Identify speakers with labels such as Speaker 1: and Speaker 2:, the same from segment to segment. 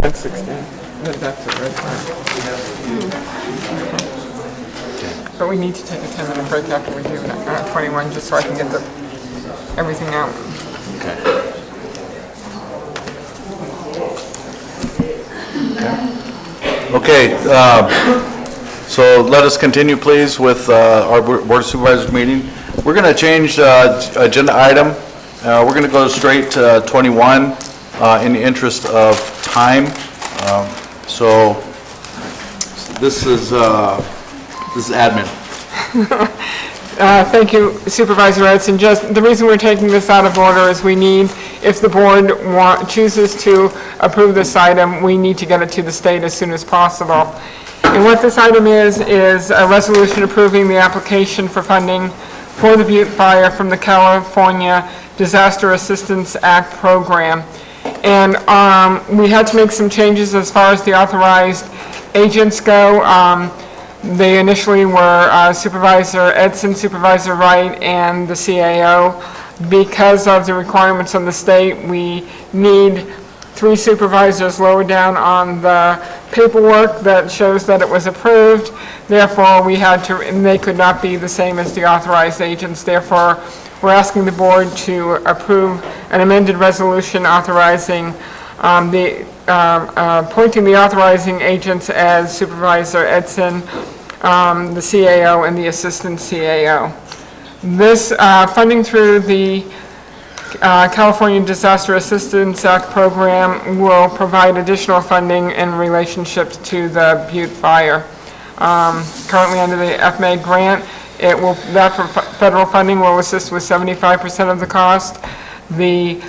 Speaker 1: That's 16. That's it, right? But we need to take a 10-minute break after we do 21, just so I can get everything out.
Speaker 2: Okay. So let us continue, please, with our Board of Supervisors meeting. We're going to change agenda item. We're going to go straight to 21 in the interest of time. So this is admin.
Speaker 1: Thank you, Supervisor Edson. Just the reason we're taking this out of order is we need, if the board chooses to approve this item, we need to get it to the state as soon as possible. And what this item is a resolution approving the application for funding for the Butte Fire from the California Disaster Assistance Act program. And we had to make some changes as far as the authorized agents go. They initially were Supervisor Edson, Supervisor Wright, and the CAO. Because of the requirements of the state, we need 3 supervisors lower down on the paperwork that shows that it was approved. Therefore, we had to, and they could not be the same as the authorized agents. Therefore, we're asking the board to approve an amended resolution authorizing appointing the authorizing agents as Supervisor Edson, the CAO, and the Assistant CAO. This funding through the California Disaster Assistance Act program will provide additional funding in relationship to the Butte Fire. Currently under the FMA grant, that federal funding will assist with 75% of the cost. The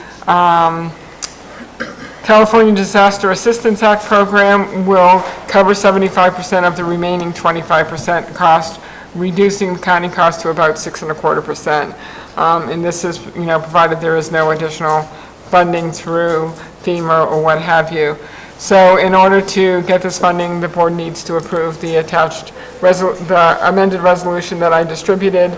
Speaker 1: California Disaster Assistance Act program will cover 75% of the remaining 25% cost, reducing the county cost to about 6.25%. And this is, provided there is no additional funding through FEMA or what have you. So in order to get this funding, the board needs to approve the attached, the amended resolution that I distributed,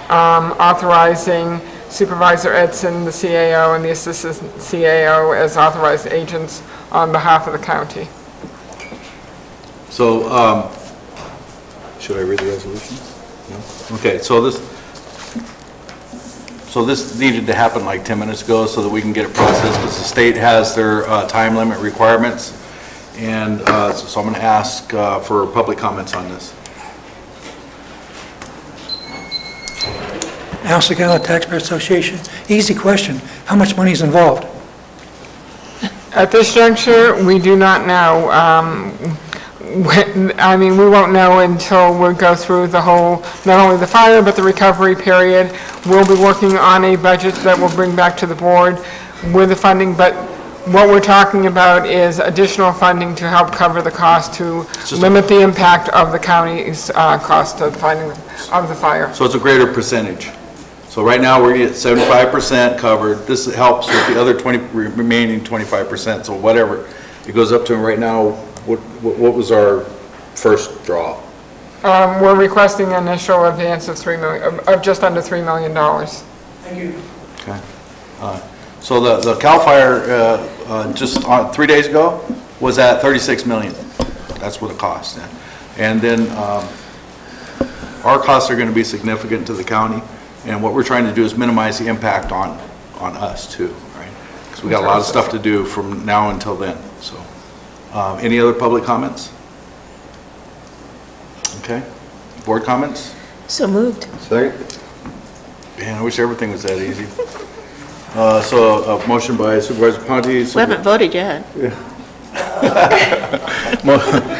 Speaker 1: authorizing Supervisor Edson, the CAO, and the Assistant CAO as authorized agents on behalf of the county.
Speaker 2: So, should I read the resolution? No? Okay, so this needed to happen like 10 minutes ago so that we can get it processed, because the state has their time limit requirements. And so I'm going to ask for public comments on this.
Speaker 3: Alice Gala, Taxpayer Association. Easy question. How much money is involved?
Speaker 1: At this juncture, we do not know. I mean, we won't know until we go through the whole, not only the fire, but the recovery period. We'll be working on a budget that we'll bring back to the board with the funding, but what we're talking about is additional funding to help cover the cost to limit the impact of the county's cost of fighting of the fire.
Speaker 2: So it's a greater percentage. So right now we're at 75% covered. This helps with the other remaining 25%. So whatever it goes up to right now, what was our first draw?
Speaker 1: We're requesting an initial advance of of just under $3 million.
Speaker 3: Thank you.
Speaker 2: Okay. So the CAL FIRE just 3 days ago was at $36 million. That's what it cost. And then our costs are going to be significant to the county, and what we're trying to do is minimize the impact on us too, right? Because we got a lot of stuff to do from now until then. So, any other public comments? Okay. Board comments?
Speaker 4: So moved.
Speaker 2: Second. Man, I wish everything was that easy. So a motion by Supervisor Ponte.
Speaker 4: We haven't voted yet.
Speaker 2: Yeah.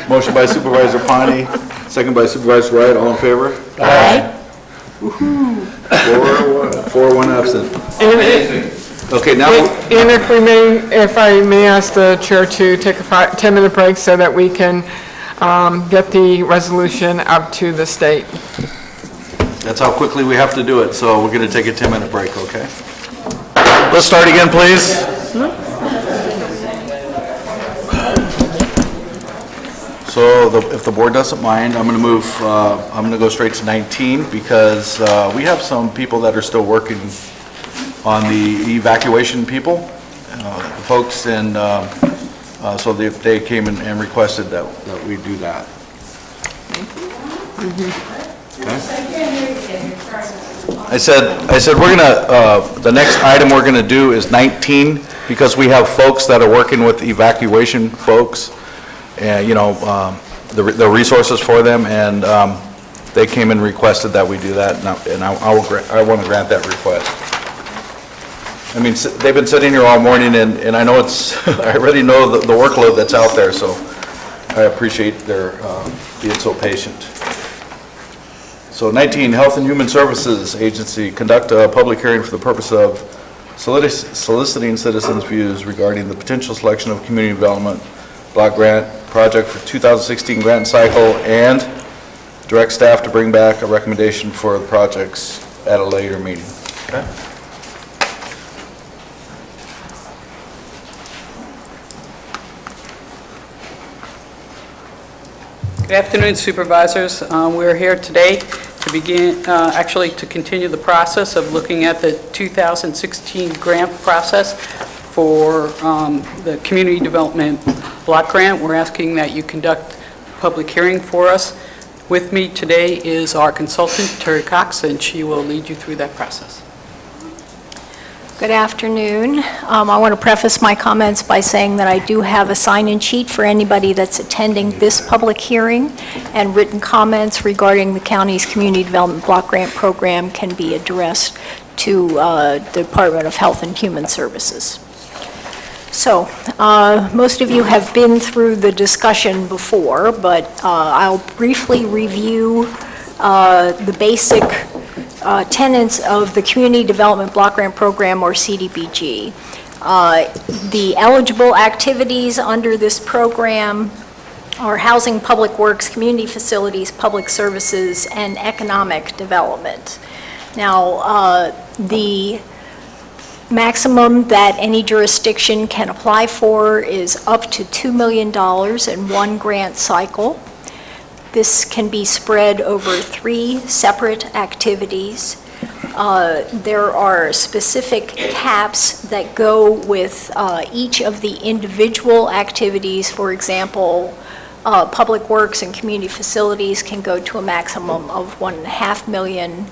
Speaker 2: Motion by Supervisor Ponte, second by Supervisor Wright. All in favor?
Speaker 4: Aye.
Speaker 2: Woohoo! 4-1 absent. Okay, now.
Speaker 1: And if I may ask the chair to take a 10-minute break so that we can get the resolution up to the state.
Speaker 2: That's how quickly we have to do it. So we're going to take a 10-minute break. Okay. Let's start again, please. So if the board doesn't mind, I'm going to move, I'm going to go straight to 19 because we have some people that are still working on the evacuation people, the folks in So they came in and requested that we do that. I said we're gonna, the next item we're gonna do is 19, because we have folks that are working with evacuation folks, and, you know, the resources for them, and they came and requested that we do that, and I want to grant that request. I mean, they've been sitting here all morning, and I know it's, I already know the workload that's out there, so I appreciate their being so patient. So 19, Health and Human Services Agency, conduct a public hearing for the purpose of soliciting citizens' views regarding the potential selection of community development block grant project for 2016 grant cycle, and direct staff to bring back a recommendation for the projects at a later meeting. Okay.
Speaker 5: Good afternoon, Supervisors. We're here today to begin, actually to continue the process of looking at the 2016 grant process for the Community Development Block Grant. We're asking that you conduct a public hearing for us. With me today is our consultant, Terry Cox, and she will lead you through that process.
Speaker 6: Good afternoon. I want to preface my comments by saying that I do have a sign-in sheet for anybody that's attending this public hearing, and written comments regarding the county's Community Development Block Grant Program can be addressed to the Department of Health and Human Services. So, most of you have been through the discussion before, but I'll briefly review the basic tenets of the Community Development Block Grant Program, or CDBG. The eligible activities under this program are housing, public works, community facilities, public services, and economic development. Now, the maximum that any jurisdiction can apply for is up to $2 million in one grant cycle. This can be spread over 3 separate activities. There are specific caps that go with each of the individual activities. For example, public works and community facilities can go to a maximum of $1.5 million.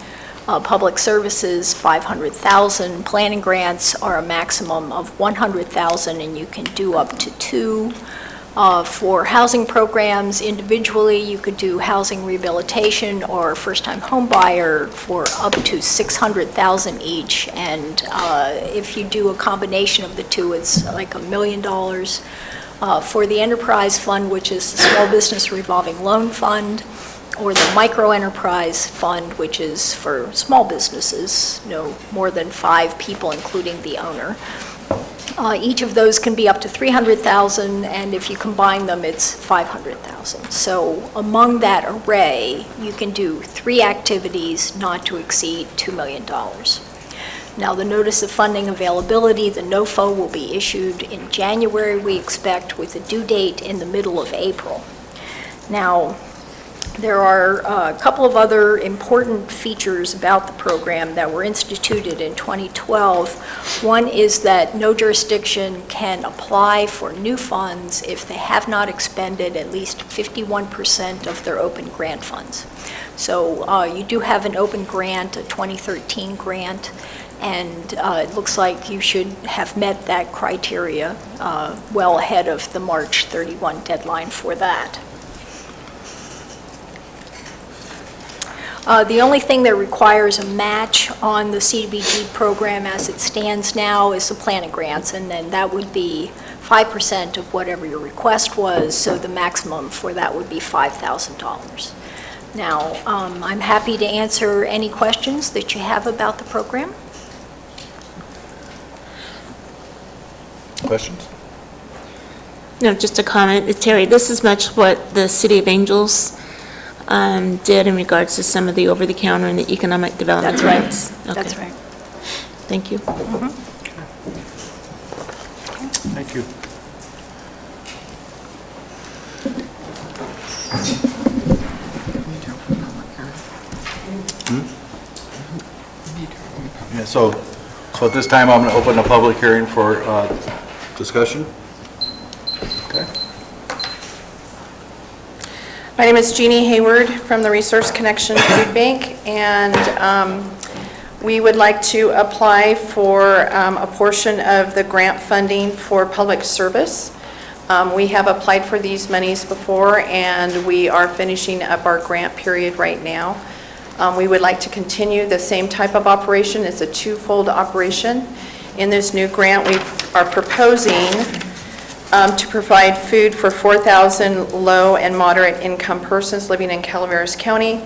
Speaker 6: Public services, $500,000. Planning grants are a maximum of $100,000, and you can do up to 2. For housing programs, individually, you could do housing rehabilitation or first-time home buyer for up to $600,000 each. And if you do a combination of the two, it's like $1 million. For the enterprise fund, which is the Small Business Revolving Loan Fund, or the Micro Enterprise Fund, which is for small businesses, no more than 5 people, including the owner. Each of those can be up to $300,000, and if you combine them, it's $500,000. So among that array, you can do 3 activities not to exceed $2 million. Now, the notice of funding availability, the NOFO, will be issued in January, we expect, with a due date in the middle of April. Now, there are a couple of other important features about the program that were instituted in 2012. One is that no jurisdiction can apply for new funds if they have not expended at least 51% of their open grant funds. So you do have an open grant, a 2013 grant, and it looks like you should have met that criteria well ahead of the March 31 deadline for that. The only thing that requires a match on the CDBG program as it stands now is the planning grants, and then that would be 5% of whatever your request was, so the maximum for that would be $5,000. Now, I'm happy to answer any questions that you have about the program.
Speaker 2: Questions?
Speaker 4: No, just a comment. Terry, this is much what the City of Angels did in regards to some of the over-the-counter and the economic development grants.
Speaker 6: That's right.
Speaker 4: Okay.
Speaker 6: That's right.
Speaker 4: Thank you.
Speaker 6: Mm-hmm.
Speaker 2: Thank you. Yeah, so at this time, I'm going to open a public hearing for discussion.
Speaker 7: My name is Jeannie Hayward from the Resource Connection Food Bank, and we would like to apply for a portion of the grant funding for public service. We have applied for these monies before, and we are finishing up our grant period right now. We would like to continue the same type of operation. It's a twofold operation. In this new grant, we are proposing to provide food for 4,000 low and moderate income persons living in Calaveras County.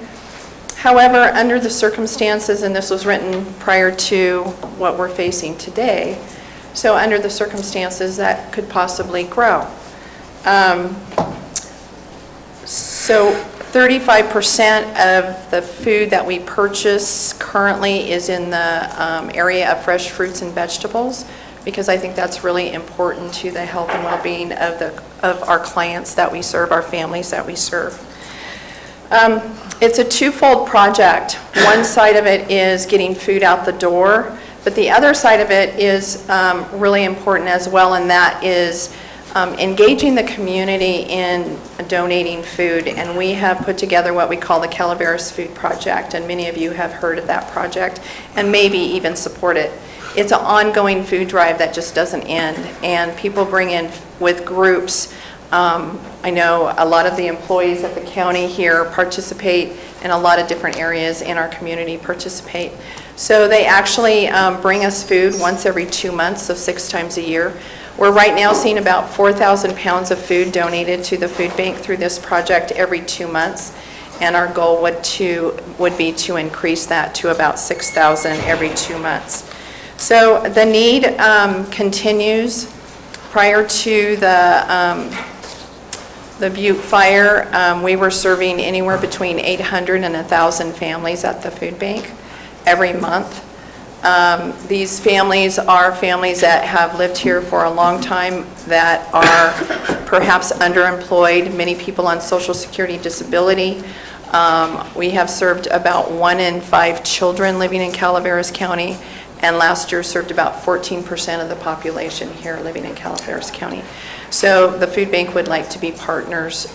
Speaker 7: However, under the circumstances, and this was written prior to what we're facing today, so under the circumstances that could possibly grow. So 35% of the food that we purchase currently is in the area of fresh fruits and vegetables, because I think that's really important to the health and well-being of our clients that we serve, our families that we serve. It's a twofold project. One side of it is getting food out the door, but the other side of it is really important as well, and that is engaging the community in donating food. And we have put together what we call the Calaveras Food Project, and many of you have heard of that project and maybe even support it. It's an ongoing food drive that just doesn't end, and people bring in with groups. I know a lot of the employees at the county here participate, and a lot of different areas in our community participate. So they actually bring us food once every 2 months, so 6 times a year. We're right now seeing about 4,000 pounds of food donated to the food bank through this project every 2 months, and our goal would be to increase that to about 6,000 every 2 months. So the need continues. Prior to the Butte fire, we were serving anywhere between 800 and 1,000 families at the food bank every month. These families are families that have lived here for a long time, that are perhaps underemployed, many people on Social Security disability. We have served about 1 in 5 children living in Calaveras County, and last year served about 14% of the population here living in Calaveras County. So the food bank would like to be partners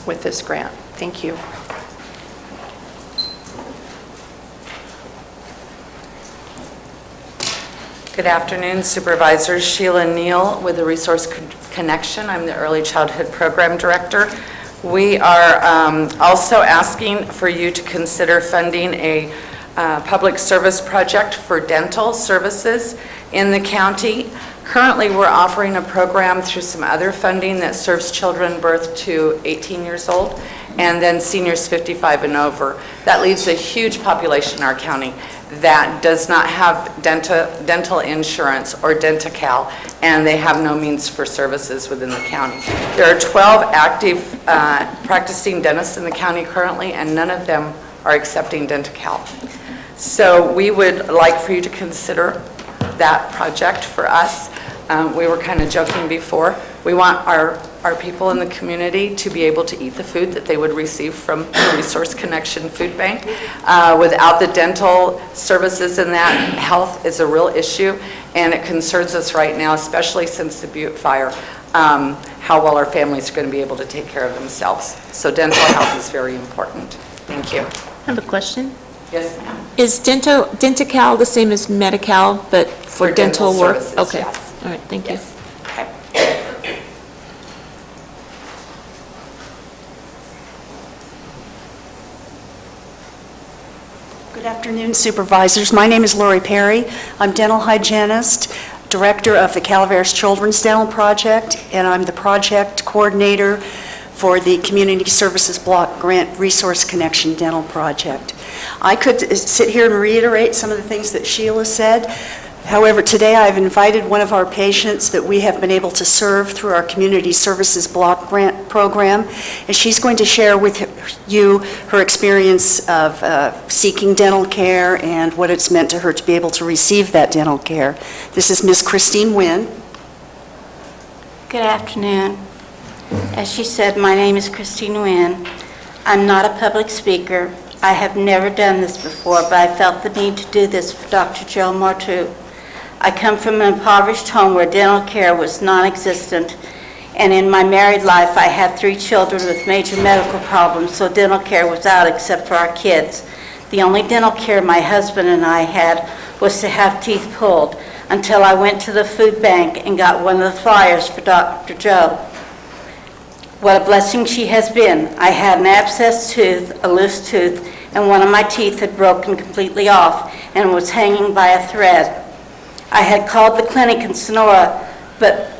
Speaker 7: with this grant. Thank you.
Speaker 8: Good afternoon, Supervisors. Sheila Neal with the Resource Connection. I'm the Early Childhood Program Director. We are also asking for you to consider funding a public service project for dental services in the county. Currently, we're offering a program through some other funding that serves children birth to 18 years old, and then seniors 55 and over. That leaves a huge population in our county that does not have dental insurance or Denti-Cal, and they have no means for services within the county. There are 12 active practicing dentists in the county currently, and none of them are accepting Denti-Cal. So we would like for you to consider that project for us. We were kind of joking before. We want our people in the community to be able to eat the food that they would receive from the Resource Connection Food Bank. Without the dental services in that, health is a real issue, and it concerns us right now, especially since the Butte fire, how well our families are going to be able to take care of themselves. So dental health is very important. Thank you.
Speaker 4: I have a question.
Speaker 8: Yes, ma'am.
Speaker 4: Is Denti-Cal the same as Medi-Cal, but for dental work?
Speaker 8: Services,
Speaker 4: okay.
Speaker 8: Yes.
Speaker 4: All right, thank you.
Speaker 8: Yes. Okay.
Speaker 9: Good afternoon, Supervisors. My name is Lori Perry. I'm dental hygienist, director of the Calaveras Children's Dental Project, and I'm the project coordinator for the Community Services Block Grant Resource Connection Dental Project. I could sit here and reiterate some of the things that Sheila said. However, today I've invited one of our patients that we have been able to serve through our Community Services Block Grant Program, and she's going to share with you her experience of seeking dental care and what it's meant to her to be able to receive that dental care. This is Miss Christine Wynn.
Speaker 10: Good afternoon. As she said, my name is Christine Wynn. I'm not a public speaker. I have never done this before, but I felt the need to do this for Dr. Joe Martu. I come from an impoverished home where dental care was non-existent, And in my married life, I had 3 children with major medical problems, so dental care was out except for our kids. The only dental care my husband and I had was to have teeth pulled until I went to the food bank and got one of the flyers for Dr. Joe. What a blessing she has been. I had an abscessed tooth, a loose tooth, and one of my teeth had broken completely off and was hanging by a thread. I had called the clinic in Sonora, but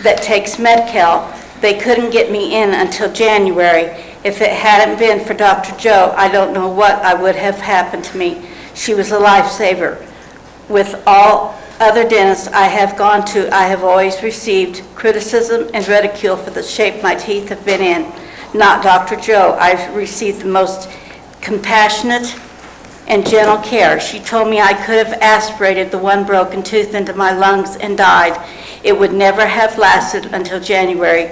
Speaker 10: that takes Med-Cal. They couldn't get me in until January. If it hadn't been for Dr. Joe, I don't know what would have happened to me. She was a lifesaver. With all other dentists I have gone to, I have always received criticism and ridicule for the shape my teeth have been in. Not Dr. Joe. I've received the most compassionate and gentle care. She told me I could have aspirated the one broken tooth into my lungs and died. It would never have lasted until January.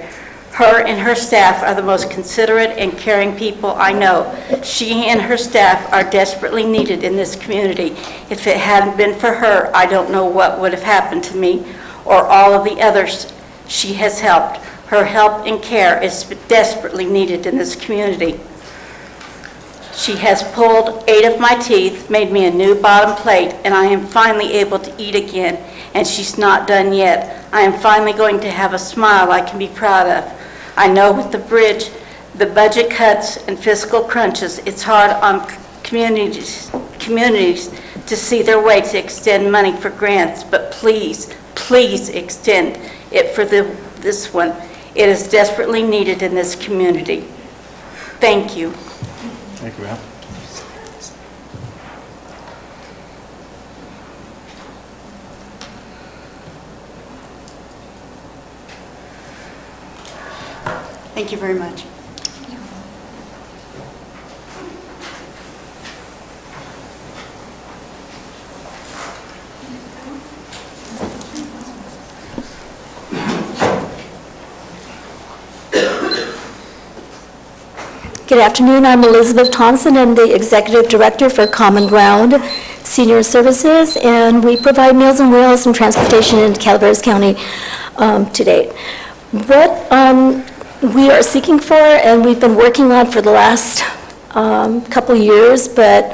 Speaker 10: Her and her staff are the most considerate and caring people I know. She and her staff are desperately needed in this community. If it hadn't been for her, I don't know what would have happened to me or all of the others she has helped. Her help and care is desperately needed in this community. She has pulled 8 of my teeth, made me a new bottom plate, and I am finally able to eat again, and she's not done yet. I am finally going to have a smile I can be proud of. I know with the bridge, the budget cuts and fiscal crunches, it's hard on communities to see their way to extend money for grants, but please, please extend it for this one. It is desperately needed in this community. Thank you.
Speaker 2: Thank you, ma'am.
Speaker 9: Thank you very much.
Speaker 11: Good afternoon. I'm Elizabeth Thompson. I'm the Executive Director for Common Ground Senior Services, and we provide Meals on Wheels and transportation in Calaveras County to date. What we are seeking for, and we've been working on for the last couple years, but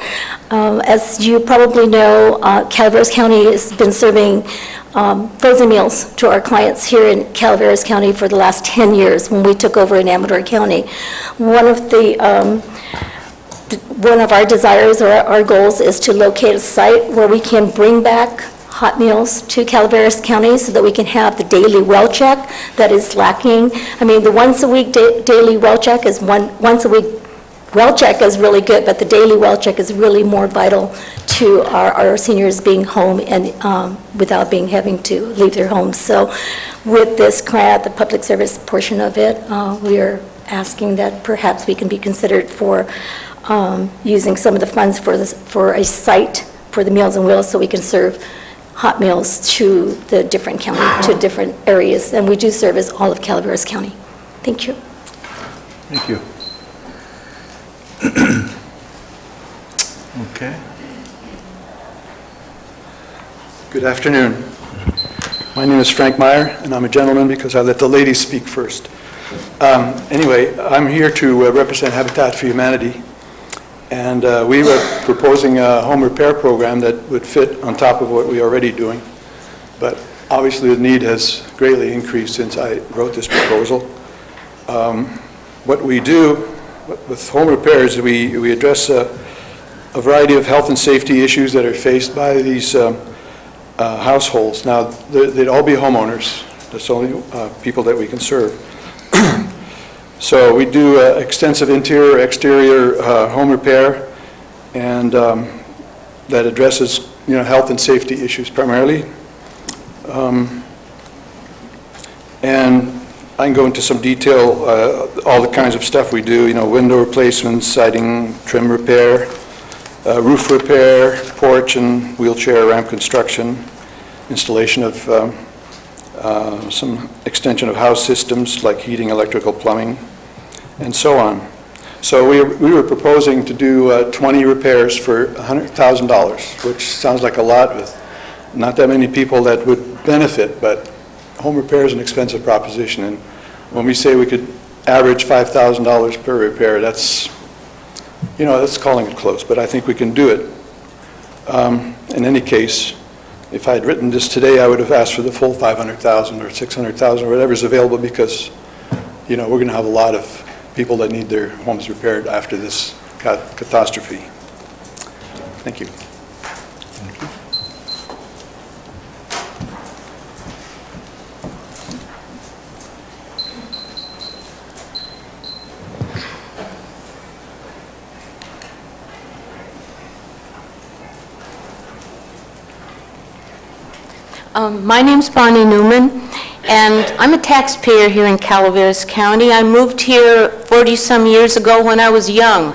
Speaker 11: as you probably know, Calaveras County has been serving frozen meals to our clients here in Calaveras County for the last 10 years when we took over in Amador County. One of our desires or our goals is to locate a site where we can bring back hot meals to Calaveras County so that we can have the daily well check that is lacking. I mean, the once a week daily well check is once a week well check is really good, but the daily well check is really more vital to our seniors being home and without having to leave their homes. So with this grant, the public service portion of it, we are asking that perhaps we can be considered for using some of the funds for a site for the Meals on Wheels so we can serve hot meals to the different county, to different areas. And we do service all of Calaveras County. Thank you.
Speaker 2: Thank you. Okay.
Speaker 12: Good afternoon. My name is Frank Meyer, and I'm a gentleman because I let the ladies speak first. Anyway, I'm here to represent Habitat for Humanity, and we were proposing a home repair program that would fit on top of what we're already doing, but obviously the need has greatly increased since I wrote this proposal. What we do with home repairs, we address a variety of health and safety issues that are faced by these households. Now, they'd all be homeowners. That's the only people that we can serve. So we do extensive interior, exterior home repair, and that addresses, health and safety issues primarily. And I can go into some detail, all the kinds of stuff we do, window replacements, siding, trim repair, roof repair, porch and wheelchair ramp construction, installation of some extension of house systems like heating, electrical, plumbing, and so on. So we were proposing to do 20 repairs for $100,000, which sounds like a lot with not that many people that would benefit, but home repair is an expensive proposition, and when we say we could average $5,000 per repair, that's, you know, that's calling it close, but I think we can do it. In any case, if I had written this today, I would have asked for the full 500,000 or 600,000 or whatever's available, because, you know, we're going to have a lot of people that need their homes repaired after this catastrophe. Thank you.
Speaker 10: My name's Bonnie Newman, and I'm a taxpayer here in Calaveras County. I moved here 40-some years ago when I was young.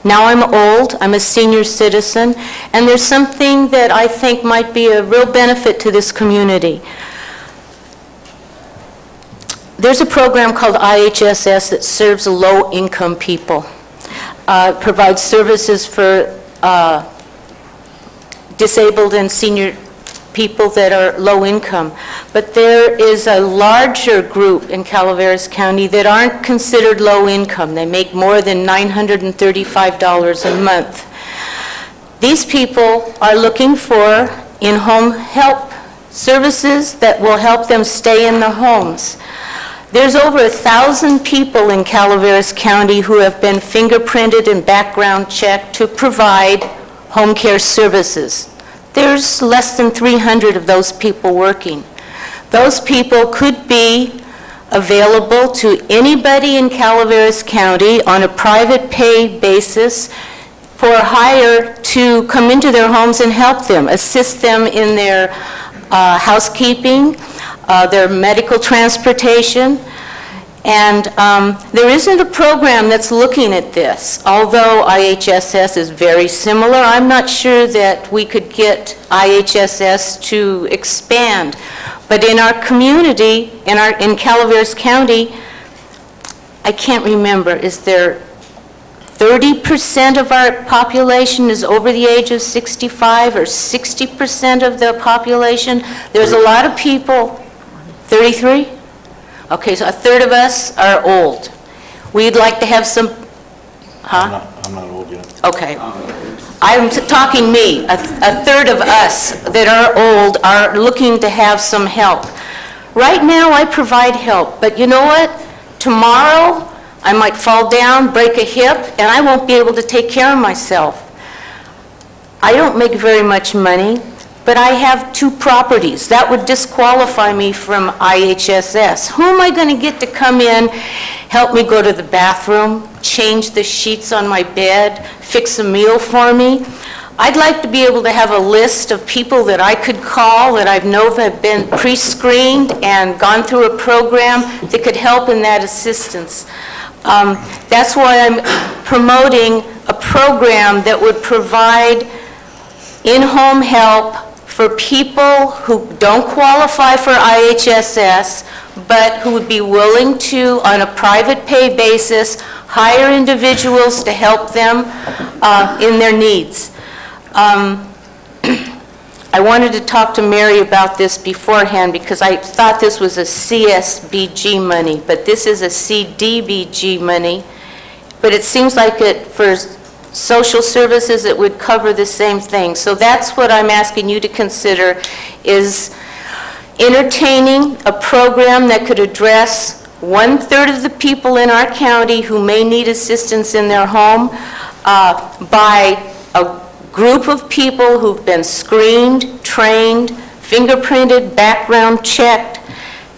Speaker 10: Now I'm old, I'm a senior citizen, and there's something that I think might be a real benefit to this community. There's a program called IHSS that serves low-income people. Provides services for disabled and senior people that are low income. But there is a larger group in Calaveras County that aren't considered low income. They make more than $935 a month. These people are looking for in-home help services that will help them stay in the homes. There's over 1,000 people in Calaveras County who have been fingerprinted and background checked to provide home care services. There's less than 300 of those people working. Those people could be available to anybody in Calaveras County on a private pay basis for hire to come into their homes and help them, assist them in their housekeeping, their medical transportation. And there isn't a program that's looking at this. Although IHSS is very similar, I'm not sure that we could get IHSS to expand. But in our community, in Calaveras County, I can't remember, is there 30% of our population is over the age of 65 or 60% of the population? There's a lot of people, 33? Okay, so a third of us are old. We'd like to have some, huh?
Speaker 2: I'm not old yet.
Speaker 10: Okay. I'm talking me. A third of us that are old are looking to have some help. Right now, I provide help, but you know what? Tomorrow, I might fall down, break a hip, and I won't be able to take care of myself. I don't make very much money, but I have 2 properties. That would disqualify me from IHSS. Who am I going to get to come in, help me go to the bathroom, change the sheets on my bed, fix a meal for me? I'd like to be able to have a list of people that I could call that I know have been pre-screened and gone through a program that could help in that assistance. That's why I'm promoting a program that would provide in-home help for people who don't qualify for IHSS, but who would be willing to, on a private pay basis, hire individuals to help them in their needs. I wanted to talk to Mary about this beforehand because I thought this was a CSBG money, but this is a CDBG money. But it seems like for social services, it would cover the same thing. So that's what I'm asking you to consider, is entertaining a program that could address 1/3 of the people in our county who may need assistance in their home by a group of people who've been screened, trained, fingerprinted, background checked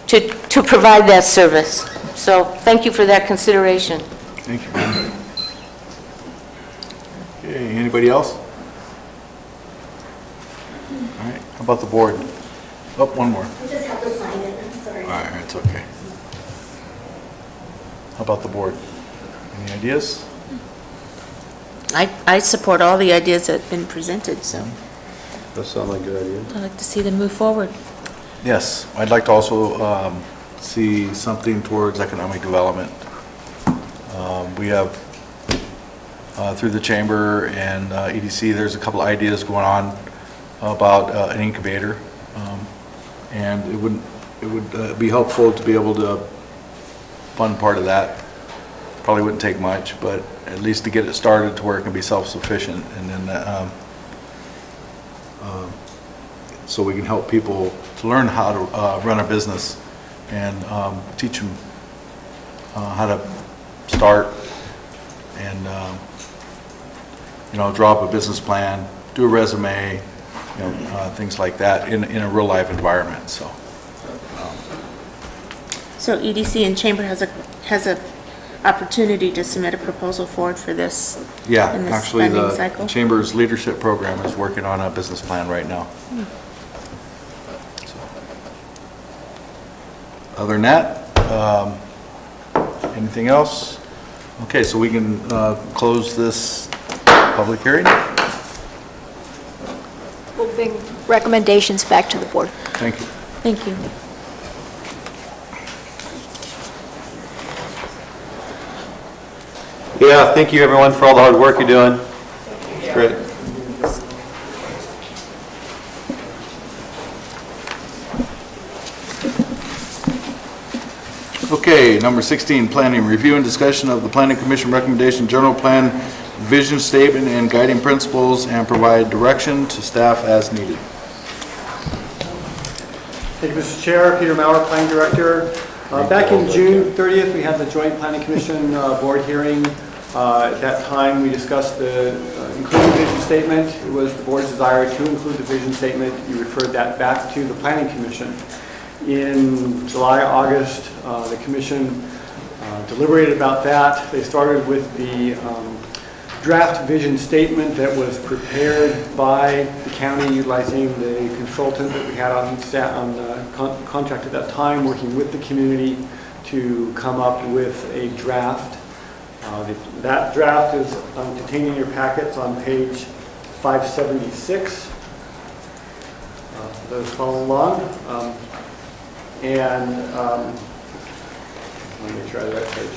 Speaker 10: to provide that service. So thank you for that consideration.
Speaker 2: Thank you. Okay, anybody else? All right, how about the board? Oh, one more.
Speaker 11: I just have to sign it, I'm sorry.
Speaker 2: All right, it's okay. How about the board? Any ideas?
Speaker 4: I support all the ideas that have been presented, so
Speaker 13: That sounds like a good idea.
Speaker 4: I'd like to see them move forward.
Speaker 2: Yes, I'd like to also see something towards economic development. We have, through the chamber and EDC, there's a couple ideas going on about an incubator. And it would be helpful to be able to fund part of that. Probably wouldn't take much, but at least to get it started to where it can be self-sufficient, and then so we can help people to learn how to run a business and teach them how to start and you know, draw up a business plan, do a resume, you know, things like that in a real life environment. So.
Speaker 4: So EDC and Chamber has a opportunity to submit a proposal forward for this.
Speaker 2: Yeah,
Speaker 4: in this
Speaker 2: actually,
Speaker 4: funding
Speaker 2: the
Speaker 4: cycle.
Speaker 2: Chamber's leadership program is working on a business plan right now. So. Other than that, anything else? Okay, so we can close this public hearing.
Speaker 6: We'll bring recommendations back to the board.
Speaker 2: Thank you.
Speaker 4: Thank you.
Speaker 13: Yeah, thank you everyone for all the hard work you're doing. Great.
Speaker 2: Okay, number 16, planning, review and discussion of the Planning Commission recommendation, general plan, vision statement, and guiding principles, and provide direction to staff as needed.
Speaker 14: Thank you, Mr. Chair. Peter Maurer, Planning Director. Back in June 30th, we had the Joint Planning Commission board hearing. At that time, we discussed the including vision statement. It was the board's desire to include the vision statement. You referred that back to the Planning Commission. In July, August, the Commission deliberated about that. They started with the draft vision statement that was prepared by the county utilizing the consultant that we had on contract at that time, working with the community to come up with a draft. That draft is contained in your packets on page 576. For those following along. Let me make sure I have the right page.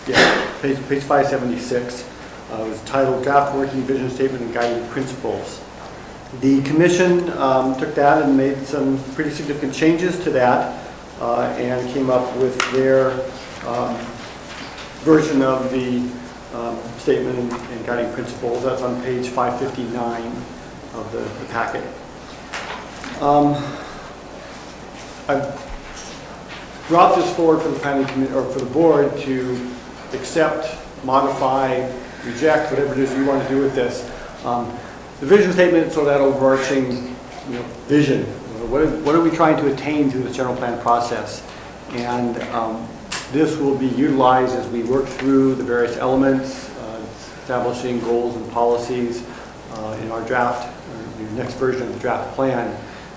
Speaker 14: Yeah, page 576 was titled Draft Working Vision Statement and Guiding Principles. The Commission took that and made some pretty significant changes to that and came up with their version of the statement and guiding principles. That's on page 559 of the packet. I've brought this forward for the planning committee or for the board to accept, modify, reject, whatever it is you want to do with this. The vision statement is sort of that overarching, vision. What are we trying to attain through the general plan process? And this will be utilized as we work through the various elements, establishing goals and policies in our draft, or the next version of the draft plan.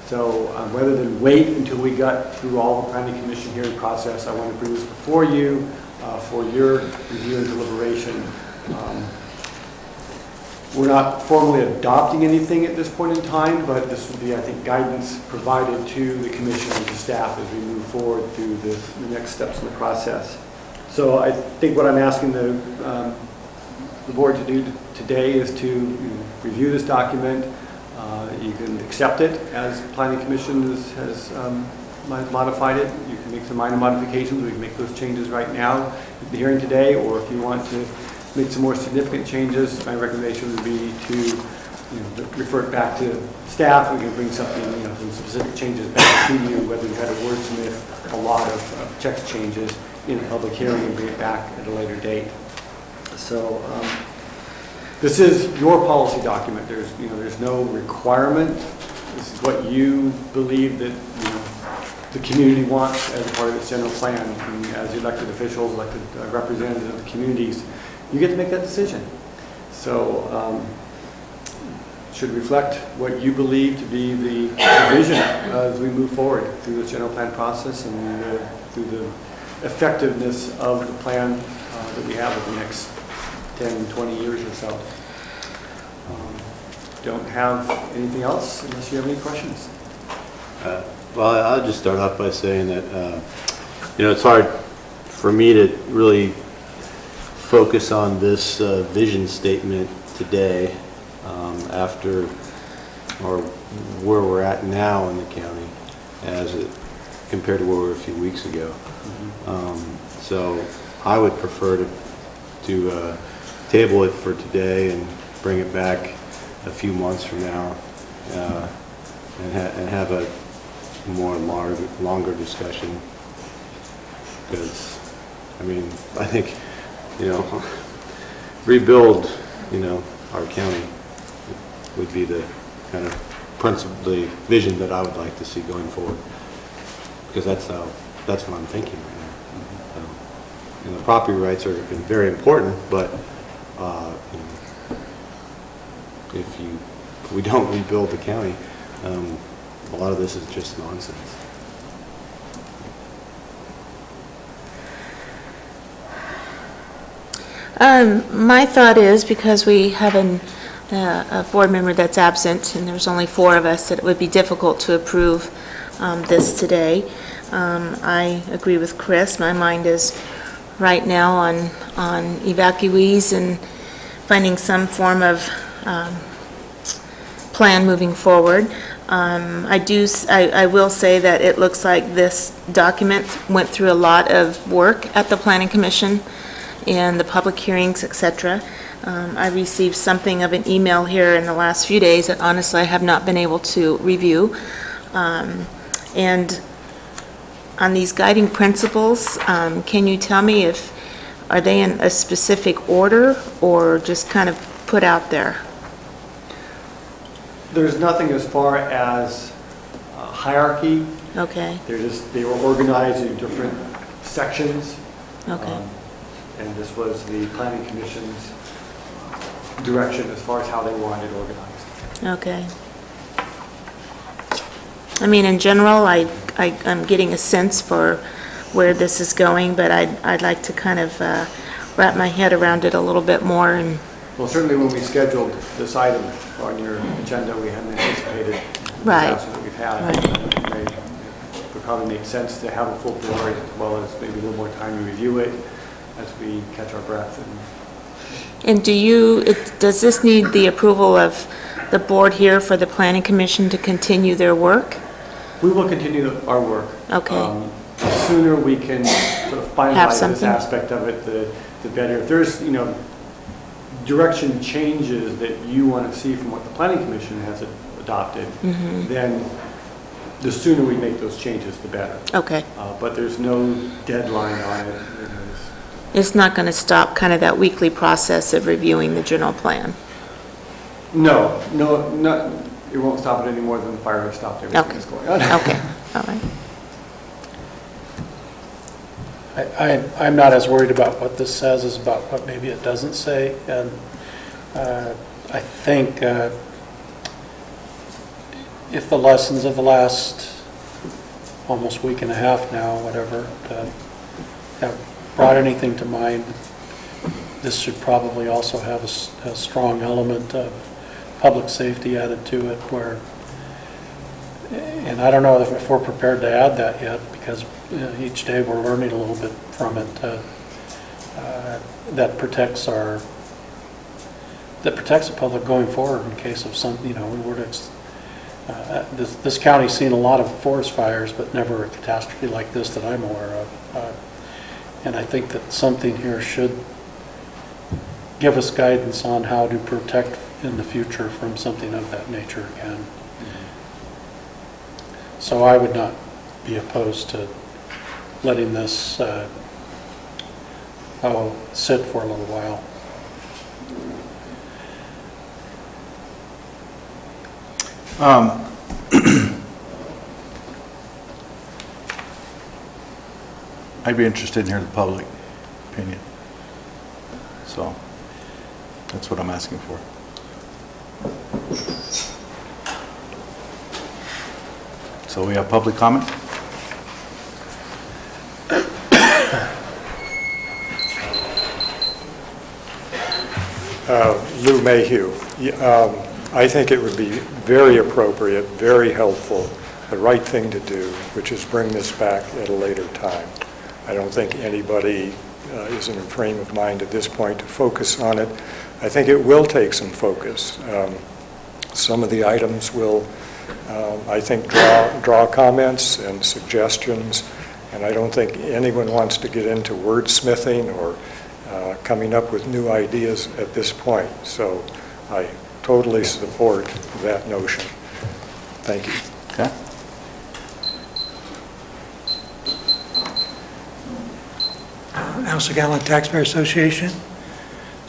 Speaker 14: So rather than wait until we got through all the Planning Commission hearing process, I want to bring this before you for your review and deliberation. We're not formally adopting anything at this point in time, but this will be, I think, guidance provided to the Commission and to staff as we move forward through the next steps in the process. So I think what I'm asking the board to do today is to review this document. You can accept it as Planning Commission has modified it. You can make some minor modifications. We can make those changes right now at the hearing today, or if you want to make some more significant changes, my recommendation would be to refer it back to staff. We can bring something, some specific changes back to you, whether you had to wordsmith a lot of text changes in a public hearing and bring it back at a later date. So this is your policy document. There's no requirement. This is what you believe that the community wants as a part of its general plan. And as elected officials, elected representatives of the communities, you get to make that decision. So it should reflect what you believe to be the vision as we move forward through this general plan process and through the effectiveness of the plan that we have over the next 10, 20 years or so. Don't have anything else unless you have any questions.
Speaker 13: Well, I'll just start off by saying that, it's hard for me to really focus on this vision statement today after, or where we're at now in the county as it compared to where we were a few weeks ago. So I would prefer to table it for today and bring it back a few months from now and have a more longer discussion. Because, I mean, I think, you know, rebuild, you know, our county would be the kind of the vision that I would like to see going forward. Because that's what I'm thinking right now. And the property rights are very important, but you know, if we don't rebuild the county, a lot of this is just nonsense.
Speaker 4: My thought is, because we have a board member that's absent, and there's only 4 of us, that it would be difficult to approve this today. I agree with Chris. My mind is right now on evacuees and finding some form of plan moving forward. I will say that it looks like this document went through a lot of work at the Planning Commission and the public hearings, etc. I received something of an email here in the last few days that honestly I have not been able to review. And on these guiding principles, can you tell me are they in a specific order or just kind of put out there?
Speaker 14: There's nothing as far as hierarchy.
Speaker 4: Okay.
Speaker 14: They were organized in different sections.
Speaker 4: Okay.
Speaker 14: And this was the Planning Commission's direction as far as how they wanted it organized.
Speaker 4: Okay. I mean, in general, I'm getting a sense for where this is going, but I'd like to kind of wrap my head around it a little bit more. And
Speaker 14: well, certainly when we scheduled this item on your agenda, we hadn't anticipated the disaster that we've had. Right. It would probably make sense to have a full board as well as maybe a little more time to review it as we catch our breath.
Speaker 4: And does this need the approval of the board here for the Planning Commission to continue their work?
Speaker 14: We will continue our work.
Speaker 4: Okay.
Speaker 14: The sooner we can sort of finalize this aspect of it, the better. If there's, you know, direction changes that you want to see from what the Planning Commission has adopted, then the sooner we make those changes, the better.
Speaker 4: Okay.
Speaker 14: But there's no deadline on it.
Speaker 4: It's not going to stop kind of that weekly process of reviewing the general plan?
Speaker 14: No, it won't stop it any more than the fire has stopped everything that's going on.
Speaker 4: Okay, all right.
Speaker 15: I'm not as worried about what this says as about what maybe it doesn't say. And I think if the lessons of the last almost week and a half now, whatever, have brought anything to mind, this should probably also have a strong element of public safety added to it, and I don't know if we're prepared to add that yet, because each day we're learning a little bit from it that protects the public going forward in case of some, you know, we were to, this county's seen a lot of forest fires, but never a catastrophe like this that I'm aware of. And I think that something here should give us guidance on how to protect in the future from something of that nature again. So I would not be opposed to letting this sit for a little while.
Speaker 2: I'd be interested in hearing the public opinion. So that's what I'm asking for. So we have public comment?
Speaker 16: Lou Mayhew. I think it would be very appropriate, very helpful, the right thing to do, which is bring this back at a later time. I don't think anybody is in a frame of mind at this point to focus on it. I think it will take some focus. Some of the items will I think draw comments and suggestions, and I don't think anyone wants to get into wordsmithing or coming up with new ideas at this point. So I totally support that notion. Thank you.
Speaker 2: Okay.
Speaker 3: House of Gallant Taxpayer Association.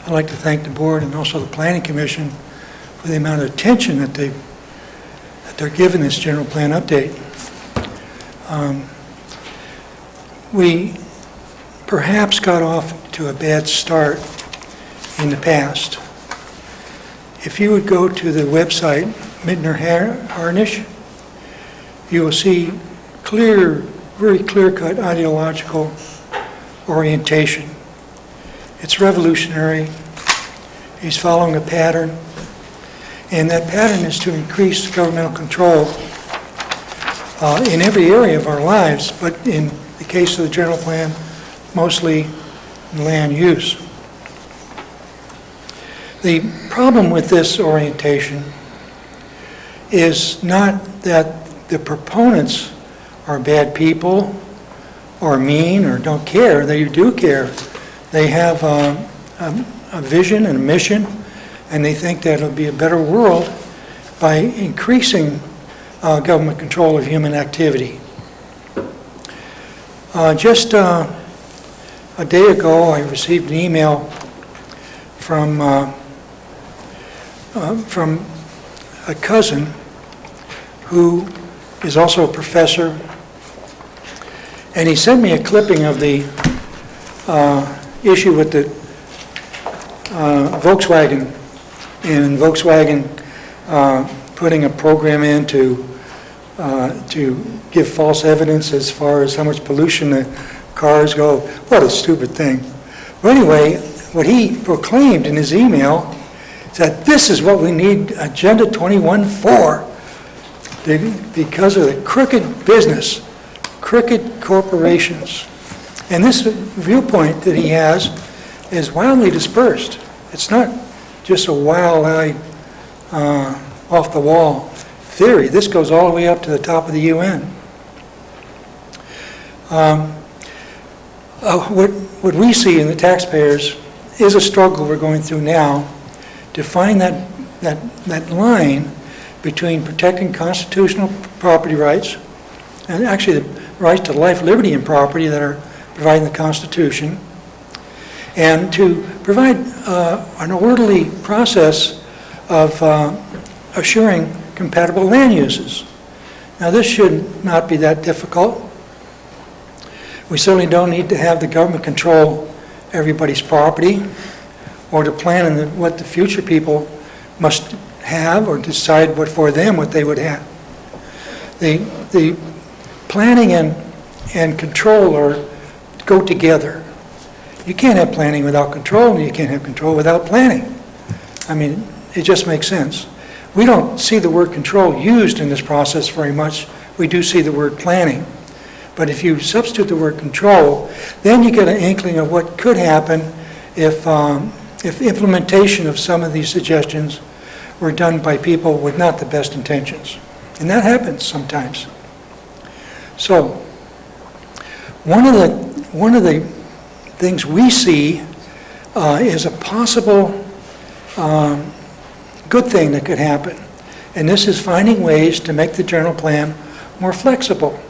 Speaker 3: I'd like to thank the board and also the Planning Commission for the amount of attention that they're giving this general plan update. We perhaps got off to a bad start in the past. If you would go to the website, Midner Harnish, you will see very clear-cut ideological orientation. It's revolutionary. He's following a pattern, and that pattern is to increase governmental control in every area of our lives, but in the case of the general plan, mostly land use. The problem with this orientation is not that the proponents are bad people or mean or don't care. They do care. They have a vision and a mission, and they think that it'll be a better world by increasing government control of human activity. Just a day ago, I received an email from a cousin who is also a professor, and he sent me a clipping of the issue with the Volkswagen, and Volkswagen putting a program in to give false evidence as far as how much pollution the cars go. What a stupid thing. But anyway, what he proclaimed in his email is that this is what we need Agenda 21 for, because of the crooked business, crooked corporations. And this viewpoint that he has is wildly dispersed. It's not just a wild-eyed, off-the-wall theory. This goes all the way up to the top of the UN. What we see in the taxpayers is a struggle we're going through now to find that line between protecting constitutional property rights, and actually the rights to life, liberty, and property that are provided in the Constitution, and to provide an orderly process of assuring compatible land uses. Now, this should not be that difficult. We certainly don't need to have the government control everybody's property or to plan in what the future people must have or decide what for them what they would have. The planning and control go together. You can't have planning without control, and you can't have control without planning. I mean, it just makes sense. We don't see the word control used in this process very much. We do see the word planning. But if you substitute the word control, then you get an inkling of what could happen if implementation of some of these suggestions were done by people with not the best intentions. And that happens sometimes. So, one of the things we see is a possible good thing that could happen. And this is finding ways to make the general plan more flexible.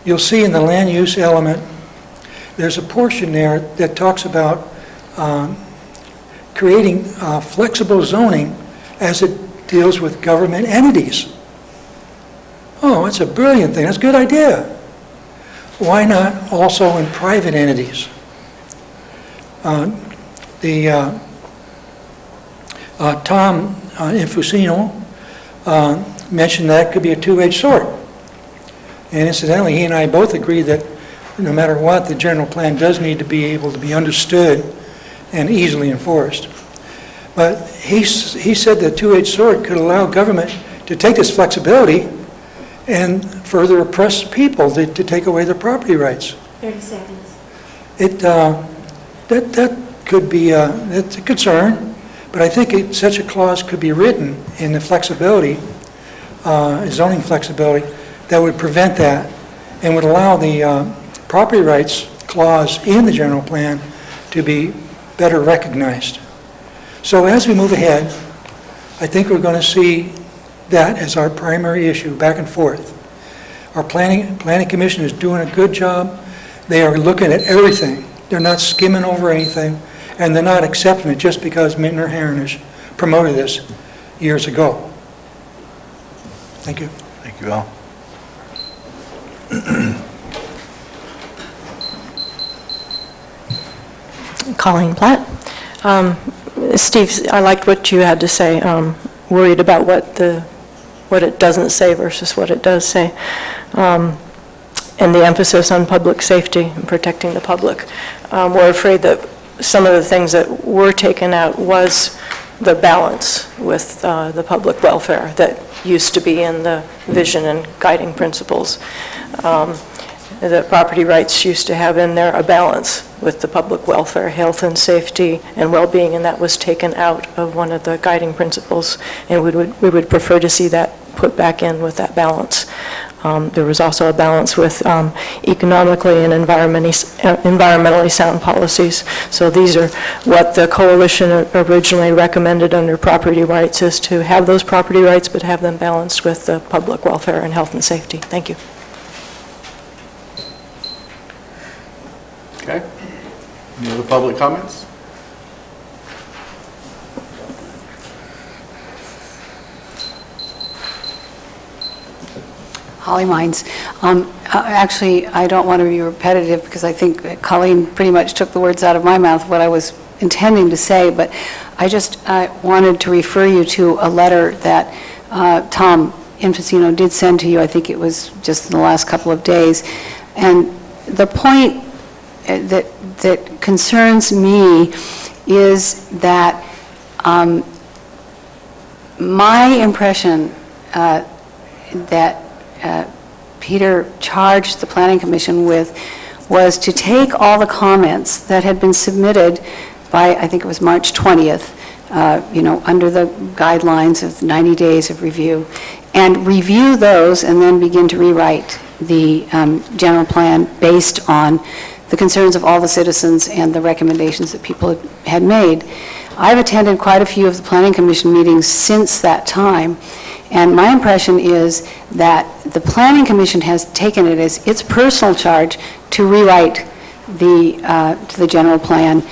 Speaker 3: You'll see in the land use element, there's a portion there that talks about creating flexible zoning as it deals with government entities. Oh, that's a brilliant thing. That's a good idea. Why not also in private entities? Tom Infusino mentioned that could be a two-edged sword. And incidentally, he and I both agree that no matter what, the general plan does need to be able to be understood and easily enforced. But he said that two-edged sword could allow government to take this flexibility and further oppress people to take away their property rights.
Speaker 11: 30 seconds.
Speaker 3: That could be that's a concern, but I think such a clause could be written in the flexibility zoning flexibility that would prevent that and would allow the property rights clause in the general plan to be better recognized. So as we move ahead, I think we're going to see that as our primary issue, back and forth. Our planning commission is doing a good job. They are looking at everything. They're not skimming over anything, and they're not accepting it just because Mintner Harnish promoted this years ago. Thank you.
Speaker 2: Thank you, Al.
Speaker 17: Colleen Platt. Steve, I liked what you had to say, worried about what it doesn't say versus what it does say, and the emphasis on public safety and protecting the public. We're afraid that some of the things that were taken out was the balance with the public welfare that used to be in the vision and guiding principles. The property rights used to have in there a balance with the public welfare, health and safety and well-being, and that was taken out of one of the guiding principles, and we would prefer to see that put back in with that balance. There was also a balance with economically and environmentally sound policies. So these are what the coalition originally recommended under property rights, is to have those property rights but have them balanced with the public welfare and health and safety. Thank you.
Speaker 2: Okay. Any other public comments?
Speaker 18: Holly Mines. Actually, I don't want to be repetitive because I think that Colleen pretty much took the words out of my mouth, what I was intending to say, but I just wanted to refer you to a letter that Tom Infacino did send to you. I think it was just in the last couple of days. And the point that concerns me is that my impression that Peter charged the Planning Commission with was to take all the comments that had been submitted by, I think it was March 20th, under the guidelines of 90 days of review, and review those and then begin to rewrite the general plan based on the concerns of all the citizens and the recommendations that people had made. I've attended quite a few of the Planning Commission meetings since that time, and my impression is that the Planning Commission has taken it as its personal charge to rewrite the general plan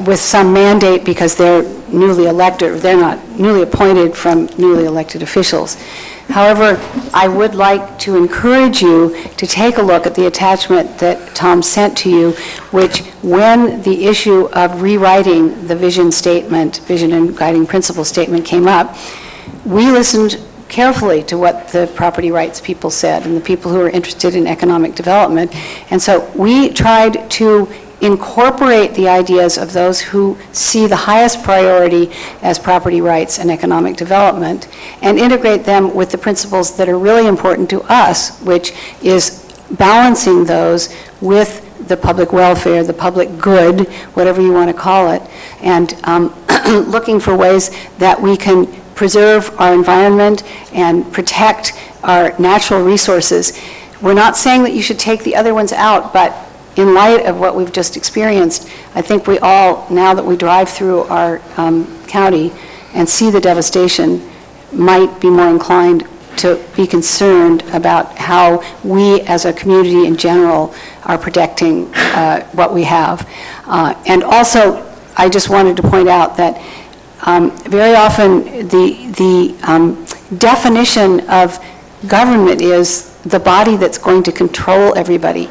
Speaker 18: with some mandate, because they're newly elected, or they're not newly appointed from newly elected officials. However, I would like to encourage you to take a look at the attachment that Tom sent to you, which, when the issue of rewriting the vision statement, vision and guiding principle statement came up, we listened carefully to what the property rights people said and the people who are interested in economic development. And so we tried to incorporate the ideas of those who see the highest priority as property rights and economic development, and integrate them with the principles that are really important to us, which is balancing those with the public welfare, the public good, whatever you want to call it, and looking for ways that we can preserve our environment and protect our natural resources. We're not saying that you should take the other ones out, but in light of what we've just experienced, I think we all, now that we drive through our county and see the devastation, might be more inclined to be concerned about how we as a community in general are protecting what we have. And also, I just wanted to point out that very often the definition of government is the body that's going to control everybody.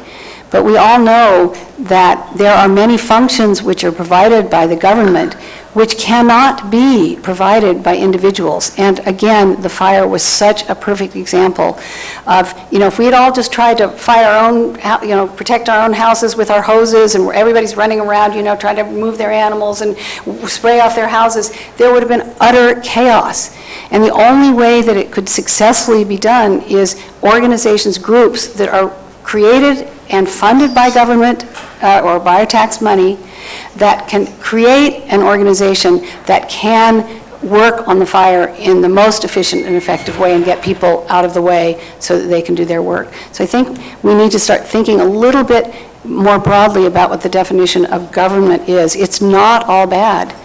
Speaker 18: But we all know that there are many functions which are provided by the government which cannot be provided by individuals. And again, the fire was such a perfect example of, if we had all just tried to fight our own, protect our own houses with our hoses, and everybody's running around, trying to move their animals and spray off their houses, there would have been utter chaos. And the only way that it could successfully be done is organizations, groups that are created and funded by government or by our tax money, that can create an organization that can work on the fire in the most efficient and effective way and get people out of the way so that they can do their work. So I think we need to start thinking a little bit more broadly about what the definition of government is. It's not all bad.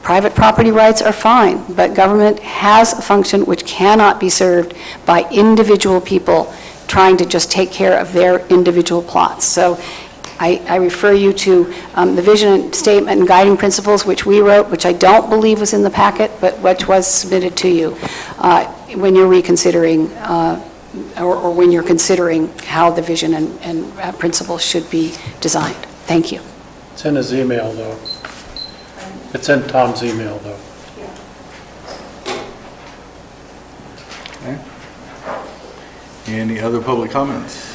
Speaker 18: Private property rights are fine, but government has a function which cannot be served by individual people trying to just take care of their individual plots. So I refer you to the vision statement and guiding principles which we wrote, which I don't believe was in the packet, but which was submitted to you when you're reconsidering or when you're considering how the vision and principles should be designed. Thank you.
Speaker 15: It's in his email, though. It's in Tom's email, though.
Speaker 2: Okay. Any other public comments?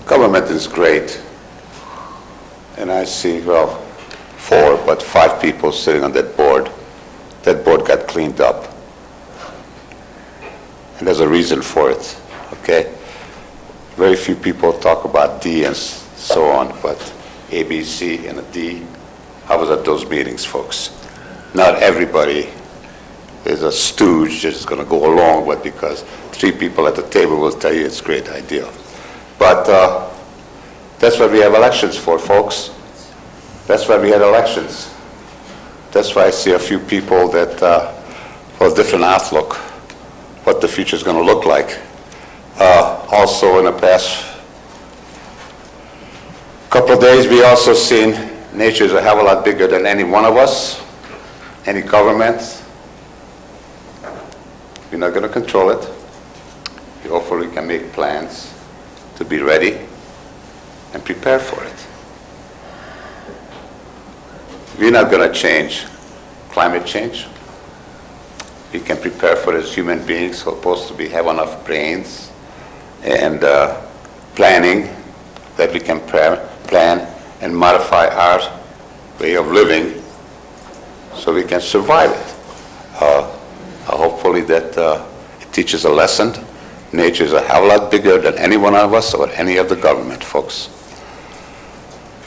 Speaker 19: Government is great, and I see, well, 4, but 5 people sitting on that board. That board got cleaned up, and there's a reason for it, okay? Very few people talk about D and so on, but A, B, C, and a D. I was at those meetings, folks. Not everybody is a stooge just going to go along with because 3 people at the table will tell you it's a great idea. But that's what we have elections for, folks. That's why we had elections. That's why I see a few people that have a different outlook, what the future is going to look like. Also, in the past couple of days, we also seen nature is a hell of a lot bigger than any one of us, any government. We're not going to control it. We hopefully can make plans to be ready and prepare for it. We're not going to change climate change. We can prepare for it as human beings, supposed to have enough brains and planning that we can plan and modify our way of living so we can survive it. Hopefully that it teaches a lesson. Nature is a hell of a lot bigger than any one of us or any other government, folks.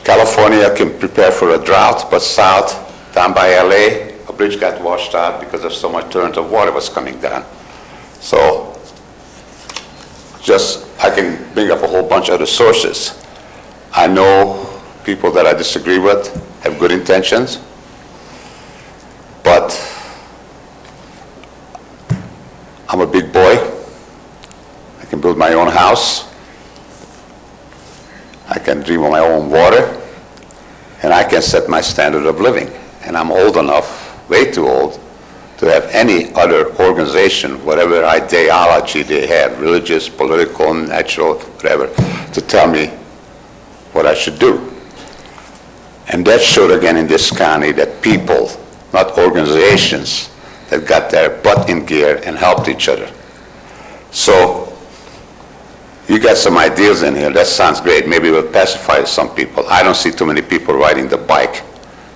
Speaker 19: California can prepare for a drought, but south, down by LA, a bridge got washed out because of so much torrent of water was coming down. So I can bring up a whole bunch of other sources. I know people that I disagree with have good intentions, but I'm a big boy. I can build my own house. I can drink my own water, and I can set my standard of living. And I'm old enough, way too old, to have any other organization, whatever ideology they have, religious, political, natural, whatever, to tell me what I should do. And that showed again in this county that people, not organizations, that got their butt in gear and helped each other. So you got some ideas in here. That sounds great. Maybe it will pacify some people. I don't see too many people riding the bike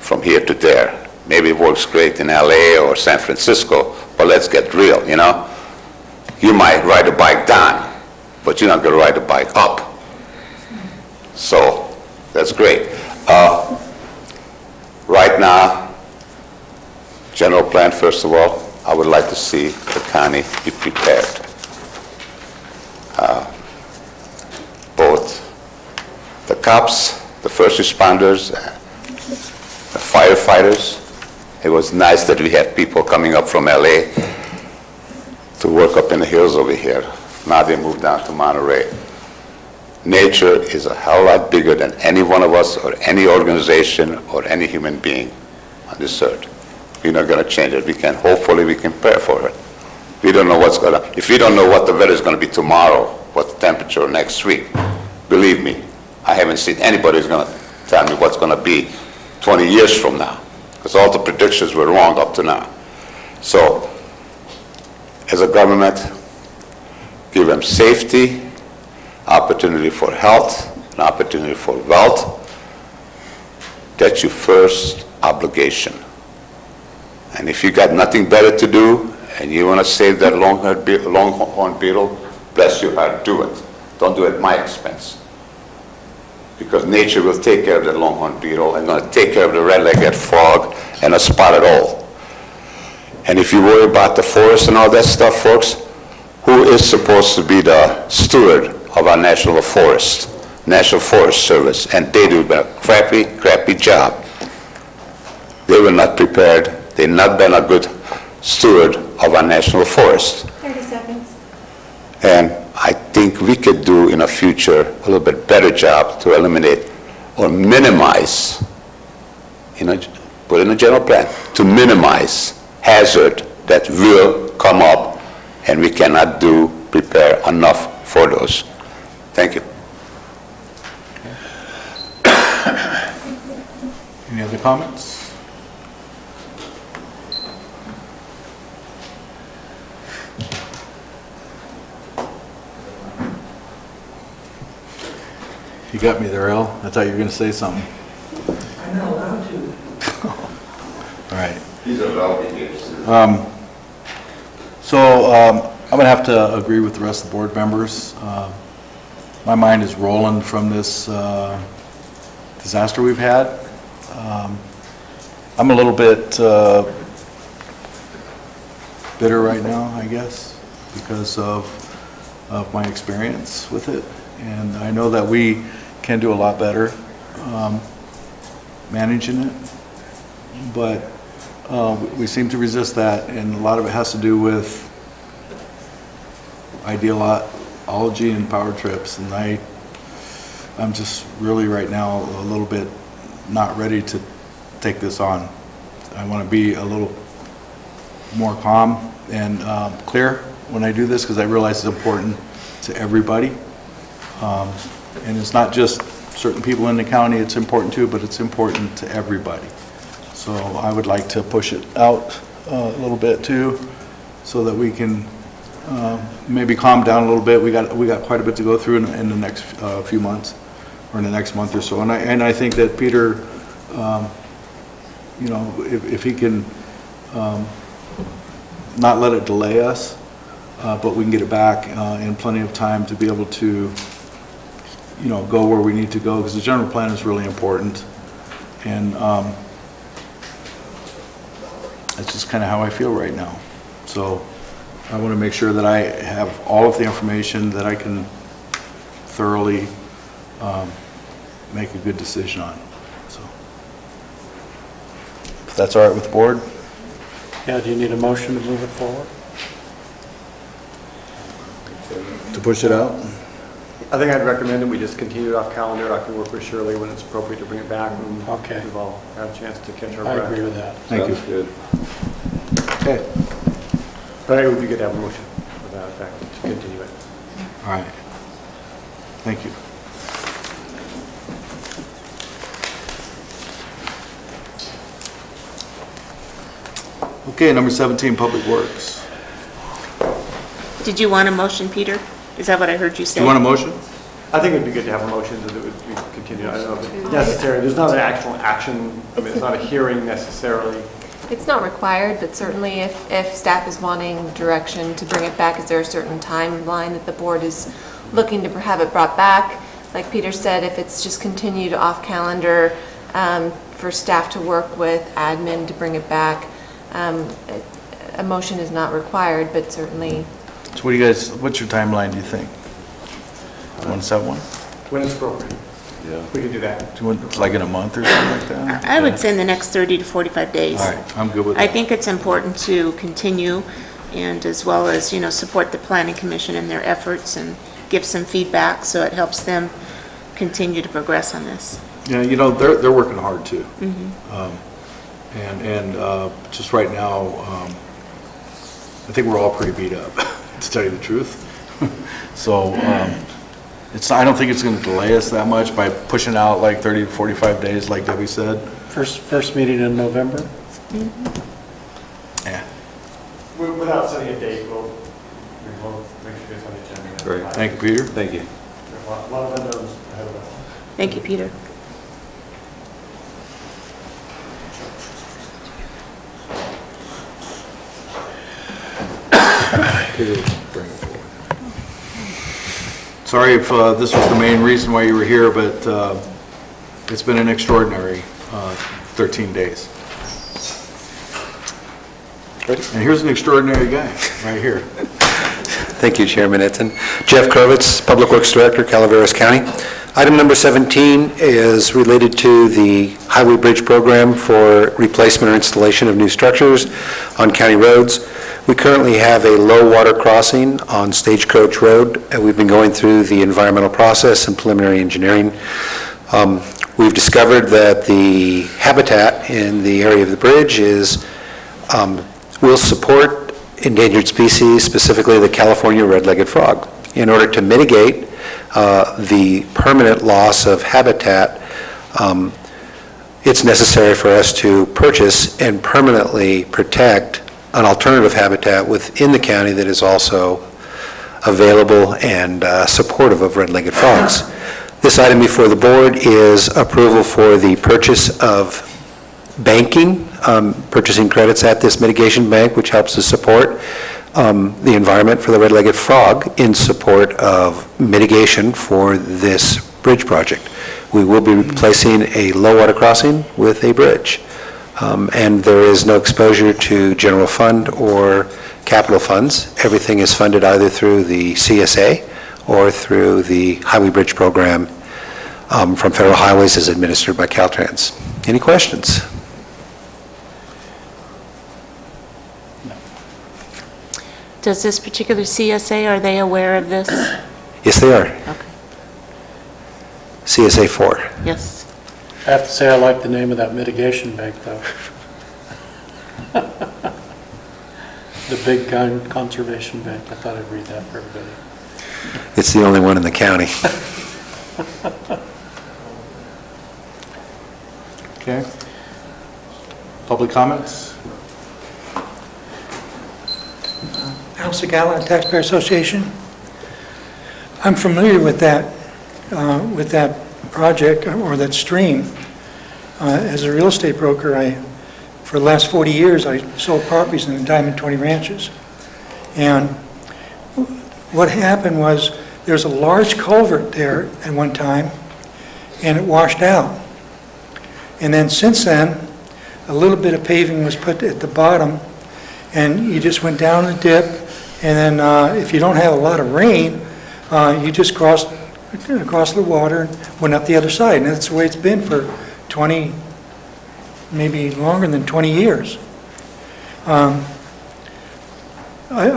Speaker 19: from here to there. Maybe it works great in LA or San Francisco, but let's get real, you know? You might ride a bike down, but you're not going to ride the bike up. So that's great. Right now, general plan, first of all, I would like to see the county be prepared. Both the cops, the first responders, the firefighters. It was nice that we have people coming up from LA to work up in the hills over here. Now they moved down to Monterey. Nature is a hell of a lot bigger than any one of us or any organization or any human being on this earth. We're not going to change it. Hopefully we can prepare for it. We don't know what's going to, if we don't know what the weather is going to be tomorrow, what the temperature next week, believe me, I haven't seen anybody who's going to tell me what's going to be 20 years from now, because all the predictions were wrong up to now. So, as a government, give them safety, opportunity for health, an opportunity for wealth. That's your first obligation. And if you got nothing better to do, and you want to save that longhorn beetle, bless your heart, do it. Don't do it at my expense. because nature will take care of the longhorn beetle and going to take care of the red-legged frog and a spotted owl. And if you worry about the forest and all that stuff, folks, who is supposed to be the steward of our National Forest? National Forest Service, and they do a crappy job. They were not prepared. They've not been a good steward of our national forest.
Speaker 10: 30 seconds.
Speaker 19: And I think we could do in the future a little bit better job to eliminate or minimize, put in a general plan, to minimize hazard that will come up, and we cannot prepare enough for those. Thank you.
Speaker 2: Any other comments? You got me there, El. I thought you were going to say something.
Speaker 3: I'm not allowed to.
Speaker 2: All right.
Speaker 19: These are well-behaved.
Speaker 2: I'm going to have to agree with the rest of the board members. My mind is rolling from this disaster we've had. I'm a little bit bitter right now, I guess, because of my experience with it. And I know that we can do a lot better managing it, but we seem to resist that, and a lot of it has to do with ideology and power trips, and I'm just really right now a little bit not ready to take this on. I want to be a little more calm and clear when I do this, because I realize it's important to everybody. And it's not just certain people in the county it's important to, but it's important to everybody. So I would like to push it out a little bit too, so that we can maybe calm down a little bit. We got quite a bit to go through in the next few months, or in the next month or so. And I think that Peter, if he can not let it delay us, but we can get it back in plenty of time to be able to go where we need to go, because the general plan is really important. And that's just kind of how I feel right now. So I want to make sure that I have all of the information that I can thoroughly make a good decision on. So if that's all right with the board?
Speaker 15: Yeah, do you need a motion to move it forward?
Speaker 2: To push it out?
Speaker 14: I think I'd recommend that we just continue it off calendar. I can work with Shirley when it's appropriate to bring it back, and we've all had a chance to catch our breath.
Speaker 15: I agree with that.
Speaker 2: Thank you.
Speaker 14: Good.
Speaker 2: Okay.
Speaker 14: But it would be good to have a motion for that effect to continue it.
Speaker 2: All right. Thank you. Okay, number 17, Public Works.
Speaker 4: Did you want a motion, Peter? Is that what I heard you say?
Speaker 2: Do you want a motion?
Speaker 14: I think it would be good to have a motion that it would be continued. I don't know if it's necessary. There's not an actual action. I mean, it's not a hearing necessarily.
Speaker 20: It's not required, but certainly if staff is wanting direction to bring it back, is there a certain timeline that the board is looking to have it brought back? Like Peter said, if it's just continued off calendar for staff to work with admin to bring it back, a motion is not required, but certainly.
Speaker 2: So what do you guys, what's your timeline, do you think? Want to set one?
Speaker 14: When it's appropriate.
Speaker 2: Yeah.
Speaker 14: We can do that.
Speaker 2: Do you want, like in a month or something like that?
Speaker 4: I would say in the next 30 to 45 days.
Speaker 2: All right, I'm good with that.
Speaker 4: I think it's important to continue, and as well as, support the Planning Commission in their efforts and give some feedback so it helps them continue to progress on this.
Speaker 2: Yeah, they're working hard too.
Speaker 4: Mm-hmm.
Speaker 2: Just right now, I think we're all pretty beat up, to tell you the truth. So I don't think it's going to delay us that much by pushing out like 30 to 45 days, like Debbie said.
Speaker 15: First meeting in November?
Speaker 2: Yeah.
Speaker 14: Without setting a date, we'll make sure it's on the agenda.
Speaker 2: Great. Thank you, Peter.
Speaker 13: Thank you.
Speaker 14: A lot of unknowns ahead of us.
Speaker 4: Thank you, Peter.
Speaker 2: sorry if this was the main reason why you were here, but it's been an extraordinary 13 days. And here's an extraordinary guy, right here.
Speaker 21: Thank you, Chairman Etten. Jeff Krovitz, Public Works Director, Calaveras County. Item number 17 is related to the Highway Bridge Program for replacement or installation of new structures on county roads. We currently have a low water crossing on Stagecoach Road, and we've been going through the environmental process and preliminary engineering. We've discovered that the habitat in the area of the bridge will support endangered species, specifically the California red-legged frog. In order to mitigate the permanent loss of habitat, it's necessary for us to purchase and permanently protect an alternative habitat within the county that is also available and supportive of red-legged frogs. This item before the board is approval for the purchase of banking, purchasing credits at this mitigation bank, which helps to support the environment for the red-legged frog in support of mitigation for this bridge project. We will be replacing a low water crossing with a bridge. And there is no exposure to general fund or capital funds. Everything is funded either through the CSA or through the Highway Bridge Program from Federal Highways as administered by Caltrans. Any questions?
Speaker 4: Does this particular CSA, are they aware of this?
Speaker 21: Yes, they are.
Speaker 4: Okay.
Speaker 21: CSA 4.
Speaker 4: Yes.
Speaker 15: I have to say I like the name of that mitigation bank, though. The Big Gun Conservation Bank. I thought I'd read that for everybody.
Speaker 21: It's the only one in the county.
Speaker 2: Okay. Public comments?
Speaker 3: Al Segala, Taxpayer Association. I'm familiar with that project or that stream. As a real estate broker, for the last 40 years, I sold properties in the Diamond 20 ranches. And what happened was there's a large culvert there at one time, and it washed out. And then since then, a little bit of paving was put at the bottom, and you just went down the dip, and then if you don't have a lot of rain, you just crossed across the water and went up the other side. And that's the way it's been for 20, maybe longer than 20 years. I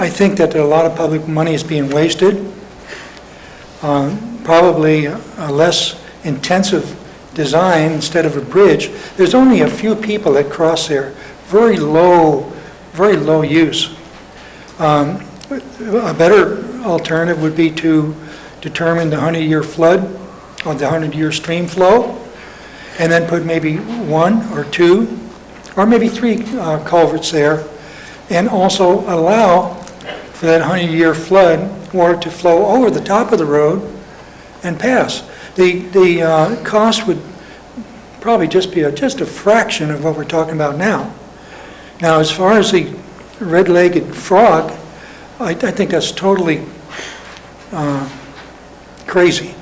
Speaker 3: think that a lot of public money is being wasted. Probably a less intensive design instead of a bridge. There's only a few people that cross there. Very low use. A better alternative would be to determine the 100-year flood or the 100-year stream flow, and then put maybe 1 or 2 or maybe 3 culverts there, and also allow for that 100-year flood water to flow over the top of the road and pass. The cost would probably just be just a fraction of what we're talking about now. Now, as far as the red-legged frog, I think that's totally crazy.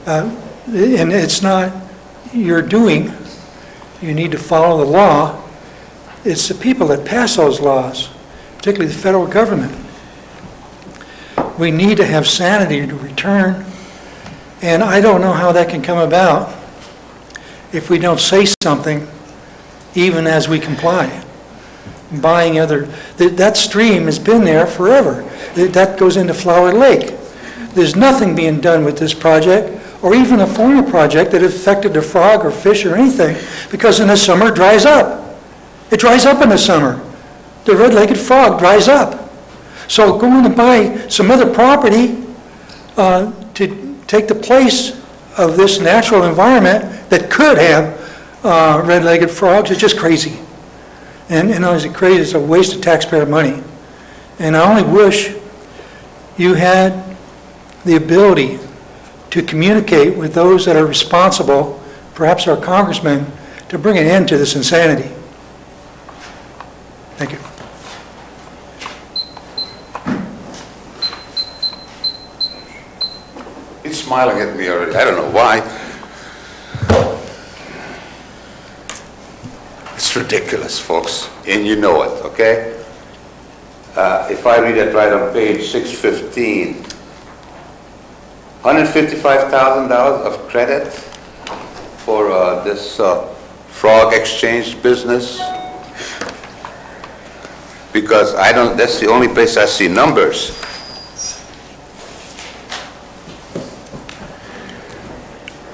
Speaker 3: And it's not your doing. You need to follow the law. It's the people that pass those laws, particularly the federal government. We need to have sanity to return, and I don't know how that can come about if we don't say something even as we comply. Buying that stream has been there forever. That goes into Flower Lake. There's nothing being done with this project, or even a former project that affected the frog or fish or anything, because in the summer it dries up. It dries up in the summer. The red-legged frog dries up. So going to buy some other property to take the place of this natural environment that could have red-legged frogs is just crazy. And not only is it crazy, it's a waste of taxpayer money. And I only wish you had the ability to communicate with those that are responsible, perhaps our congressmen, to bring an end to this insanity. Thank you.
Speaker 19: smiling at me already. I don't know why. It's ridiculous, folks, and you know it, okay? If I read it right on page 615, $155,000 of credit for this frog exchange business, because I don't, that's the only place I see numbers.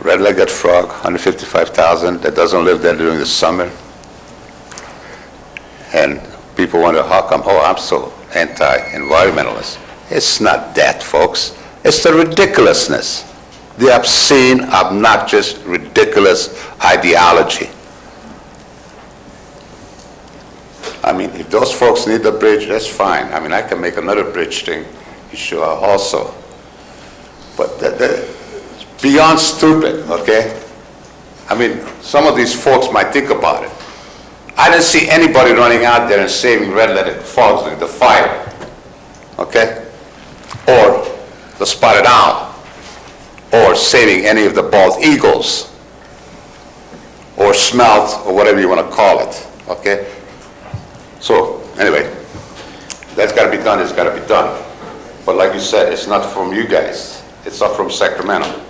Speaker 19: Red-legged frog, $155,000, that doesn't live there during the summer. And people wonder, how come, oh, I'm so anti-environmentalist. It's not that, folks. It's the ridiculousness, the obscene, obnoxious, ridiculous ideology. I mean, if those folks need a bridge, that's fine. I mean, I can make another bridge thing, sure, also. But it's beyond stupid, okay? I mean, some of these folks might think about it. I didn't see anybody running out there and saving red-legged frogs like the fire, okay? Or the spotted owl, or saving any of the bald eagles, or smelt, or whatever you want to call it, okay? So, anyway, that's got to be done, it's got to be done. But like you said, it's not from you guys, it's not from Sacramento.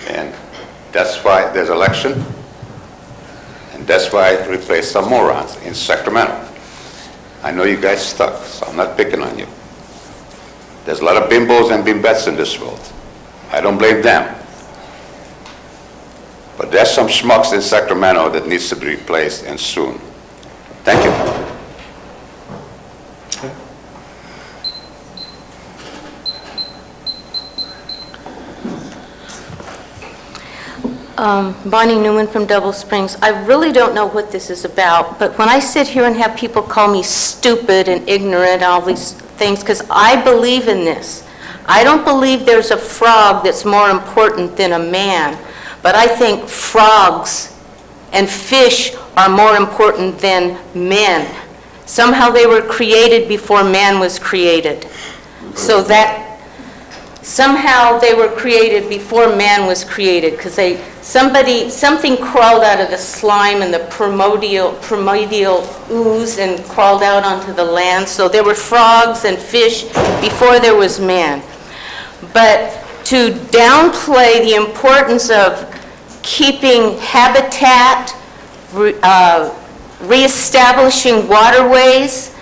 Speaker 19: And that's why there's election, and that's why I replaced some morons in Sacramento. I know you guys stuck, so I'm not picking on you. There's a lot of bimbos and bimbettes in this world. I don't blame them. But there's some schmucks in Sacramento that needs to be replaced, and soon. Thank you.
Speaker 10: Bonnie Newman from Double Springs. I really don't know what this is about, but when I sit here and have people call me stupid and ignorant and all these things, because I believe in this. I don't believe there's a frog that's more important than a man, but I think frogs and fish are more important than men. Somehow they were created before man was created. So that somehow they were created before man was created, because something crawled out of the slime and the primordial ooze and crawled out onto the land. So there were frogs and fish before there was man. But to downplay the importance of keeping habitat, reestablishing waterways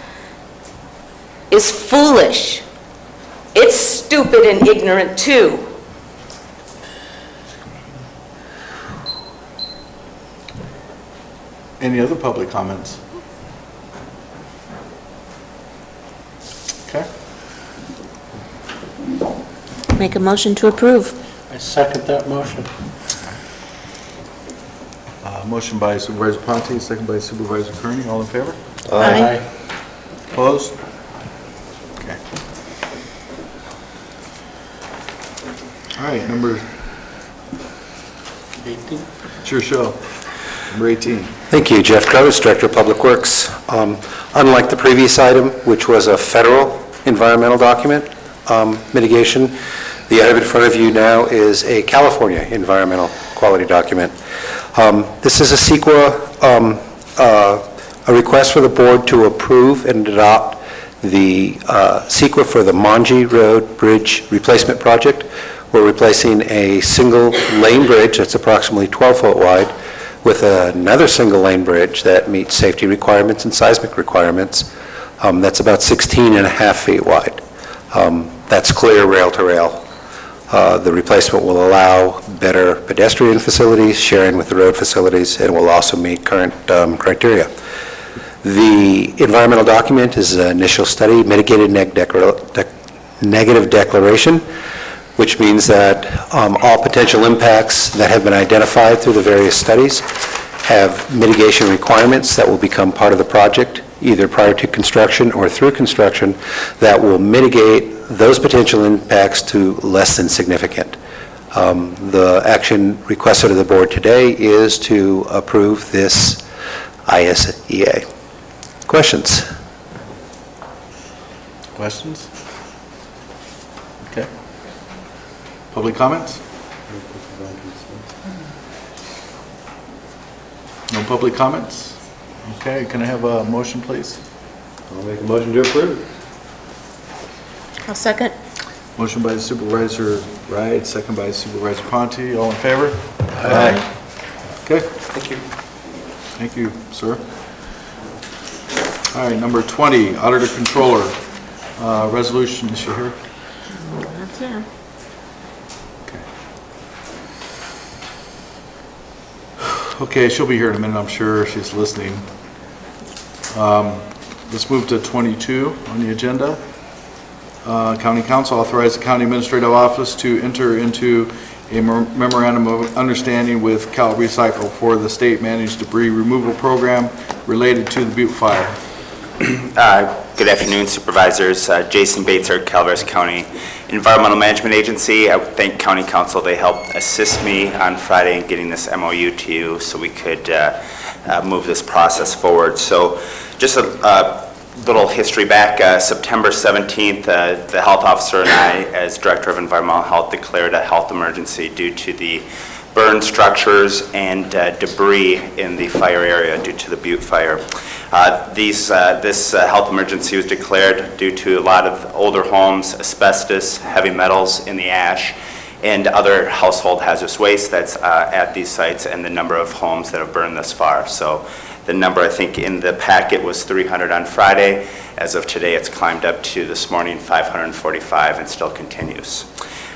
Speaker 10: is foolish. It's stupid and ignorant too.
Speaker 2: Any other public comments? Okay.
Speaker 4: Make a motion to approve.
Speaker 15: I second that motion.
Speaker 2: Motion by Supervisor Ponte, second by Supervisor Kearney. All in favor?
Speaker 4: Aye.
Speaker 2: Opposed? Okay. All right, number
Speaker 15: 18.
Speaker 2: Sure show. Number 18.
Speaker 21: Thank you, Jeff Kravitz, Director of Public Works. Unlike the previous item, which was a federal environmental document mitigation, the item in front of you now is a California environmental quality document. This is a CEQA, a request for the board to approve and adopt the CEQA for the Monji Road Bridge Replacement Project. We're replacing a single lane bridge that's approximately 12 foot wide with another single lane bridge that meets safety requirements and seismic requirements. That's about 16 and a half feet wide. That's clear rail to rail. The replacement will allow better pedestrian facilities, sharing with the road facilities, and will also meet current criteria. The environmental document is an initial study, mitigated negative declaration, which means that all potential impacts that have been identified through the various studies have mitigation requirements that will become part of the project, either prior to construction or through construction, that will mitigate those potential impacts to less than significant. The action requested of the board today is to approve this ISEA. Questions?
Speaker 2: Questions? Okay. Public comments? No public comments? Okay, can I have a motion, please?
Speaker 13: I'll make a motion to approve.
Speaker 4: I'll second.
Speaker 2: Motion by Supervisor Wright, second by Supervisor Ponte. All in favor?
Speaker 4: Aye.
Speaker 2: Okay. Thank you. Thank you, sir. All right, number 20, Auditor Controller. Resolution, is she here?
Speaker 4: That's here.
Speaker 2: Okay, she'll be here in a minute, I'm sure. She's listening. Let's move to 22 on the agenda. County Council authorize the County Administrative Office to enter into a memorandum of understanding with Cal Recycle for the state-managed debris removal program related to the Butte Fire.
Speaker 1: Good afternoon, Supervisors. Jason Bates, Calaveras County Environmental Management Agency. I thank County Council. They helped assist me on Friday in getting this MOU to you so we could move this process forward. So just a little history back. September 17th, the health officer and I, as Director of Environmental Health, declared a health emergency due to the burned structures and debris in the fire area due to the Butte Fire. This health emergency was declared due to a lot of older homes, asbestos, heavy metals in the ash, and other household hazardous waste that's at these sites, and the number of homes that have burned thus far. So the number, I think, in the packet was 300 on Friday. As of today, it's climbed up to this morning 545 and still continues.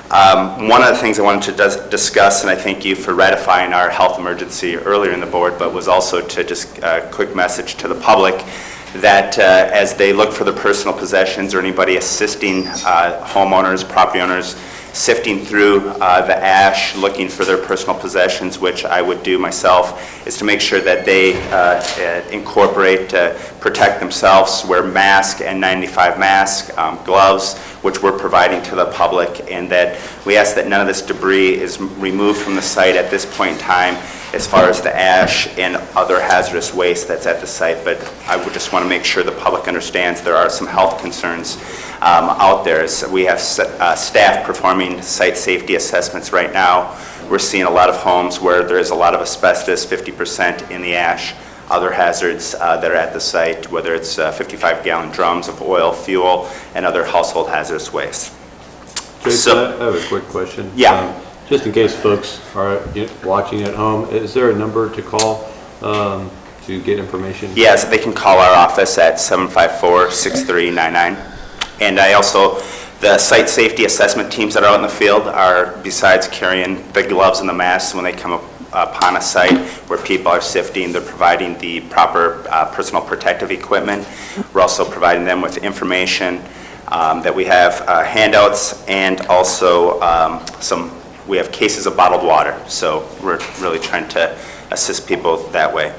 Speaker 1: One of the things I wanted to discuss, and I thank you for ratifying our health emergency earlier in the board, but was also to just a quick message to the public that as they look for their personal possessions or anybody assisting homeowners, property owners, sifting through the ash, looking for their personal possessions, which I would do myself, is to make sure that they incorporate, protect themselves, wear masks, N95 masks, gloves, which we're providing to the public, and that we ask that none of this debris is removed from the site at this point in time as far as the ash and other hazardous waste that's at the site. But I would just want to make sure the public understands there are some health concerns out there. So we have staff performing site safety assessments right now. We're seeing a lot of homes where there is a lot of asbestos, 50% in the ash, other hazards that are at the site, whether it's 55-gallon drums of oil, fuel, and other household hazardous waste.
Speaker 13: Jason, I have a quick question.
Speaker 1: Yeah.
Speaker 13: Just in case folks are watching at home, is there a number to call to get information?
Speaker 1: Yes, they can call our office at 754-6399. And I also, the site safety assessment teams that are out in the field are, besides carrying the gloves and the masks when they come upon a site where people are sifting, they're providing the proper personal protective equipment. We're also providing them with information that we have handouts, and also we have cases of bottled water. So we're really trying to assist people that way.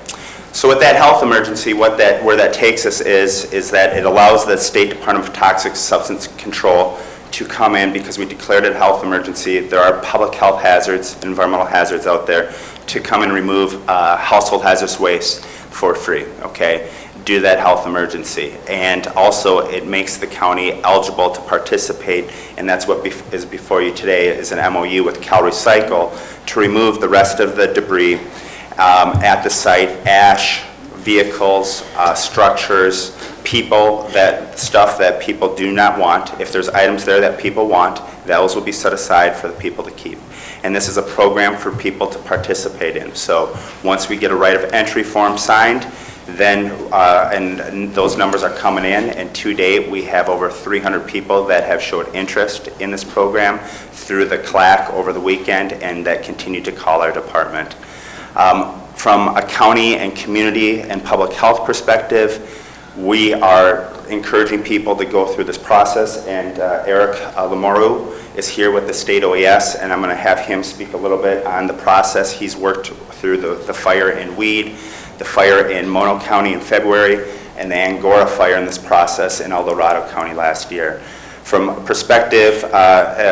Speaker 1: So with that health emergency, where that takes us is that it allows the State Department of Toxic Substance Control to come in, because we declared it a health emergency. There are public health hazards, environmental hazards out there, to come and remove household hazardous waste for free, okay? Due to that health emergency. And also it makes the county eligible to participate, and that's what is before you today, is an MOU with Cal Recycle to remove the rest of the debris at the site, ash, vehicles, structures, people, stuff that people do not want. If there's items there that people want, those will be set aside for the people to keep. And this is a program for people to participate in. So once we get a right of entry form signed, then, and those numbers are coming in, and to date we have over 300 people that have showed interest in this program through the CLAC over the weekend, and that continue to call our department. From a county and community and public health perspective, we are encouraging people to go through this process, and Eric Lamoureux is here with the state OES, and I'm going to have him speak a little bit on the process. He's worked through the fire in Weed, the fire in Mono County in February, and the Angora fire in this process in El Dorado County last year. From a perspective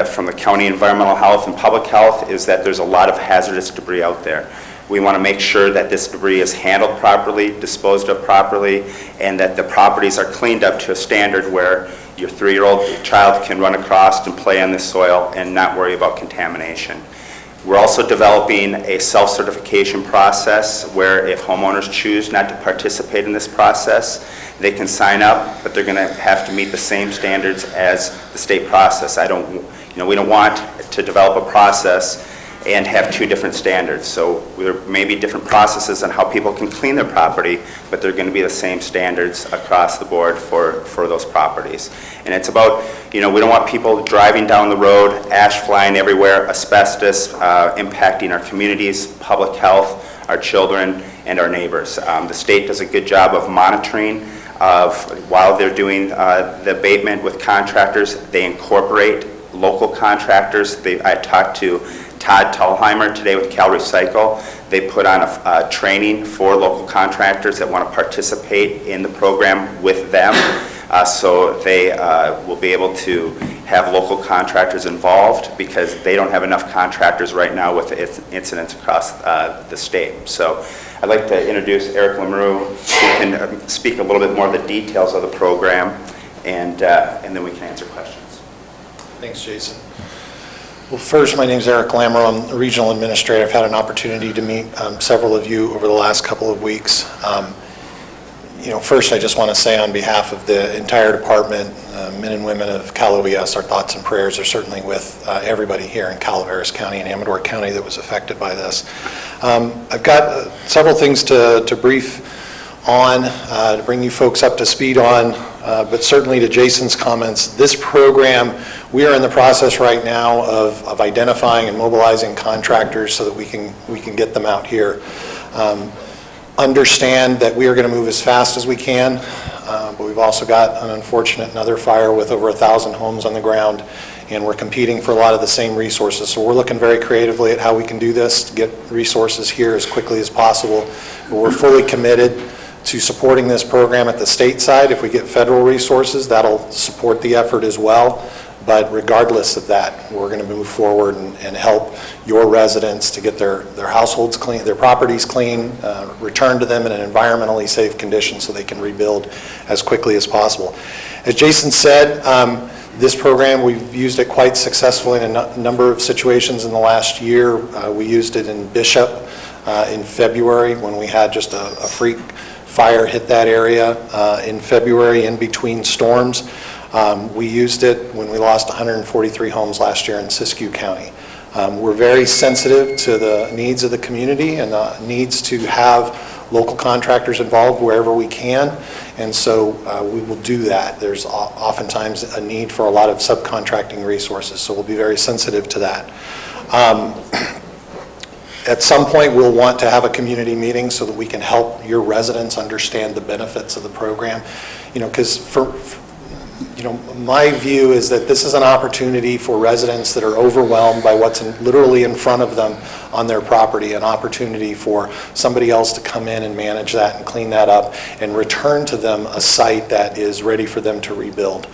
Speaker 1: from the county environmental health and public health is that there's a lot of hazardous debris out there. We want to make sure that this debris is handled properly, disposed of properly, and that the properties are cleaned up to a standard where your 3-year-old child can run across and play on this soil and not worry about contamination. We're also developing a self-certification process where if homeowners choose not to participate in this process, they can sign up, but they're going to have to meet the same standards as the state process. We don't want to develop a process and have 2 different standards. So there may be different processes on how people can clean their property, but they're going to be the same standards across the board for those properties. And it's about, we don't want people driving down the road, ash flying everywhere, asbestos impacting our communities, public health, our children, and our neighbors. The state does a good job of monitoring while they're doing the abatement with contractors. They incorporate local contractors. I talked to Todd Tallheimer today with Cal Recycle. They put on a training for local contractors that want to participate in the program with them. So they will be able to have local contractors involved because they don't have enough contractors right now with incidents across the state. So I'd like to introduce Eric Lemereau, who can speak a little bit more of the details of the program, and then we can answer questions.
Speaker 5: Thanks, Jason. Well, first, my name is Eric Lamoureux. I'm the regional administrator. I've had an opportunity to meet several of you over the last couple of weeks. First, I just want to say on behalf of the entire department, men and women of Cal OES, our thoughts and prayers are certainly with everybody here in Calaveras County and Amador County that was affected by this. I've got several things to brief on, to bring you folks up to speed on, but certainly to Jason's comments, this program, we are in the process right now of identifying and mobilizing contractors so that we can get them out here. Understand that we are going to move as fast as we can, but we've also got an unfortunate another fire with over 1,000 homes on the ground, and we're competing for a lot of the same resources. So we're looking very creatively at how we can do this to get resources here as quickly as possible. But we're fully committed to supporting this program at the state side. If we get federal resources, that'll support the effort as well. But regardless of that, we're going to move forward and help your residents to get their households clean, their properties clean, return to them in an environmentally safe condition so they can rebuild as quickly as possible. As Jason said, this program, we've used it quite successfully in a number of situations in the last year. We used it in Bishop in February when we had just a freak fire hit that area in February in between storms. We used it when we lost 143 homes last year in Siskiyou County. We're very sensitive to the needs of the community and the needs to have local contractors involved wherever we can, and so we will do that. There's oftentimes a need for a lot of subcontracting resources, so we'll be very sensitive to that. At some point, we'll want to have a community meeting so that we can help your residents understand the benefits of the program. Because my view is that this is an opportunity for residents that are overwhelmed by what's literally in front of them on their property, an opportunity for somebody else to come in and manage that and clean that up and return to them a site that is ready for them to rebuild.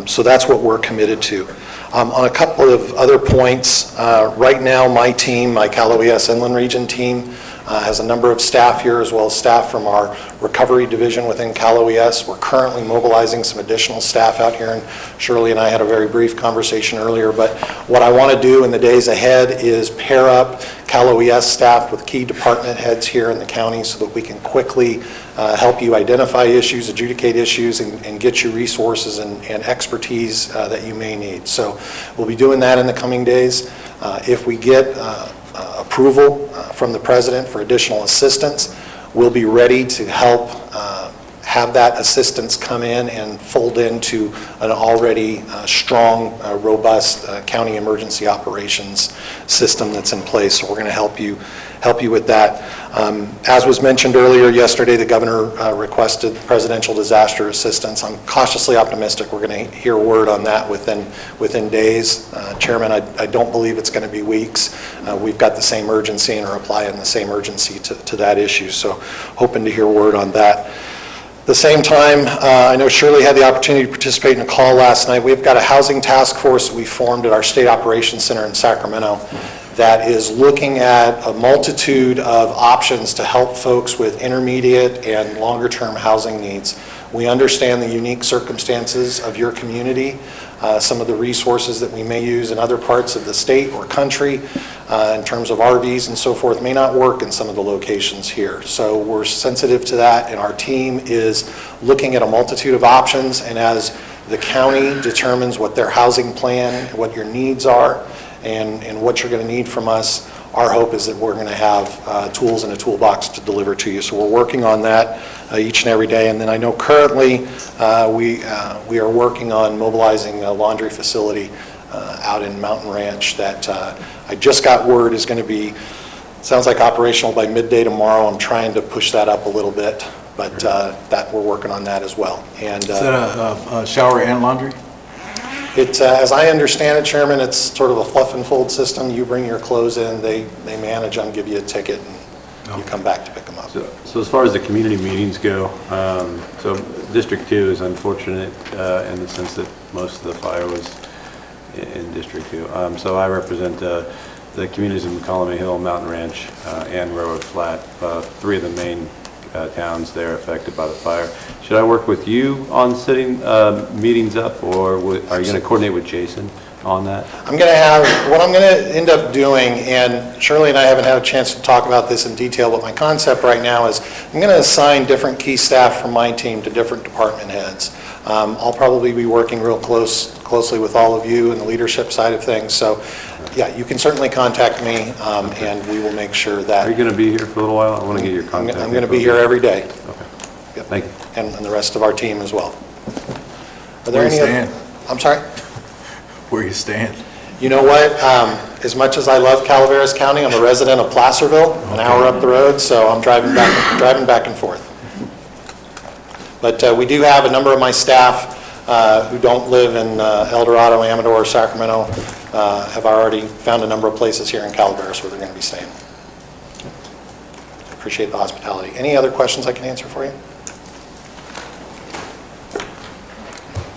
Speaker 5: So that's what we're committed to. On a couple of other points, right now my team, my Cal OES Inland Region team, has a number of staff here as well as staff from our recovery division within Cal OES. We're currently mobilizing some additional staff out here, and Shirley and I had a very brief conversation earlier, but what I want to do in the days ahead is pair up Cal OES staff with key department heads here in the county so that we can quickly help you identify issues, adjudicate issues, and get you resources and expertise that you may need. So we'll be doing that in the coming days. If we get approval from the President for additional assistance, we'll be ready to help have that assistance come in and fold into an already strong, robust county emergency operations system that's in place. So we're going to help you with that. As was mentioned earlier yesterday, the governor requested presidential disaster assistance. I'm cautiously optimistic we're going to hear word on that within days. Chairman, I don't believe it's going to be weeks. We've got the same urgency and are applying the same urgency to that issue, so hoping to hear word on that. At the same time, I know Shirley had the opportunity to participate in a call last night. We've got a housing task force that we formed at our State Operations Center in Sacramento that is looking at a multitude of options to help folks with intermediate and longer term housing needs. We understand the unique circumstances of your community. Some of the resources that we may use in other parts of the state or country in terms of RVs and so forth may not work in some of the locations here. So we're sensitive to that, and our team is looking at a multitude of options, and as the county determines what their housing plan, what your needs are, and what you're going to need from us, our hope is that we're going to have tools in a toolbox to deliver to you. So we're working on that each and every day. And then I know currently we are working on mobilizing a laundry facility out in Mountain Ranch that I just got word is going to be, sounds like operational by midday tomorrow. I'm trying to push that up a little bit, but that we're working on that as well. And
Speaker 2: is that a shower and laundry?
Speaker 5: It's, as I understand it, Chairman, it's sort of a fluff and fold system. You bring your clothes in, they manage them, give you a ticket, and you come back to pick them up.
Speaker 13: So as far as the community meetings go, so District 2 is unfortunate in the sense that most of the fire was in District 2. So I represent the communities in Colony Hill, Mountain Ranch, and Railroad Flat, three of the main towns there affected by the fire. Should I work with you on setting meetings up, or are you going to coordinate with Jason on that?
Speaker 5: I'm going to have, what I'm going to end up doing, and Shirley and I haven't had a chance to talk about this in detail, but my concept right now is I'm going to assign different key staff from my team to different department heads. I'll probably be working real closely with all of you in the leadership side of things. So yeah, you can certainly contact me, and we will make sure that...
Speaker 13: Are you going to be here for a little while? I want to get your contact.
Speaker 5: I'm going to be here every day.
Speaker 13: Okay.
Speaker 5: Yep.
Speaker 13: Thank you.
Speaker 5: And the rest of our team as well. Are
Speaker 2: there any other...
Speaker 5: I'm sorry?
Speaker 2: Where you stand?
Speaker 5: You know what? As much as I love Calaveras County, I'm a resident of Placerville, an hour up the road, so I'm driving back and forth. But we do have a number of my staff who don't live in El Dorado, Amador, or Sacramento, have already found a number of places here in Calaveras where they're going to be staying. I appreciate the hospitality. Any other questions I can answer for you?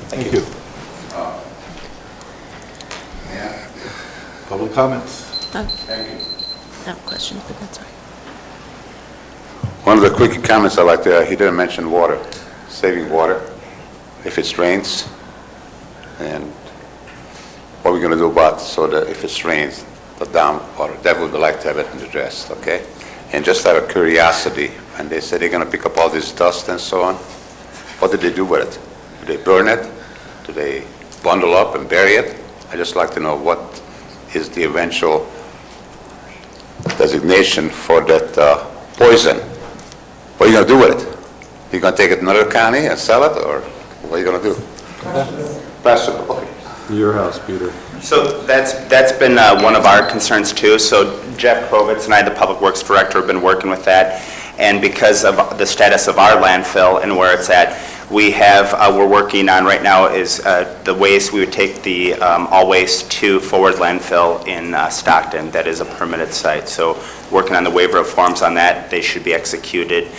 Speaker 5: Thank you.
Speaker 2: Public comments?
Speaker 4: Thank you. I have questions, but that's all right.
Speaker 19: One of the quick comments I like to, he didn't mention water, saving water if it rains, and what we're going to do about so that if it rains, the down water, that would like to have it addressed, okay? And just out of curiosity, and they said they're going to pick up all this dust and so on, what did they do with it? Do they burn it? Do they bundle up and bury it? I just like to know what is the eventual designation for that poison. What are you going to do with it? You going to take it to another county and sell it, or what are you going to do? Placerville. Okay.
Speaker 13: Your house, Peter.
Speaker 1: So that's been one of our concerns too. So Jeff Krovitz and I, the Public Works Director, have been working with that. And because of the status of our landfill and where it's at, we're working on right now is the waste. We would take the all waste to Forward Landfill in Stockton. That is a permitted site. So working on the waiver of forms on that. They should be executed.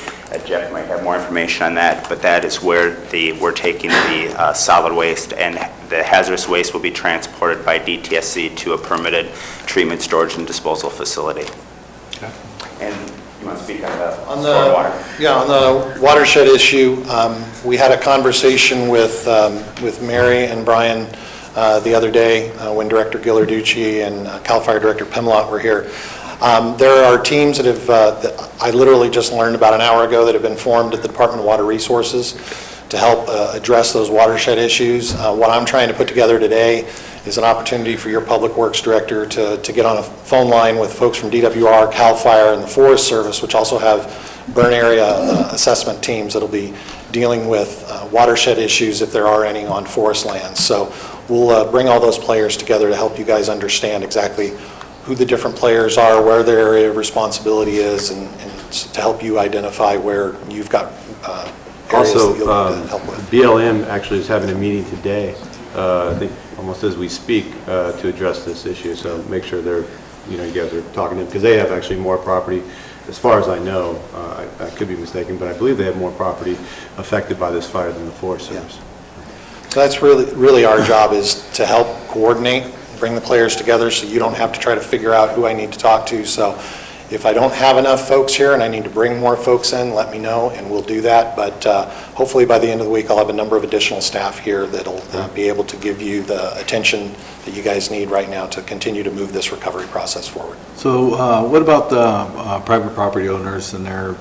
Speaker 1: Jeff might have more information on that, but that is where we're taking the solid waste, and the hazardous waste will be transported by DTSC to a permitted treatment, storage, and disposal facility. Okay. And you want to speak on the stormwater? Yeah, on the watershed issue, we had a conversation with Mary and Brian the other day when Director Ghilarducci and CAL FIRE Director Pemlott were here. There are teams that have, that I literally just learned about an hour ago, that have been formed at the Department of Water Resources to help address those watershed issues. What I'm trying to put together today is an opportunity for your Public Works Director to get on a phone line with folks from DWR, CAL FIRE, and the Forest Service, which also have burn area assessment teams that will be dealing with watershed issues if there are any on forest lands. So we'll bring all those players together to help you guys understand exactly who the different players are, where their area of responsibility is, and to help you identify where you've got areas that you'll need to help with.
Speaker 13: BLM actually is having a meeting today, I think almost as we speak, to address this issue. So make sure they're, you guys are talking to them, because they have actually more property, as far as I know. I could be mistaken, but I believe they have more property affected by this fire than the Forest Service.
Speaker 5: Yeah. So that's really our job, is to help coordinate, bring the players together so you don't have to try to figure out who I need to talk to. So If I don't have enough folks here and I need to bring more folks in, let me know and we'll do that. But hopefully by the end of the week, I'll have a number of additional staff here that'll be able to give you the attention that you guys need right now to continue to move this recovery process forward.
Speaker 2: So what about the private property owners and their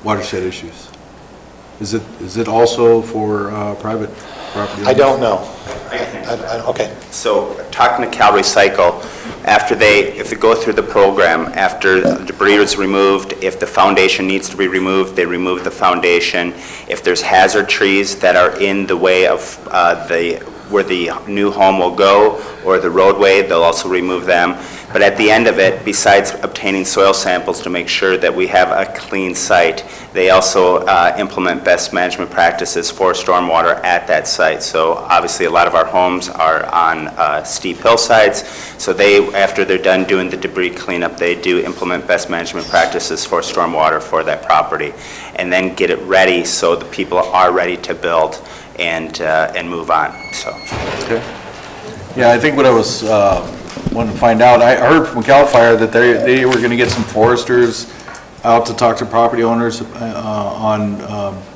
Speaker 2: watershed issues? Is it also for private property owners?
Speaker 5: I don't know. Okay.
Speaker 1: So talking to Cal Recycle, if they go through the program, after the debris is removed, if the foundation needs to be removed, they remove the foundation. If there's hazard trees that are in the way of where the new home will go or the roadway, they'll also remove them. But at the end of it, besides obtaining soil samples to make sure that we have a clean site, they also implement best management practices for stormwater at that site. So obviously a lot of our homes are on steep hillsides, so after they're done doing the debris cleanup, they do implement best management practices for stormwater for that property, and then get it ready so the people are ready to build and move on. So.
Speaker 2: Okay. Yeah, I think what I was wanting to find out, I heard from CAL FIRE that they were going to get some foresters out to talk to property owners on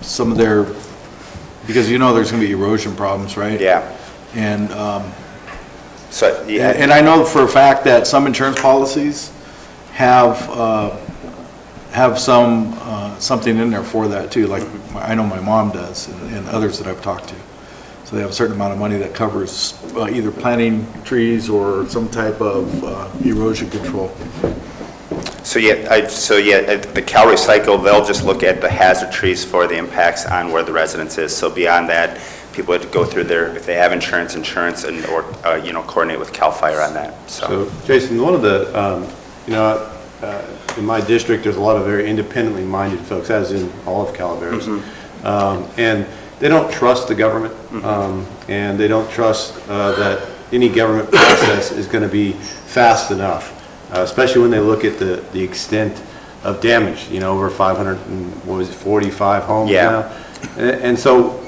Speaker 2: some of their, because you know there's going to be erosion problems, right?
Speaker 1: Yeah.
Speaker 2: And
Speaker 1: so yeah.
Speaker 2: And I know for a fact that some insurance policies have something in there for that too. Like I know my mom does, and others that I've talked to. So they have a certain amount of money that covers either planting trees or some type of erosion control.
Speaker 1: So the Cal Recycle, they'll just look at the hazard trees for the impacts on where the residence is. So beyond that, people have to go through if they have insurance, and or coordinate with CAL FIRE on that.
Speaker 13: So Jason, one of the in my district, there's a lot of very independently minded folks, as in all of Calaveras, and they don't trust the government, and they don't trust that any government process is going to be fast enough, especially when they look at the extent of damage. Over 545 homes now, and so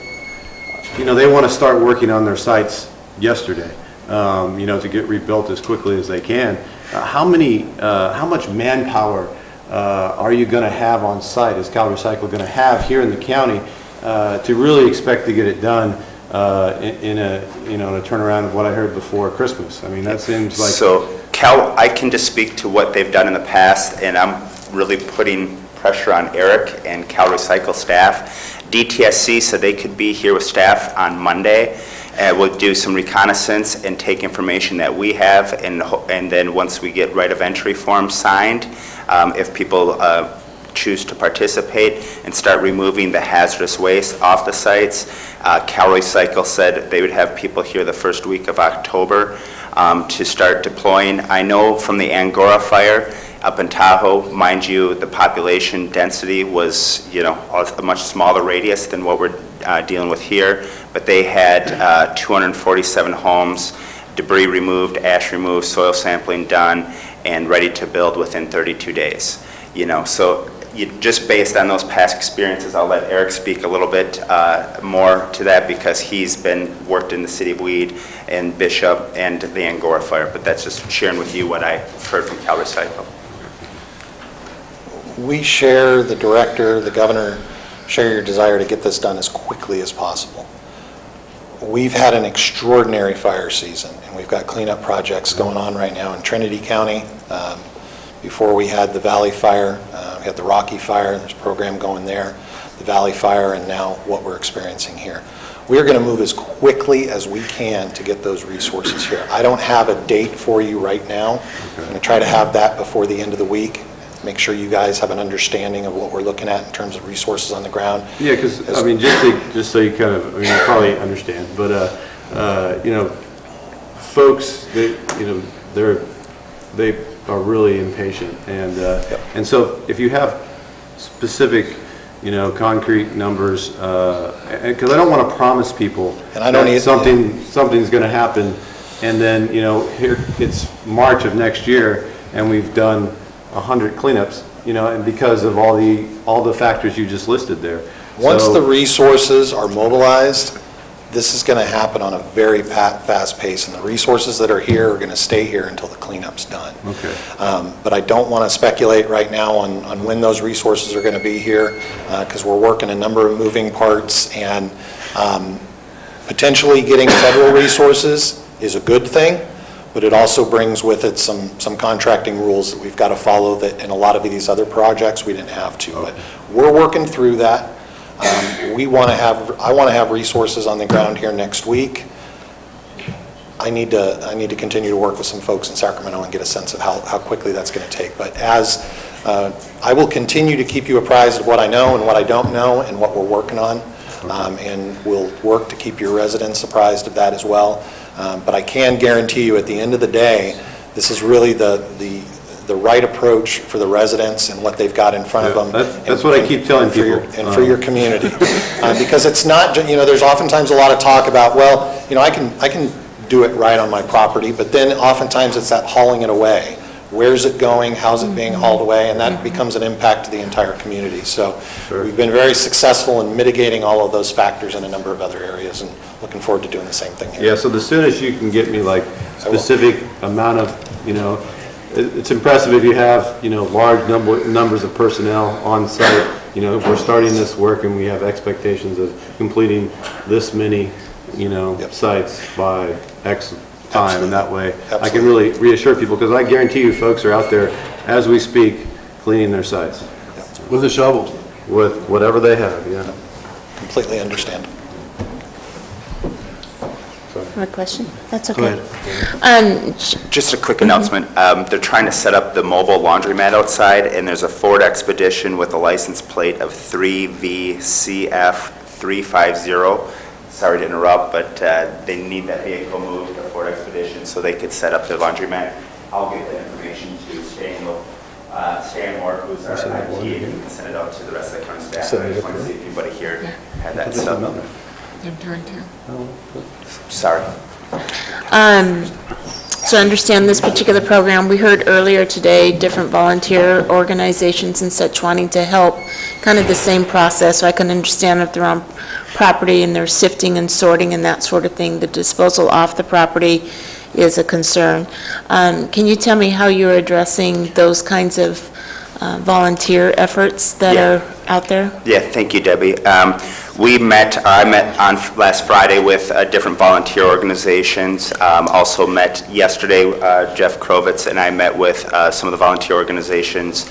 Speaker 13: they want to start working on their sites yesterday, to get rebuilt as quickly as they can. How much manpower are you going to have on site? Is Cal Recycle going to have here in the county to really expect to get it done in a turnaround of what I heard before Christmas? I mean, that seems like...
Speaker 1: So I can just speak to what they've done in the past, and I'm really putting pressure on Eric and Cal Recycle staff. DTSC said they could be here with staff on Monday. We'll do some reconnaissance and take information that we have, and then once we get right of entry forms signed, if people choose to participate, and start removing the hazardous waste off the sites. Cal Recycle said they would have people here the first week of October to start deploying. I know from the Angora fire up in Tahoe, mind you, the population density was, a much smaller radius than what we're dealing with here, but they had 247 homes, debris removed, ash removed, soil sampling done, and ready to build within 32 days. So just based on those past experiences, I'll let Eric speak a little bit more to that, because he's worked in the city of Weed and Bishop and the Angora fire, but that's just sharing with you what I heard from Cal Recycle.
Speaker 5: We share, the director, the governor, share your desire to get this done as quickly as possible. We've had an extraordinary fire season, and we've got cleanup projects going on right now in Trinity County. Before we had the Valley Fire, we had the Rocky Fire, there's a program going there, the Valley Fire, and now what we're experiencing here. We're going to move as quickly as we can to get those resources here. I don't have a date for you right now. I'm going to try to have that before the end of the week. Make sure you guys have an understanding of what we're looking at in terms of resources on the ground.
Speaker 13: Yeah, because just so you kind of, you probably understand, but folks, they are really impatient, and so if you have specific, concrete numbers, because I don't want to promise people that something's going to happen, and then here it's March of next year, and we've done 100 cleanups, and because of all the factors you just listed there.
Speaker 5: Once the resources are mobilized, this is going to happen on a very fast pace, and the resources that are here are going to stay here until the cleanup's done.
Speaker 2: Okay.
Speaker 5: But I don't want to speculate right now on when those resources are going to be here, because we're working a number of moving parts, and potentially getting federal resources is a good thing, but it also brings with it some contracting rules that we've got to follow that in a lot of these other projects we didn't have to. But we're working through that. I want to have resources on the ground here next week. I need to continue to work with some folks in Sacramento and get a sense of how quickly that's going to take. But as I will continue to keep you apprised of what I know and what I don't know and what we're working on, and we'll work to keep your residents apprised of that as well. But I can guarantee you, at the end of the day, this is really the right approach for the residents and what they've got in front of them.
Speaker 13: That's what I keep telling people.
Speaker 5: And for your community. Because it's not, there's oftentimes a lot of talk about, well, I can do it right on my property, but then oftentimes it's that hauling it away. Where's it going? How's it being hauled away? And that becomes an impact to the entire community. So we've been very successful in mitigating all of those factors in a number of other areas, and looking forward to doing the same thing here.
Speaker 13: Yeah, so the soonest you can get me like specific amount of, it's impressive if you have, large numbers of personnel on site. If we're starting this work and we have expectations of completing this many, sites by X time, and that way I can really reassure people, because I guarantee you folks are out there as we speak cleaning their sites.
Speaker 2: With a shovel.
Speaker 13: With whatever they have, yeah.
Speaker 5: Completely understand.
Speaker 4: Have a question? That's
Speaker 1: Go
Speaker 4: okay.
Speaker 1: Just a quick announcement. They're trying to set up the mobile laundromat outside, and there's a Ford Expedition with a license plate of 3VCF350. Sorry to interrupt, but they need that vehicle moved, the Ford Expedition, so they could set up their laundromat. I'll get that information to Stan Moore, who's our IT, and he can send it out to the rest of the county staff. I just want to see if anybody here had that stuff.
Speaker 20: I'm trying to.
Speaker 1: Sorry.
Speaker 4: So I understand this particular program, we heard earlier today, different volunteer organizations and such wanting to help, kind of the same process, so I can understand if they're on property and they're sifting and sorting and that sort of thing, the disposal off the property is a concern. Can you tell me how you're addressing those kinds of volunteer efforts that are out there?
Speaker 1: Yeah, thank you, Debbie. I met on last Friday with different volunteer organizations. Also met yesterday, Jeff Krovitz and I met with some of the volunteer organizations,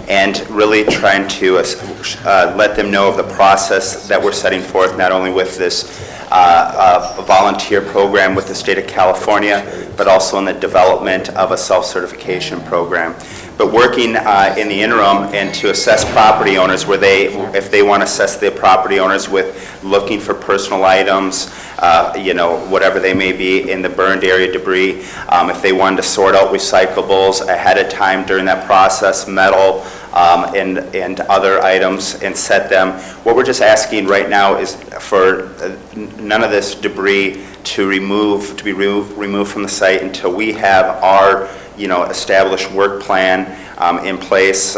Speaker 1: and really trying to let them know of the process that we're setting forth, not only with this volunteer program with the state of California, but also in the development of a self-certification program. But working in the interim and to assess property owners where if they want to assess their property owners with looking for personal items, whatever they may be in the burned area debris, if they wanted to sort out recyclables ahead of time during that process, metal and other items, and set them. What we're just asking right now is for none of this debris to be removed from the site until we have our established work plan in place.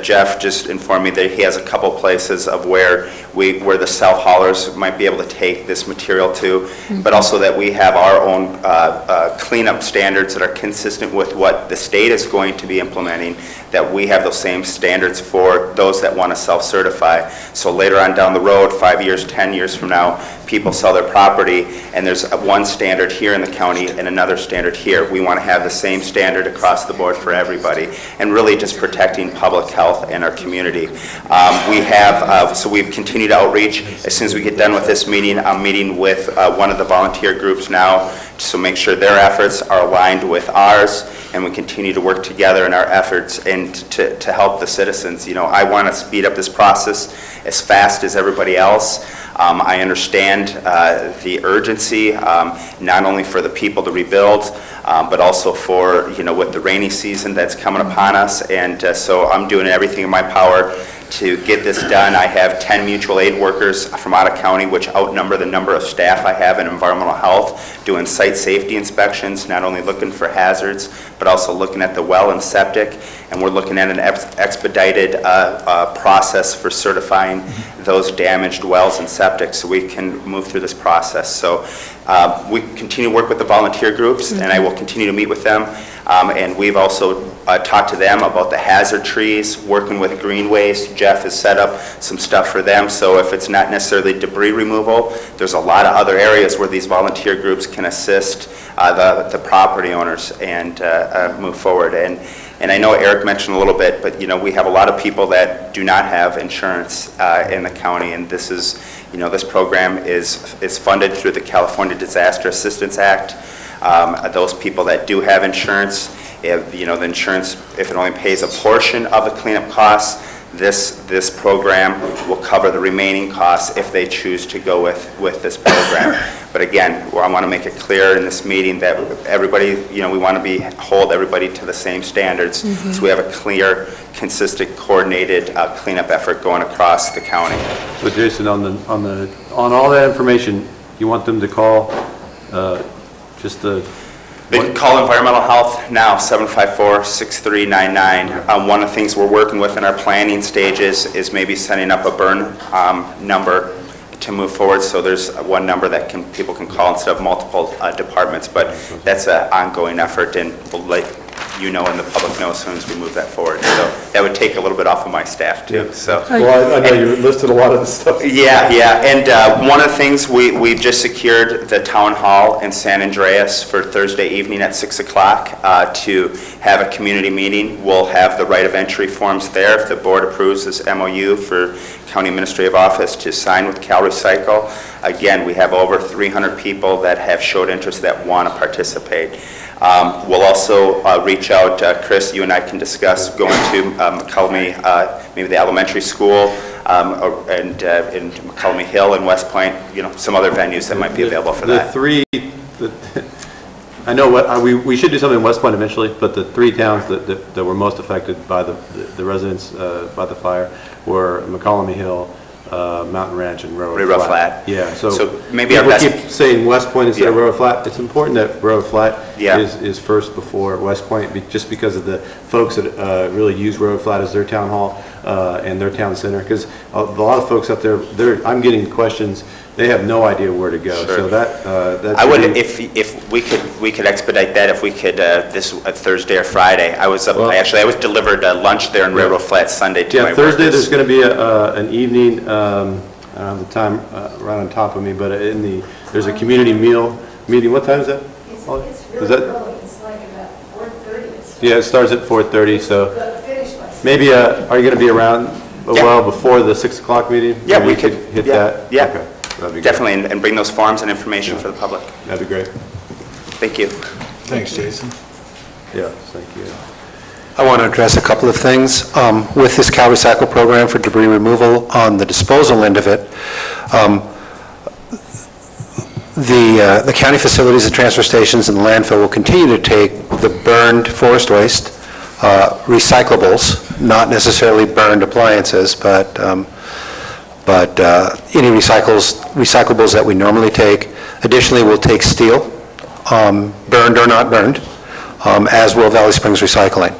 Speaker 1: Jeff just informed me that he has a couple places of where the self-haulers might be able to take this material to, but also that we have our own cleanup standards that are consistent with what the state is going to be implementing, that we have those same standards for those that want to self-certify. So later on down the road, 5 years, 10 years from now, people sell their property and there's one standard here in the county and another standard here. We want to have the same standard across the board for everybody, and really just protecting public health in our community. So we've continued outreach. As soon as we get done with this meeting, I'm meeting with one of the volunteer groups now to make sure their efforts are aligned with ours, and we continue to work together in our efforts and to help the citizens. I want to speed up this process as fast as everybody else. I understand the urgency, not only for the people to rebuild, but also for, with the rainy season that's coming upon us. And so I'm doing everything in my power to get this done. I have 10 mutual aid workers from out of county, which outnumber the number of staff I have in environmental health, doing site safety inspections, not only looking for hazards, but also looking at the well and septic. And we're looking at an expedited process for certifying those damaged wells and septic so we can move through this process. So we continue to work with the volunteer groups, and I will continue to meet with them. And we've also talked to them about the hazard trees, working with greenways. Jeff has set up some stuff for them, so if it's not necessarily debris removal, there's a lot of other areas where these volunteer groups can assist the property owners and move forward. And I know Eric mentioned a little bit, but we have a lot of people that do not have insurance in the county, and this is, this program is funded through the California Disaster Assistance Act. Those people that do have insurance, if, the insurance, if it only pays a portion of the cleanup costs, this program will cover the remaining costs if they choose to go with this program. But again, I want to make it clear in this meeting that everybody, we want to hold everybody to the same standards, so we have a clear, consistent, coordinated cleanup effort going across the county.
Speaker 13: So Jason, on all that information, you want them to call
Speaker 1: They can call environmental health now, 754-6399. One of the things we're working with in our planning stages is maybe setting up a burn number to move forward. So there's one number that people can call instead of multiple departments. But that's an ongoing effort, and we'll let you know and the public know as soon as we move that forward. So that would take a little bit off of my staff too. So,
Speaker 14: well, I know you listed a lot of the stuff.
Speaker 1: Yeah. And one of the things we've just secured the town hall in San Andreas for Thursday evening at 6 o'clock to have a community meeting. We'll have the right of entry forms there if the board approves this MOU for County Administrative Office to sign with Cal Recycle. Again, we have over 300 people that have showed interest that want to participate. We'll also reach out, Chris, you and I can discuss going to McCulmy, maybe the elementary school, and in McCulmy Hill and West Point, some other venues that might be available for that.
Speaker 13: I know we should do something in West Point eventually, but the three towns that were most affected by the residents by the fire were McCulmy Hill, Mountain Ranch, and Railroad Flat. Yeah, so
Speaker 1: maybe
Speaker 13: people keep saying West Point instead of Railroad Flat. It's important that Railroad Flat is first before West Point, just because of the folks that really use Railroad Flat as their town hall and their town center. Because a lot of folks up there, I'm getting questions. They have no idea where to go.
Speaker 1: Sure.
Speaker 13: So that's
Speaker 1: I would, if we could expedite that, if we could this Thursday or Friday. I was delivered lunch there in Railroad Flat Sunday to my
Speaker 13: Thursday
Speaker 1: workers.
Speaker 13: there's going to be an evening. I don't have the time right on top of me, but there's a community meeting. What time is that?
Speaker 7: It's really early. It's like about 4:30.
Speaker 13: Yeah, it starts at 4:30. So maybe are you going to be around a while before the 6 o'clock meeting?
Speaker 1: Yeah,
Speaker 13: maybe
Speaker 1: we could
Speaker 13: hit that.
Speaker 1: Yeah.
Speaker 13: Okay. That'd be
Speaker 1: Definitely, and bring those forms and information for the public.
Speaker 13: That'd be great.
Speaker 1: Thank you.
Speaker 2: Thanks, Jason.
Speaker 13: Yeah, thank you.
Speaker 21: I want to address a couple of things. With this Cal Recycle program for debris removal on the disposal end of it, the county facilities, the transfer stations, and the landfill will continue to take the burned forest waste, recyclables, not necessarily burned appliances, but any recyclables that we normally take. Additionally, we'll take steel, burned or not burned, as will Valley Springs Recycling.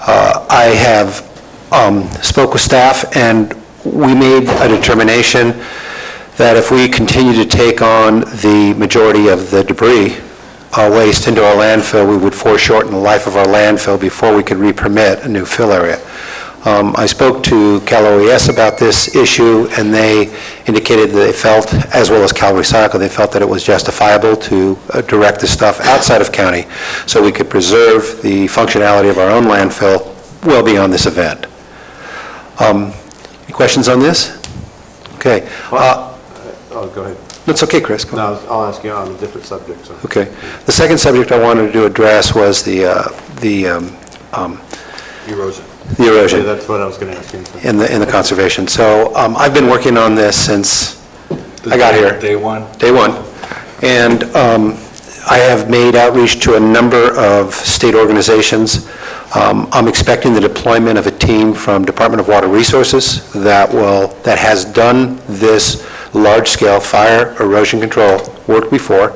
Speaker 21: I have spoke with staff, and we made a determination that if we continue to take on the majority of the debris waste into our landfill, we would foreshorten the life of our landfill before we could re-permit a new fill area. I spoke to Cal OES about this issue, and they indicated that they felt, as well as Cal Recycle, they felt that it was justifiable to direct this stuff outside of county so we could preserve the functionality of our own landfill well beyond this event. Any questions on this? Okay.
Speaker 13: Oh, go ahead.
Speaker 21: That's okay, Chris. Go
Speaker 13: no, I'll ask you on a different subject. So.
Speaker 21: Okay. The second subject I wanted to address was the
Speaker 13: erosion.
Speaker 21: The erosion.
Speaker 13: Yeah, that's what I was going to ask you.
Speaker 21: In the conservation. So I've been working on this since I got here.
Speaker 2: Day one.
Speaker 21: Day one. And I have made outreach to a number of state organizations. I'm expecting the deployment of a team team from Department of Water Resources that has done this large-scale fire erosion control work before.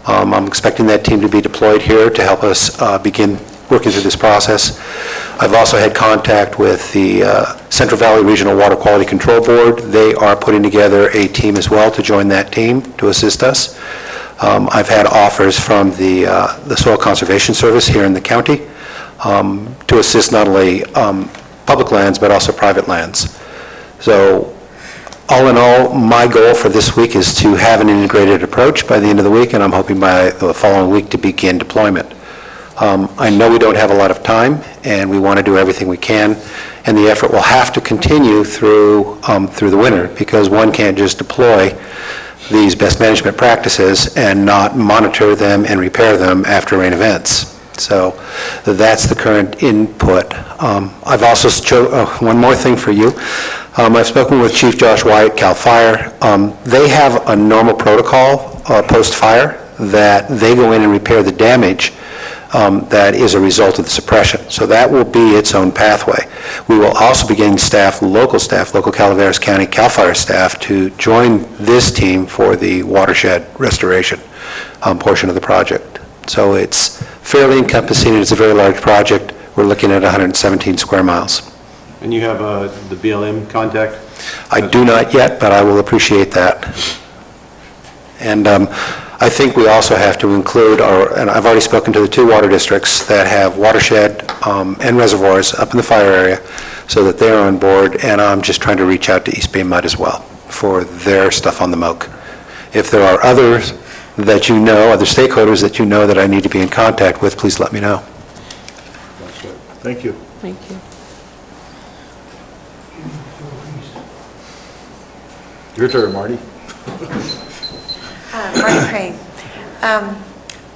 Speaker 21: I'm expecting that team to be deployed here to help us begin working through this process. I've also had contact with the Central Valley Regional Water Quality Control Board. They are putting together a team as well to join that team to assist us. I've had offers from the Soil Conservation Service here in the county to assist not only public lands but also private lands. So all in all, my goal for this week is to have an integrated approach by the end of the week, and I'm hoping by the following week to begin deployment. I know we don't have a lot of time, and we want to do everything we can, and the effort will have to continue through the winter, because one can't just deploy these best management practices and not monitor them and repair them after rain events. So that's the current input. I've also, one more thing for you. I've spoken with Chief Josh White, CAL FIRE. They have a normal protocol post-fire that they go in and repair the damage that is a result of the suppression. So that will be its own pathway. We will also be getting local Calaveras County CAL FIRE staff to join this team for the watershed restoration portion of the project. So it's fairly encompassing, and it's a very large project. We're looking at 117 square miles.
Speaker 13: And you have the BLM contact?
Speaker 21: I do not yet, but I will appreciate that. And I think we also have to include, and I've already spoken to the 2 water districts that have watershed and reservoirs up in the fire area, so that they're on board, and I'm just trying to reach out to East Bay Mud as well for their stuff on the MOC. If there are others that you know, other stakeholders that you know that I need to be in contact with, please let me know.
Speaker 2: Thank you.
Speaker 4: Thank you.
Speaker 2: Your turn, Marty.
Speaker 7: Marty Crane.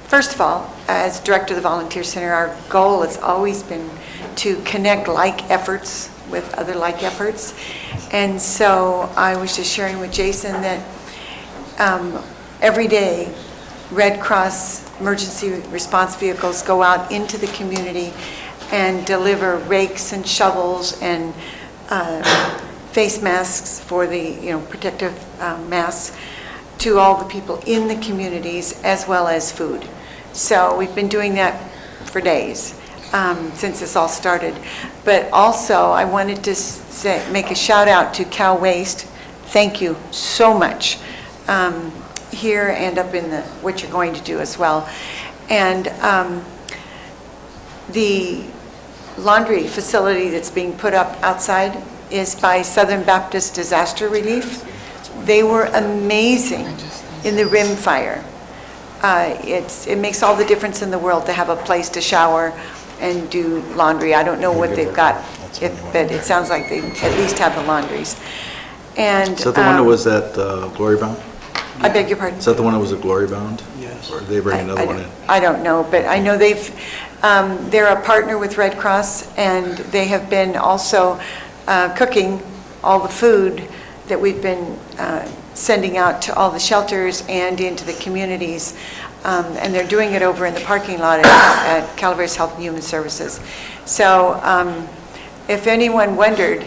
Speaker 7: First of all, as Director of the Volunteer Center, our goal has always been to connect like efforts with other like efforts. And so I was just sharing with Jason that every day Red Cross emergency response vehicles go out into the community and deliver rakes and shovels and face masks for the protective masks to all the people in the communities, as well as food. So we've been doing that for days since this all started. But also I wanted to make a shout out to Cal Waste. Thank you so much here and up in what you're going to do as well. And the laundry facility that's being put up outside is by Southern Baptist Disaster Relief. They were amazing in the rim fire. It makes all the difference in the world to have a place to shower and do laundry. I don't know what they've got, but it sounds like they at least have the laundries. And
Speaker 2: Is that the one that was at Glory Bound?
Speaker 7: I beg your pardon?
Speaker 2: Is that the one that was at Glory Bound? Yes. Or did they bring another one in?
Speaker 7: I don't know, but I know they're a partner with Red Cross, and they have been also cooking all the food that we've been sending out to all the shelters and into the communities. And they're doing it over in the parking lot at Calaveras Health and Human Services. So if anyone wondered,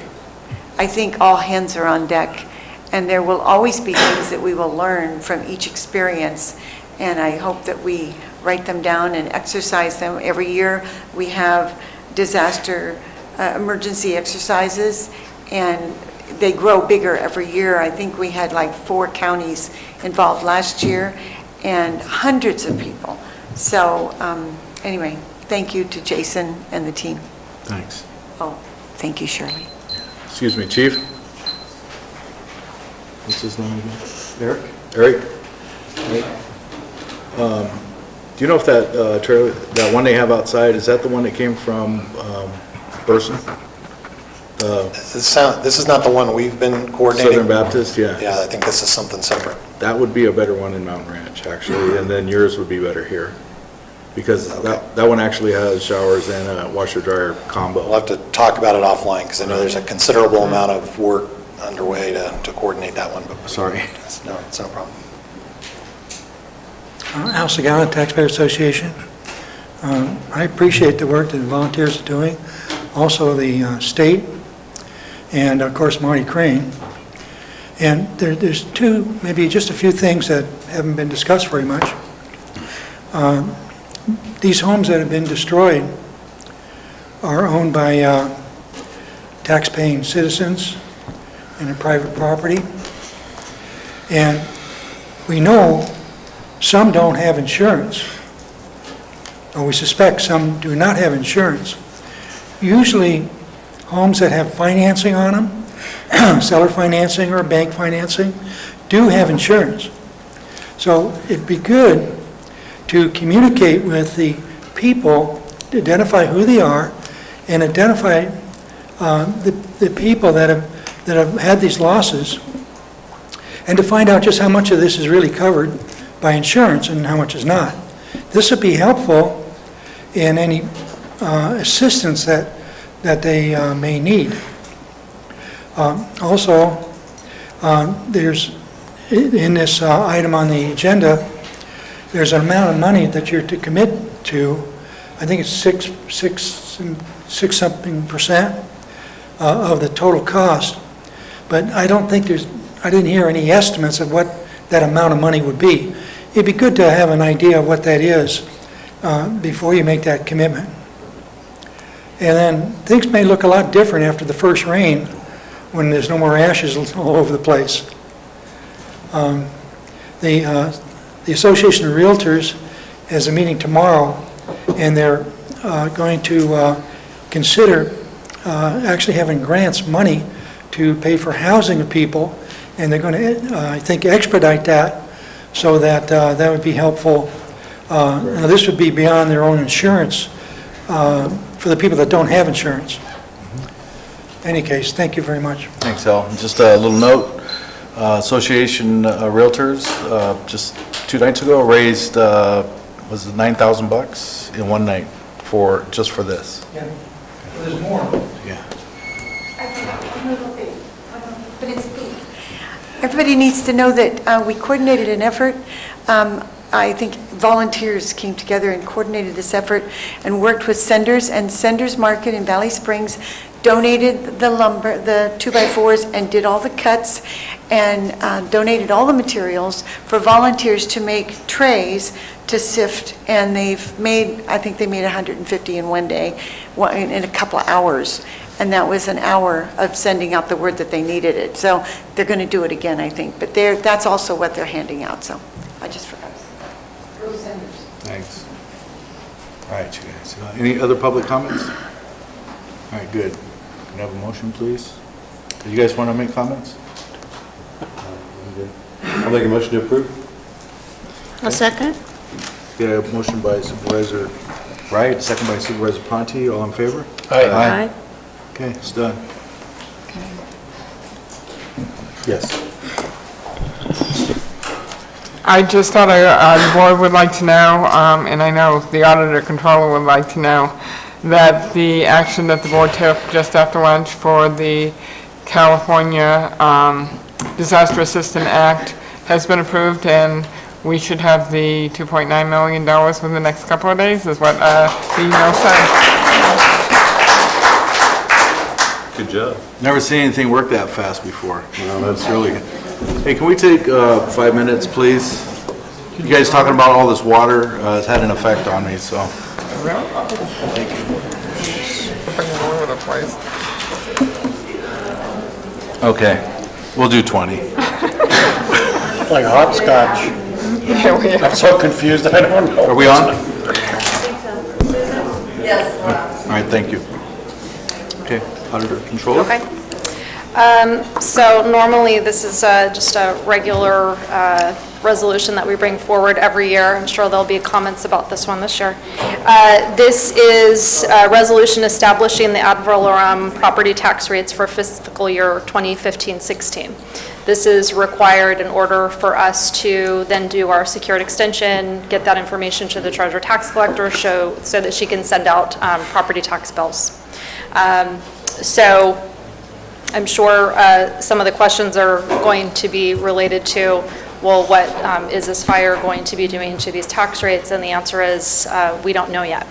Speaker 7: I think all hands are on deck. And there will always be things that we will learn from each experience. And I hope that we write them down and exercise them. Every year we have disaster emergency exercises, and they grow bigger every year. I think we had like 4 counties involved last year and hundreds of people. So anyway, thank you to Jason and the team.
Speaker 2: Thanks.
Speaker 7: Oh, thank you, Shirley.
Speaker 2: Excuse me, Chief? What's his name again? Eric? Eric? Do you know if that trailer, that one they have outside, is that the one that came from Burson?
Speaker 5: This is not the one we've been coordinating.
Speaker 2: Southern Baptist, yeah.
Speaker 5: Yeah, I think this is something separate.
Speaker 2: That would be a better one in Mountain Ranch, actually, and then yours would be better here. Because that one actually has showers and a washer-dryer combo.
Speaker 5: We'll have to talk about it offline, because I know there's a considerable amount of work underway to coordinate that one. But
Speaker 2: sorry.
Speaker 5: No, it's no problem.
Speaker 3: House of Gallant Taxpayer Association. I appreciate the work that the volunteers are doing. also the state, and of course Marty Crane. And there's maybe just a few things that haven't been discussed very much. These homes that have been destroyed are owned by tax-paying citizens and a private property. And we know some don't have insurance, or we suspect some do not have insurance. Usually, homes that have financing on them, seller financing or bank financing, do have insurance. So it'd be good to communicate with the people, to identify who they are, and identify the people that have had these losses, and to find out just how much of this is really covered by insurance and how much is not. This would be helpful in any assistance that they may need. Also, there's, in this item on the agenda, there's an amount of money that you're to commit to. I think it's six something percent of the total cost. But I don't think I didn't hear any estimates of what that amount of money would be. It'd be good to have an idea of what that is before you make that commitment. And then things may look a lot different after the first rain when there's no more ashes all over the place. The Association of Realtors has a meeting tomorrow, and they're going to consider actually having grants money to pay for housing of people, and they're going to, I think, expedite that so that that would be helpful. Now this would be beyond their own insurance for the people that don't have insurance. In any case, thank you very much.
Speaker 2: Thanks, Al. Just a little note, Association Realtors, just 2 nights ago raised, was it $9,000 in one night just for this?
Speaker 3: Yeah, there's more.
Speaker 2: Yeah.
Speaker 7: But it's big. Everybody needs to know that we coordinated an effort. I think volunteers came together and coordinated this effort and worked with Senders, and Senders Market in Valley Springs donated the lumber, the 2x4s, and did all the cuts, and donated all the materials for volunteers to make trays to sift, and they've made, I think they made 150 in one day, in a couple of hours, and that was an hour of sending out the word that they needed it. So they're going to do it again, I think, but that's also what they're handing out, so I just forgot. Go Senders.
Speaker 2: Thanks. All right, you guys. Any other public comments? All right, good. Can I have a motion, please? Do you guys want to make comments?
Speaker 13: I'll make a motion to approve.
Speaker 4: A second?
Speaker 2: Yeah, a motion by Supervisor Wright, second by Supervisor Ponte. All in favor?
Speaker 15: Aye.
Speaker 4: Aye.
Speaker 2: Okay, it's done. Yes.
Speaker 8: I just thought the board would like to know, and I know the auditor controller would like to know, that the action that the board took just after lunch for the California Disaster Assistance Act has been approved, and we should have the $2.9 million within the next couple of days, is what the email said.
Speaker 2: Good job. Never seen anything work that fast before. No, that's really good. Hey, can we take 5 minutes, please? You guys talking about all this water has had an effect on me, so. Thank you.
Speaker 8: All over the place.
Speaker 2: Okay, we'll do 20.
Speaker 15: Like hopscotch.
Speaker 8: Yeah, we are.
Speaker 15: I'm so confused, I don't know.
Speaker 2: Are we on?
Speaker 22: Yes.
Speaker 2: All right, thank you. Okay, auditor controller.
Speaker 23: Okay. So normally this is just a regular resolution that we bring forward every year. I'm sure there'll be comments about this one this year. This is a resolution establishing the ad valorem property tax rates for fiscal year 2015-16. This is required in order for us to then do our secured extension, get that information to the treasurer tax collector so that she can send out property tax bills. So I'm sure some of the questions are going to be related to well, what is this fire going to be doing to these tax rates? And the answer is, we don't know yet.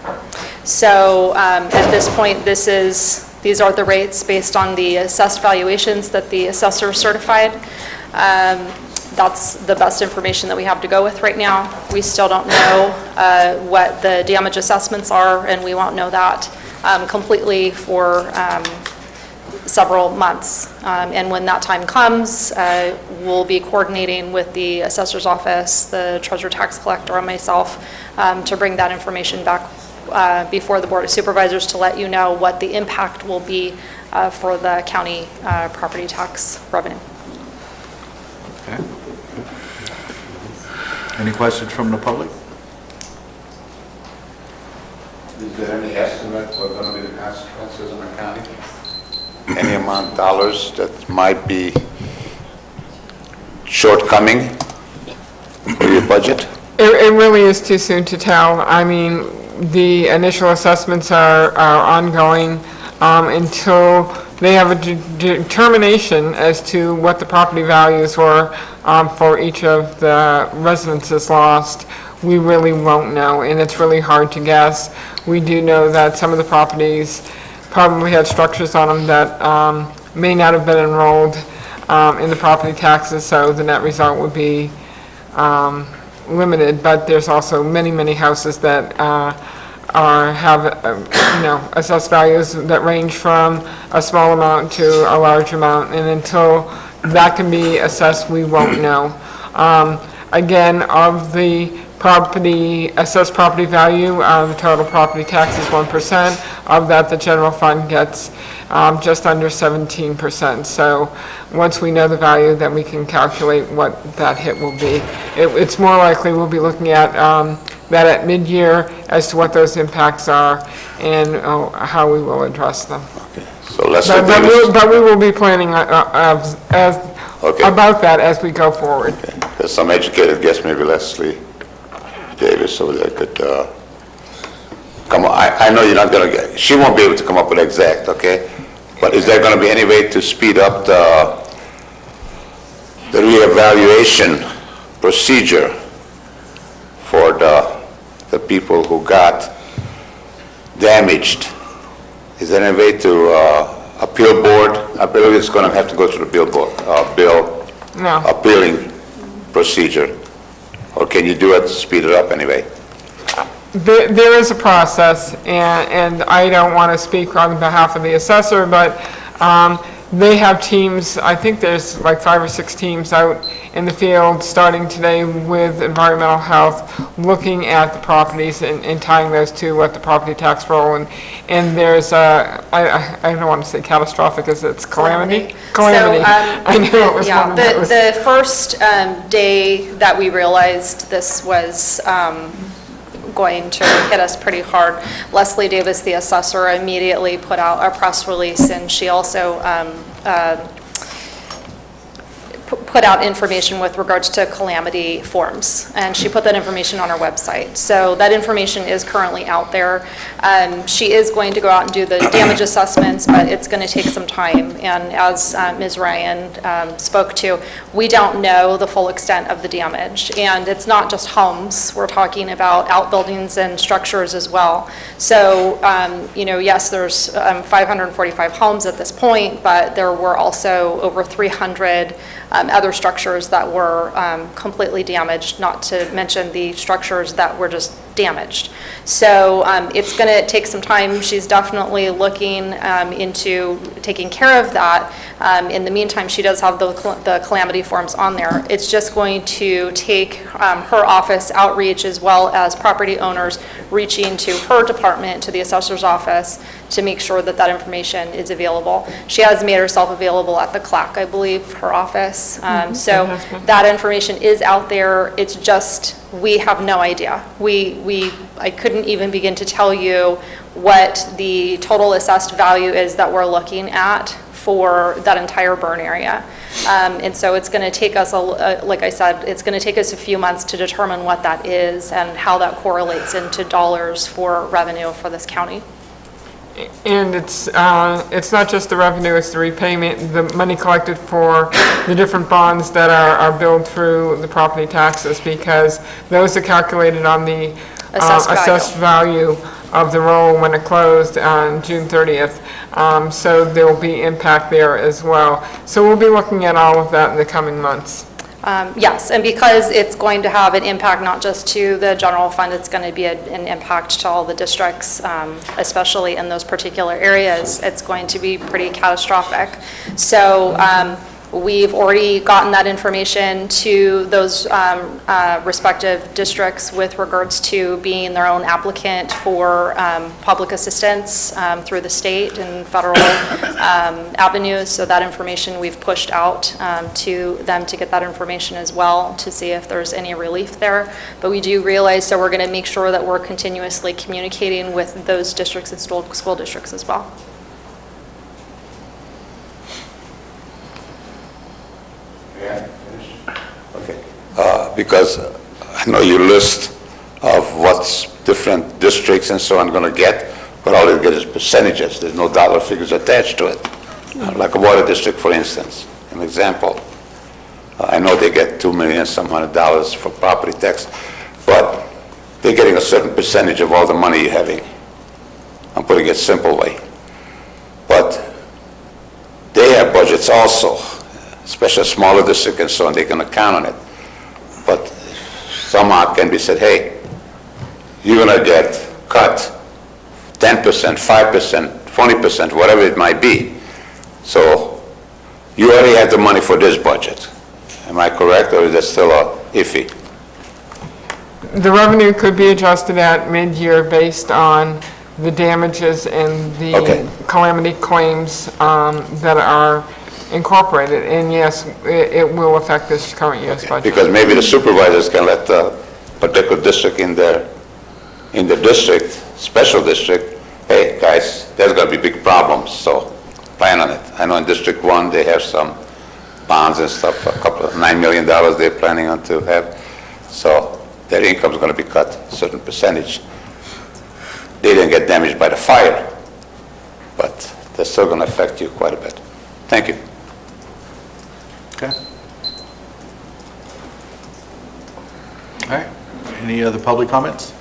Speaker 23: So at this point, these are the rates based on the assessed valuations that the assessor certified. That's the best information that we have to go with right now. We still don't know what the damage assessments are, and we won't know that completely for several months. And when that time comes, we'll be coordinating with the assessor's office, the treasurer tax collector, and myself to bring that information back before the Board of Supervisors to let you know what the impact will be for the county property tax revenue.
Speaker 2: Okay. Any questions from the public?
Speaker 19: Is there any estimate what are going to be the consequences in the county? Any amount of dollars that might be shortcoming for your budget?
Speaker 8: It really is too soon to tell. I mean, the initial assessments are ongoing until they have a determination as to what the property values were for each of the residences lost. We really won't know, and it's really hard to guess. We do know that some of the properties probably had structures on them that may not have been enrolled in the property taxes, so the net result would be limited. But there's also many, many houses that have assessed values that range from a small amount to a large amount, and until that can be assessed, we won't know. Again, of the assessed property value, the total property tax is 1%. Of that, the general fund gets just under 17%. So once we know the value, then we can calculate what that hit will be. It's more likely we'll be looking at that at mid-year as to what those impacts are and how we will address them.
Speaker 19: Okay. So let's
Speaker 8: but we will be planning about that as we go forward.
Speaker 19: Okay. There's some educated guess, maybe Leslie Davis, so that could come on. I know you're not going to get, she won't be able to come up with exact, okay? But is there going to be any way to speed up the reevaluation procedure for the people who got damaged? Is there any way to appeal board? I believe it's going to have to go to the appealing procedure. Or can you do it to speed it up anyway?
Speaker 8: There is a process, and I don't want to speak on behalf of the assessor, but they have teams. I think there's like 5 or 6 teams out in the field starting today with environmental health, looking at the properties and tying those to what the property tax roll, and there's I don't want to say catastrophic, as it's calamity. Calamity.
Speaker 23: So,
Speaker 8: I knew it was one of those.
Speaker 23: The first day that we realized this was going to hit us pretty hard, Leslie Davis, the assessor, immediately put out a press release, and she also put out information with regards to calamity forms, and she put that information on her website. So that information is currently out there. She is going to go out and do the damage assessments, but it's going to take some time. And as Ms. Ryan spoke to, we don't know the full extent of the damage. And it's not just homes. We're talking about outbuildings and structures as well. So, yes, there's 545 homes at this point, but there were also over 300 other structures that were completely damaged, not to mention the structures that were just damaged. So it's going to take some time. She's definitely looking into taking care of that. In the meantime, she does have the calamity forms on there. It's just going to take her office outreach, as well as property owners reaching to her department, to the assessor's office, to make sure that that information is available. She has made herself available at the CLAC, I believe, her office. So that information is out there. It's just, we have no idea. I couldn't even begin to tell you what the total assessed value is that we're looking at for that entire burn area. And so it's going to take us, like I said, it's going to take us a few months to determine what that is and how that correlates into dollars for revenue for this county.
Speaker 8: And it's not just the revenue, it's the repayment, the money collected for the different bonds that are billed through the property taxes, because those are calculated on the assessed value of the roll when it closed on June 30th. So there will be impact there as well. So we'll be looking at all of that in the coming months.
Speaker 23: Yes, and because it's going to have an impact not just to the general fund, it's going to be an impact to all the districts, especially in those particular areas. It's going to be pretty catastrophic. So we've already gotten that information to those respective districts with regards to being their own applicant for public assistance through the state and federal avenues. So that information we've pushed out to them to get that information as well to see if there's any relief there. But we do realize that we're going to make sure that we're continuously communicating with those districts and school districts as well.
Speaker 19: Okay. Because I know your list of what's different districts and so on going to get, but all you get is percentages. There's no dollar figures attached to it. Like a water district, for instance, an example. I know they get $2 million some $100 for property tax, but they're getting a certain percentage of all the money you're having. I'm putting it simple way. But they have budgets also, especially a smaller district and so on, they can count on it. But somehow it can be said, hey, you're going to get cut 10%, 5%, 20%, whatever it might be. So you already have the money for this budget. Am I correct, or is that still iffy?
Speaker 8: The revenue could be adjusted at mid-year based on the damages and the calamity claims that are incorporated, and yes, it will affect this current year's budget.
Speaker 19: Because maybe the supervisors can let the particular district in the district, special district, hey guys, there's going to be big problems, so plan on it. I know in District 1 they have some bonds and stuff, a couple of $9 million they're planning on to have, so their income is going to be cut a certain percentage. They didn't get damaged by the fire, but they're still going to affect you quite a bit. Thank you.
Speaker 2: Okay. All right. Any other public comments?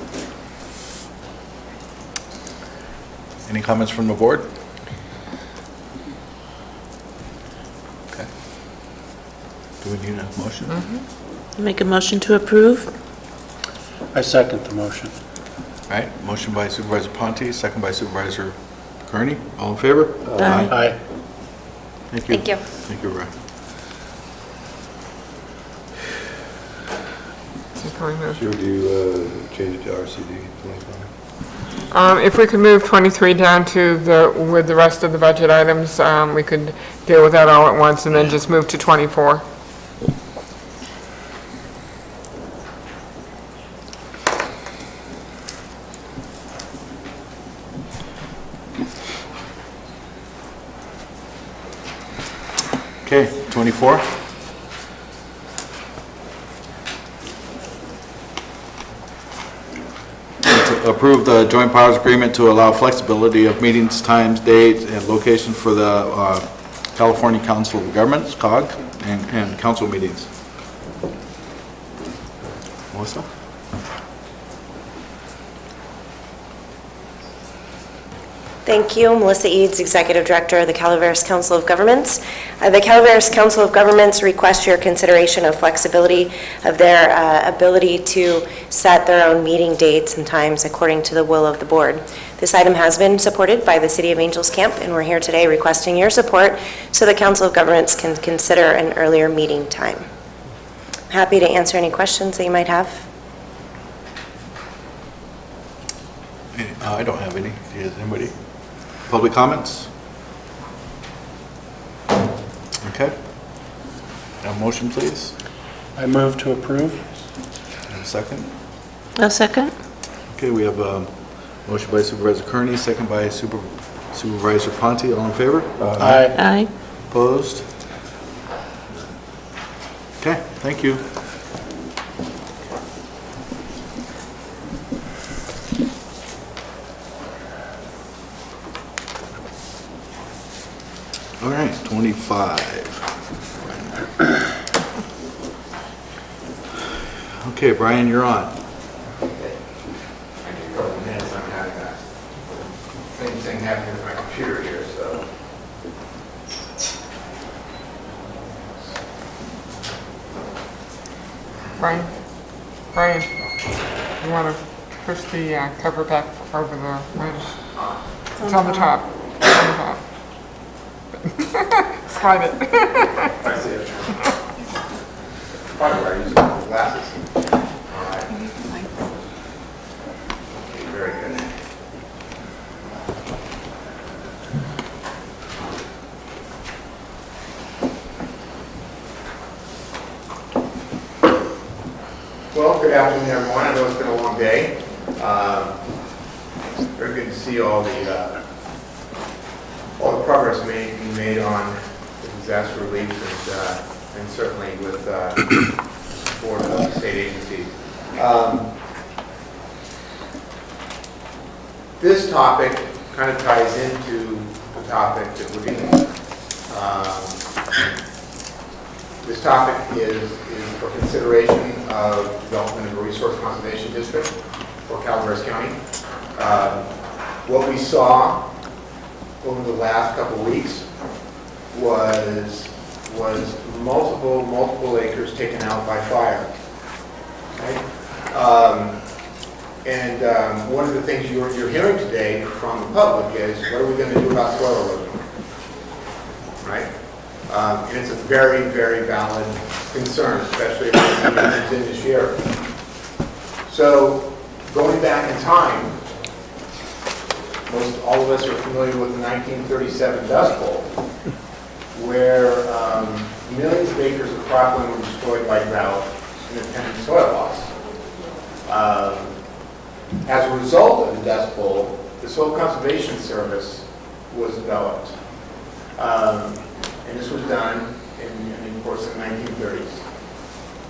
Speaker 2: Any comments from the board? Okay. Do we need a motion?
Speaker 4: Make a motion to approve.
Speaker 15: I second the motion.
Speaker 2: All right. Motion by Supervisor Ponte, second by Supervisor Kearney. All in favor?
Speaker 15: Aye. Aye.
Speaker 2: Thank you.
Speaker 23: Thank you.
Speaker 2: Thank you, Ray.
Speaker 9: Should you change it to RCD 25?
Speaker 8: If we could move 23 down to with the rest of the budget items, we could deal with that all at once and then just move to 24.
Speaker 2: Okay, 24. To approve the joint powers agreement to allow flexibility of meetings, times, dates, and location for the California Council of Governments, COG, and council meetings. Melissa?
Speaker 12: Thank you. Melissa Eads, Executive Director of the Calaveras Council of Governments. The Calaveras Council of Governments requests your consideration of flexibility of their ability to set their own meeting dates and times according to the will of the board. This item has been supported by the City of Angels Camp, and we're here today requesting your support so the Council of Governments can consider an earlier meeting time. I'm happy to answer any questions that you might have.
Speaker 2: I don't have any. Does anybody? Public comments? Okay. Now motion, please.
Speaker 15: I move to approve.
Speaker 2: And a second?
Speaker 4: A second.
Speaker 2: Okay, we have a motion by Supervisor Kearney, second by Supervisor Ponte. All in favor?
Speaker 15: Aye.
Speaker 4: Aye.
Speaker 2: Opposed? Okay, thank you. All right, 25. Okay, Brian, you're on.
Speaker 6: A couple of minutes, I'm having that same thing happening with my computer here, so.
Speaker 8: Brian, you want to push the cover back over the lens? It's on the top. It's on the top. Slide it.
Speaker 6: I see it. Probably where I use my glasses. All right. Okay, very good. Well, good afternoon, everyone. I know it's been a long day. Very good to see all the progress being made on the disaster relief and certainly with support of the state agencies. This topic kind of ties into the topic that we're dealing with. This topic is for consideration of development of a resource conservation district for Calaveras County. What we saw over the last couple of weeks was multiple acres taken out by fire. Okay? One of the things you're hearing today from the public is, what are we going to do about soil erosion? Right? And it's a very, very valid concern, especially if it's in this year. So, going back in time, most all of us are familiar with the 1937 Dust Bowl, where millions of acres of cropland were destroyed by drought and attendant soil loss. As a result of the Dust Bowl, the Soil Conservation Service was developed. And this was done in of course, in the 1930s.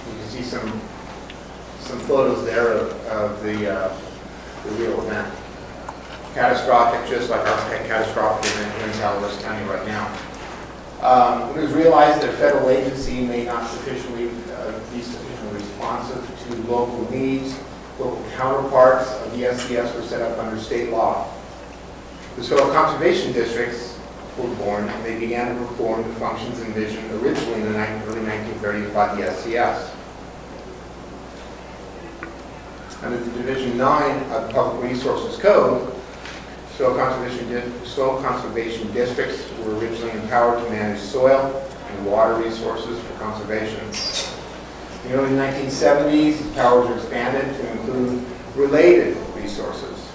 Speaker 6: You can see some photos there of the real event. Catastrophic, just like our catastrophic event here in Calaveras County right now. It was realized that a federal agency may not be sufficiently responsive to local needs. Local counterparts of the SCS were set up under state law. The soil conservation districts were born, and they began to perform the functions envisioned originally in the early 1930s by the SCS. Under the Division 9 of the Public Resources Code, soil conservation districts were originally empowered to manage soil and water resources for conservation. In the early 1970s, these powers were expanded to include related resources,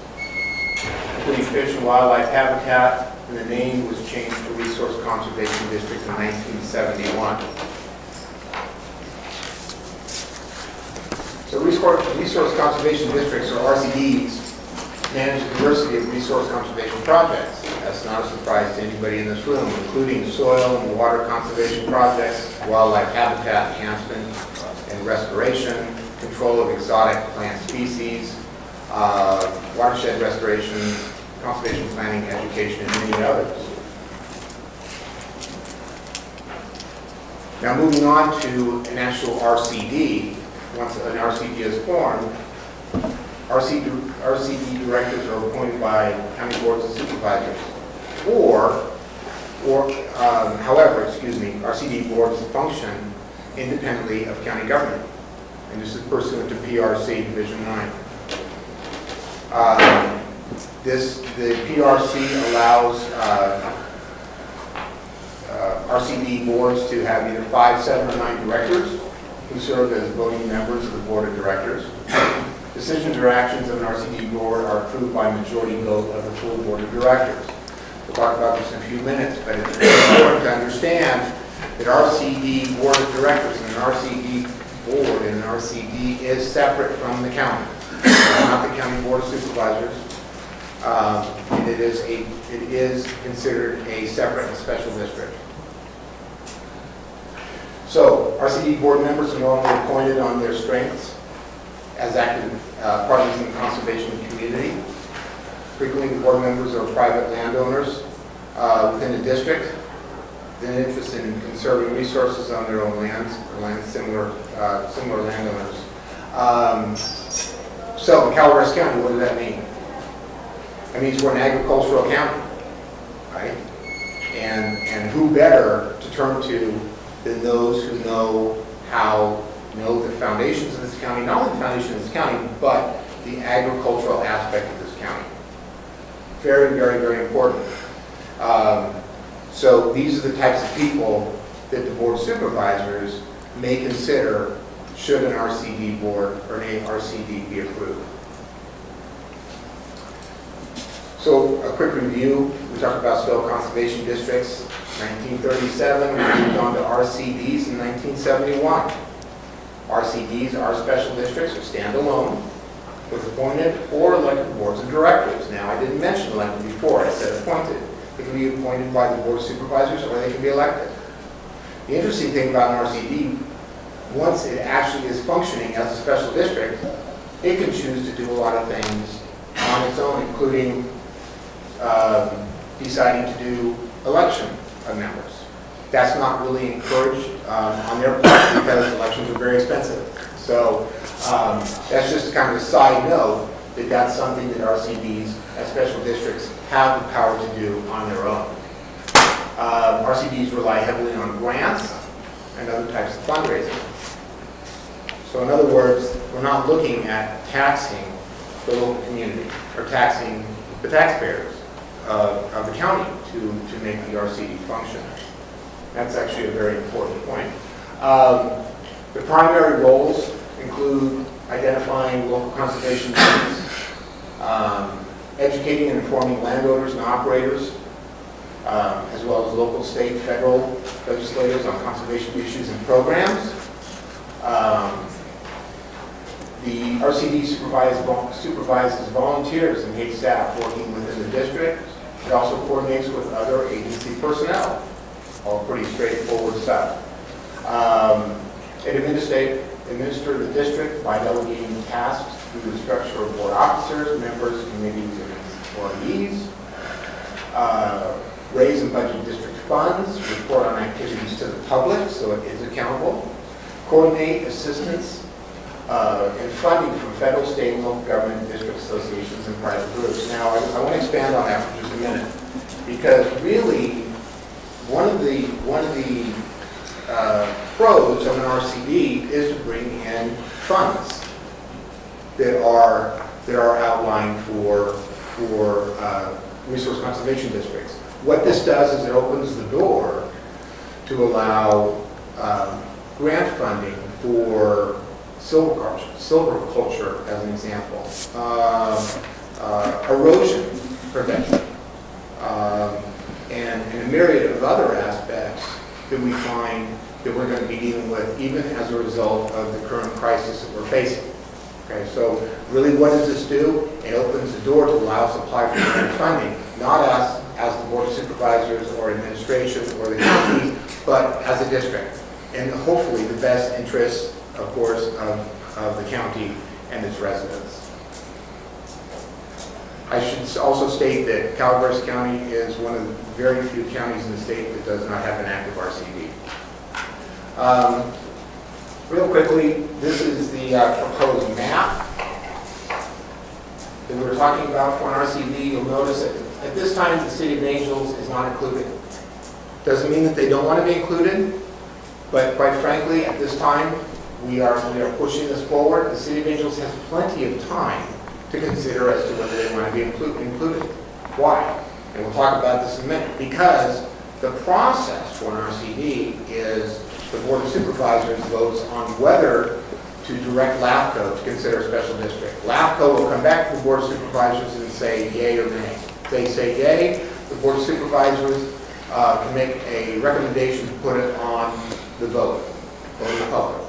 Speaker 6: including fish and wildlife habitat, and the name was changed to Resource Conservation District in 1971. So resource conservation districts, or RCDs, manage a diversity of resource conservation projects. That's not a surprise to anybody in this room, including soil and water conservation projects, wildlife habitat enhancement and restoration, control of exotic plant species, watershed restoration, conservation planning, education, and many others. Now moving on to an actual RCD. Once an RCD is formed, RCD directors are appointed by county boards of supervisors, however, RCD boards function independently of county government, and this is pursuant to PRC Division 9. The PRC allows RCD boards to have either 5, 7, or 9 directors who serve as voting members of the board of directors. Decisions or actions of an RCD board are approved by majority vote of the full board of directors. We'll talk about this in a few minutes, but it's very important to understand that RCD board of directors and an RCD board and an RCD is separate from the county. It's not the county board of supervisors. And it is considered a separate and special district. So, RCD board members are normally appointed on their strengths as active parties in the conservation community. Frequently, the board members are private landowners within the district. than interested in conserving resources on their own lands, or similar landowners. So in Calaveras County, what does that mean? That means we're an agricultural county, right? And who better to turn to than those who know the foundations of this county, not only the foundation of this county, but the agricultural aspect of this county. Very, very, very important. So these are the types of people that the Board of Supervisors may consider should an RCD board or an RCD be approved. So a quick review, we talked about soil conservation districts, 1937, we moved on to RCDs in 1971. RCDs are special districts or standalone with appointed or elected boards of directors. Now, I didn't mention elected before, I said appointed. They can be appointed by the Board of Supervisors or they can be elected. The interesting thing about an RCD, once it actually is functioning as a special district, it can choose to do a lot of things on its own, including deciding to do election of members. That's not really encouraged on their part because elections are very expensive. So that's just kind of a side note that that's something that RCDs as special districts have the power to do on their own. RCDs rely heavily on grants and other types of fundraising. So in other words, we're not looking at taxing the local community or taxing the taxpayers of the county to make the RCD function. That's actually a very important point. The primary roles include identifying local conservation needs, educating and informing landowners and operators, as well as local, state, federal legislators on conservation issues and programs. The RCD supervises volunteers and paid staff working within the district. It also coordinates with other agency personnel. All pretty straightforward stuff. It administer the district by delegating tasks through the structure of board officers, members, committees, and employees. Raise and budget district funds, report on activities to the public, so it is accountable. Coordinate assistance and funding from federal, state, and local government, district associations, and private groups. Now, I want to expand on that for just a minute, because really, one of the pros of an RCD is to bring in funds that are outlined for resource conservation districts. What this does is it opens the door to allow grant funding for silviculture, as an example, erosion prevention, and a myriad of other aspects that we find that we're going to be dealing with even as a result of the current crisis that we're facing. Okay, so really what does this do? It opens the door to allow us to apply for grant funding, not us as the Board of Supervisors or administration or the county, but as a district. And hopefully the best interest, of course, of the county and its residents. I should also state that Calaveras County is one of the very few counties in the state that does not have an active RCD. Real quickly, this is the proposed map that we were talking about for an RCD. You'll notice that at this time the City of Angels is not included. Doesn't mean that they don't want to be included, but quite frankly, at this time, we are pushing this forward. The City of Angels has plenty of time to consider as to whether they want to be included. Why? And we'll talk about this in a minute. Because the process for an RCD is the Board of Supervisors votes on whether to direct LAFCO to consider a special district. LAFCO will come back to the Board of Supervisors and say yay or nay. If they say yay, the Board of Supervisors can make a recommendation to put it on the vote of the public.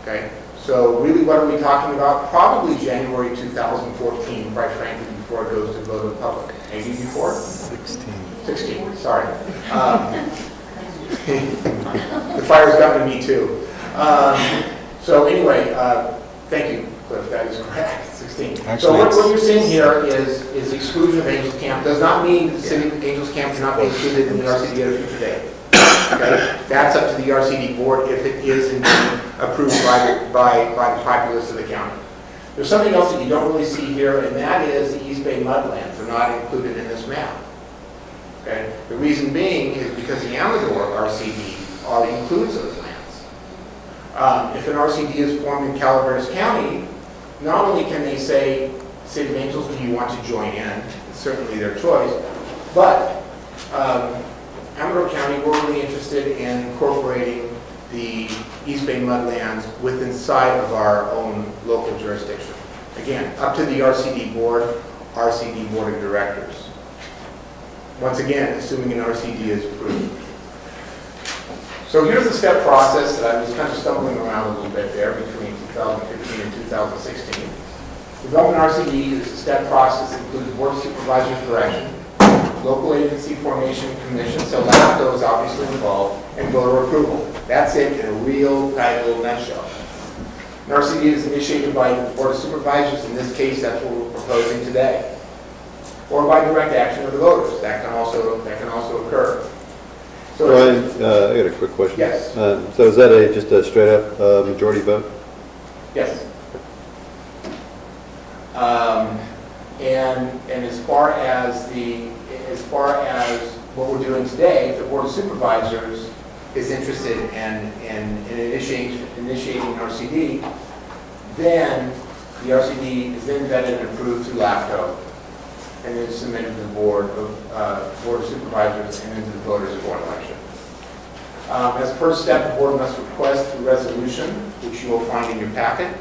Speaker 6: Okay? So really what are we talking about? Probably January 2014, quite frankly, before it goes to vote of the public. Maybe before? 16, sorry. The fire's coming to me too. So anyway, thank you, Cliff, that is correct, 16. Actually, so what you're seeing here is the exclusion of Angels Camp. Does not mean the City of Angels Camp cannot be included in the RCD at a future date. Okay? That's up to the RCD board if it is indeed approved by the populace of the county. There's something else that you don't really see here, and that is the East Bay mudlands are not included in this map. Okay? The reason being is because the Amador RCD already includes those lands. If an RCD is formed in Calaveras County, not only can they say, City of Angels, do you want to join in? It's certainly their choice, but Amador County, we're really interested in incorporating the East Bay mudlands within inside of our own local jurisdiction. Again, up to the RCD board of directors. Once again, assuming an RCD is approved. So here's the step process that I was kind of stumbling around a little bit there between 2015 and 2016. Development RCD is a step process that includes Board of Supervisors direction, local agency formation commission, so LAFCO is obviously involved, and voter approval. That's it in a real tight little nutshell. An RCD is initiated by the Board of Supervisors. In this case, that's what we're proposing today. Or by direct action of the voters. That can also occur. So
Speaker 9: Brian, I got a quick question.
Speaker 6: Yes.
Speaker 9: So is that just a straight up majority vote?
Speaker 6: Yes. And as far as what we're doing today, if the Board of Supervisors is interested in initiating an RCD, then the RCD is then vetted and approved through LAFCO, and then submitted to the Board of Supervisors and then to the voters for an election. As a first step, the Board must request through resolution, which you will find in your packet,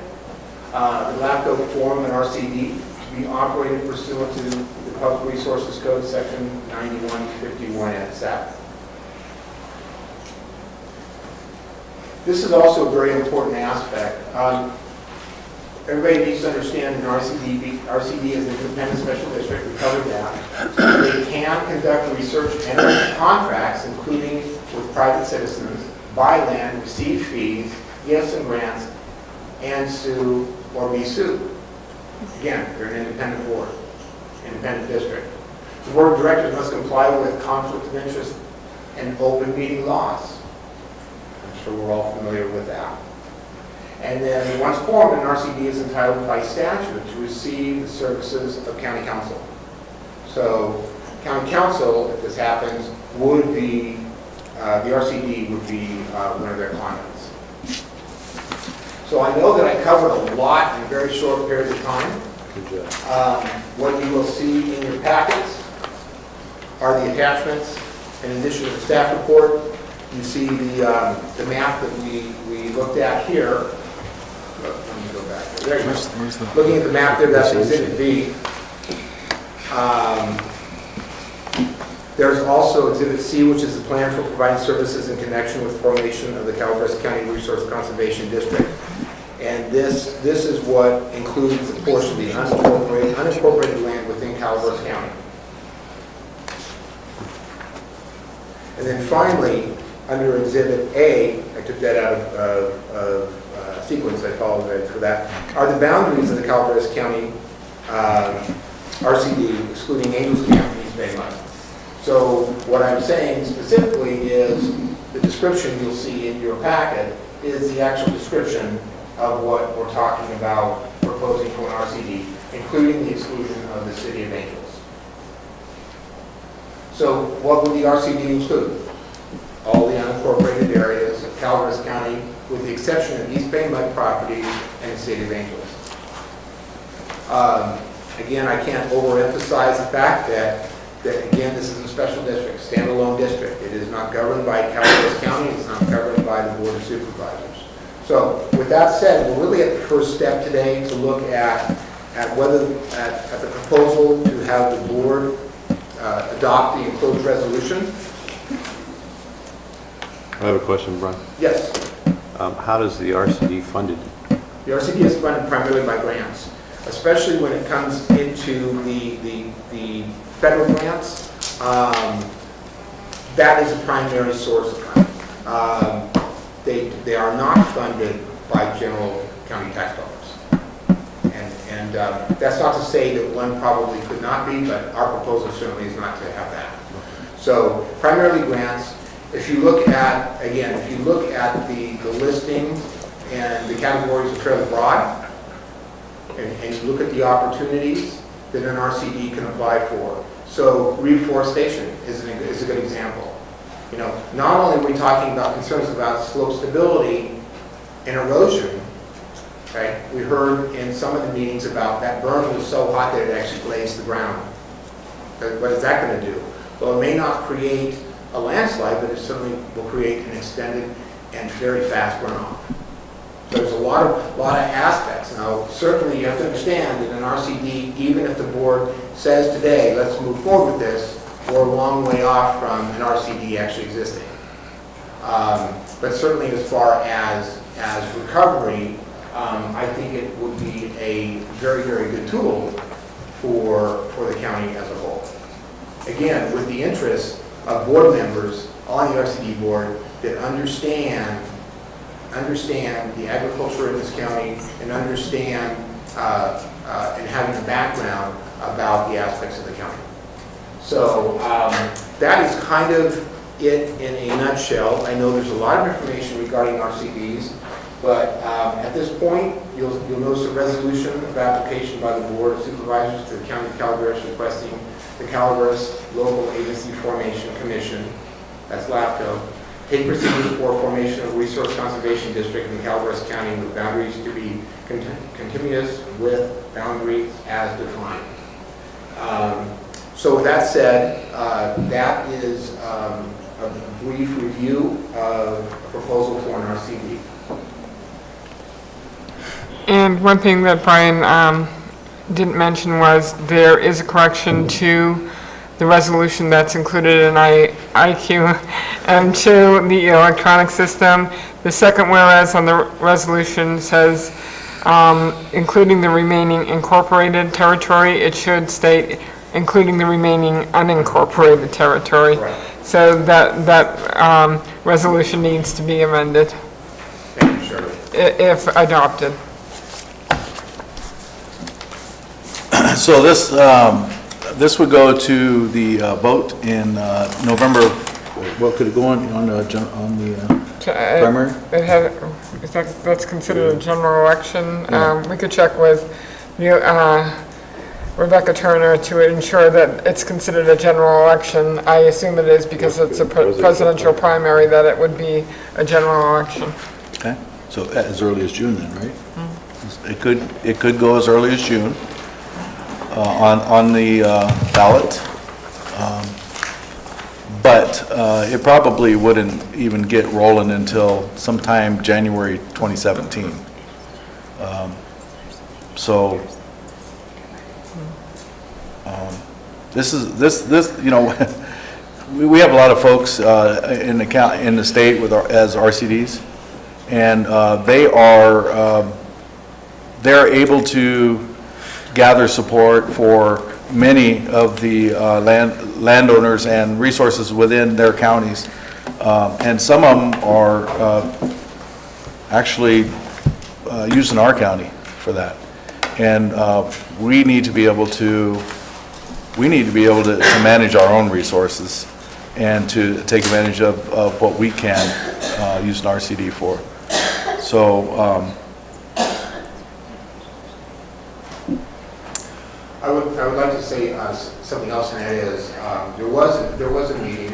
Speaker 6: the LAFCO form an RCD to be operated pursuant to the Public Resources Code, Section 9151 at SAP. This is also a very important aspect. Everybody needs to understand an RCD is an independent special district. We covered that. They can conduct research and enter contracts, including with private citizens, buy land, receive fees, gifts and grants, and sue or be sued. Again, they're an independent board, independent district. The Board of Directors must comply with conflict of interest and open meeting laws. I'm sure we're all familiar with that. And then once formed, an RCD is entitled by statute to receive the services of county council. So county council, if this happens, would be, the RCD would be one of their clients. So I know that I covered a lot in a very short period of time.
Speaker 9: Good job.
Speaker 6: What you will see in your packets are the attachments. In addition to the staff report, you see the map that we looked at here. Let me go back. There you go. Looking at the map there, that's Exhibit B. There's also Exhibit C, which is the plan for providing services in connection with formation of the Calaveras County Resource Conservation District. And this is what includes a portion of the unincorporated land within Calaveras County. And then finally, under Exhibit A, I took that out of sequence, I apologize for that, are the boundaries of the Calaveras County RCD, excluding Angels Camp and East Bay Mud. So what I'm saying specifically is the description you'll see in your packet is the actual description of what we're talking about proposing for an RCD, including the exclusion of the City of Angels. So what would the RCD include? All the unincorporated areas of Calaveras County, with the exception of East Bay Mud properties and the City of Angels. Again, I can't overemphasize the fact that again, this is a special district, standalone district. It is not governed by Calaveras County. It's not governed by the Board of Supervisors. So with that said, we're really at the first step today to look at whether at the proposal to have the board adopt the enclosed resolution.
Speaker 9: I have a question, Brian.
Speaker 6: Yes.
Speaker 9: How does the RCD funded?
Speaker 6: The RCD is funded primarily by grants, especially when it comes into the federal grants. That is a primary source of funding. They are not funded by general county tax dollars. And that's not to say that one probably could not be, but our proposal certainly is not to have that. So primarily grants, If you look at, again, if you look at the listing, and the categories are fairly broad, and you look at the opportunities that an RCD can apply for. So reforestation is a good example. You know, not only are we talking about concerns about slope stability and erosion, okay? We heard in some of the meetings about that burn was so hot that it actually glazed the ground. What is that going to do? Well, it may not create a landslide, but it certainly will create an extended and very fast runoff. So there's a lot of aspects. Now, certainly you have to understand that an RCD, even if the board says today, let's move forward with this, we're a long way off from an RCD actually existing. But certainly as far as recovery, I think it would be a very, very good tool for the county as a whole. Again, with the interest of board members on the RCD board that understand the agriculture in this county and understand and having a background about the aspects of the county. So that is kind of it in a nutshell. I know there's a lot of information regarding RCDs, but at this point, you'll notice a resolution of application by the Board of Supervisors to the County of Calaveras requesting the Calaveras Local Agency Formation Commission, that's LAFCO, take procedures for formation of Resource Conservation District in Calaveras County with boundaries to be continuous with boundaries as defined. So with that said, that is a brief review of a proposal for an RCD.
Speaker 8: And one thing that Brian didn't mention was there is a correction to the resolution that's included in IQ and to the electronic system. The second whereas on the resolution says including the remaining incorporated territory. It should state including the remaining unincorporated territory.
Speaker 6: Right.
Speaker 8: So that resolution needs to be amended.
Speaker 6: Thank you, Shirley.
Speaker 8: If adopted.
Speaker 2: So this would go to the vote in November. What could it go on the primary?
Speaker 8: That's considered a general election. Yeah. We could check with Rebecca Turner to ensure that it's considered a general election. I assume it is because it's a presidential primary that it would be a general election.
Speaker 2: Okay, so as early as June then, right? Mm-hmm. It could go as early as June. On the ballot, but it probably wouldn't even get rolling until sometime January 2017. This you know, we have a lot of folks in the state with as RCDs, and they're able to gather support for many of the landowners and resources within their counties. And some of them are actually using our county for that. And we need to be able to manage our own resources and to take advantage of what we can use an RCD for. So
Speaker 6: I would like to say something else, and that is there was a meeting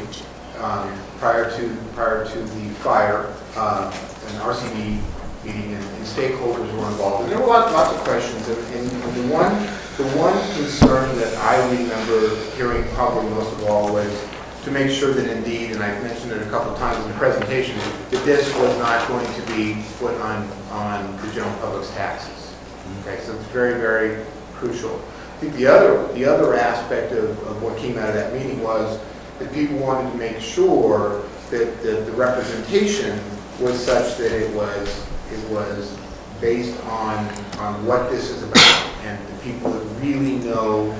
Speaker 6: prior to the fire, an RCD meeting, and stakeholders were involved. And there were lots of questions, and the one concern that I remember hearing probably most of all was to make sure that indeed, and I've mentioned it a couple of times in the presentation, that this was not going to be put on the general public's taxes. Okay, so it's very, very crucial. I think the other aspect of what came out of that meeting was that people wanted to make sure that the representation was such that it was based on what this is about, and the people that really know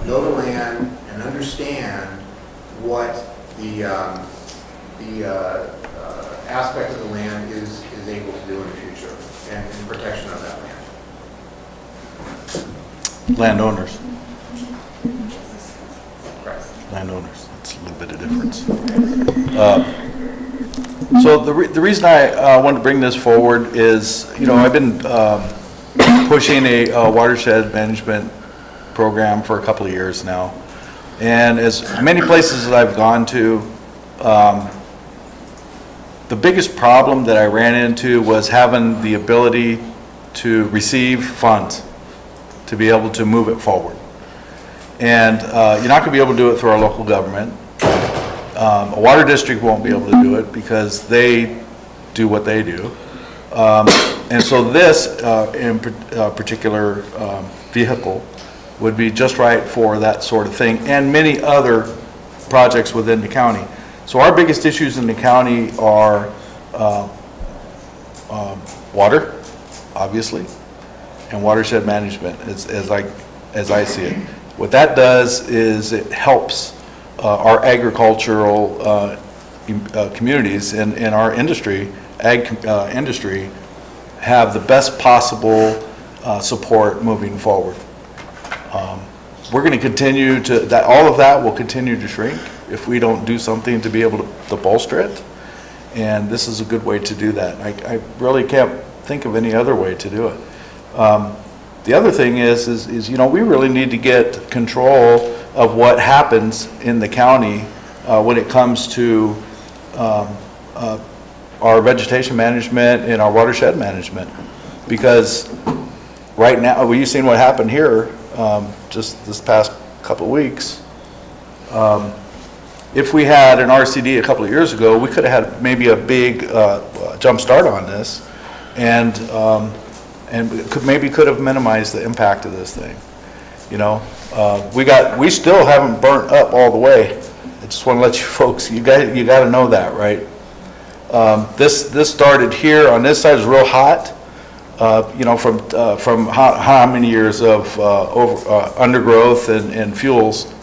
Speaker 6: the land and understand what the aspect of the land is able to do in the future, and in protection of that land.
Speaker 2: Landowners.
Speaker 6: Right.
Speaker 2: landowners. That's a little bit of difference. So the reason I wanted to bring this forward is, you know, I've been pushing a watershed management program for a couple of years now. And as many places that I've gone to, the biggest problem that I ran into was having the ability to receive funds to be able to move it forward. And you're not going to be able to do it through our local government. A water district won't be able to do it because they do what they do. And so this in particular vehicle would be just right for that sort of thing, and many other projects within the county. So our biggest issues in the county are water, obviously, and watershed management, as I see it. What that does is it helps our agricultural communities and our industry, industry, have the best possible support moving forward. We're going to continue to, all of that will continue to shrink if we don't do something to be able to bolster it. And this is a good way to do that. I really can't think of any other way to do it. The other thing is, you know, we really need to get control of what happens in the county when it comes to our vegetation management and our watershed management. Because right now, well, you've seen what happened here just this past couple of weeks. If we had an RCD a couple of years ago, we could have had maybe a big jump start on this, and could have minimized the impact of this thing. You know, we still haven't burnt up all the way. I just want to let you folks, you got to know that, right? This started here on this side. Is real hot. You know, from how many years of undergrowth and fuels,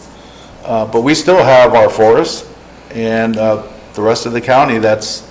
Speaker 2: but we still have our forests, and the rest of the county that's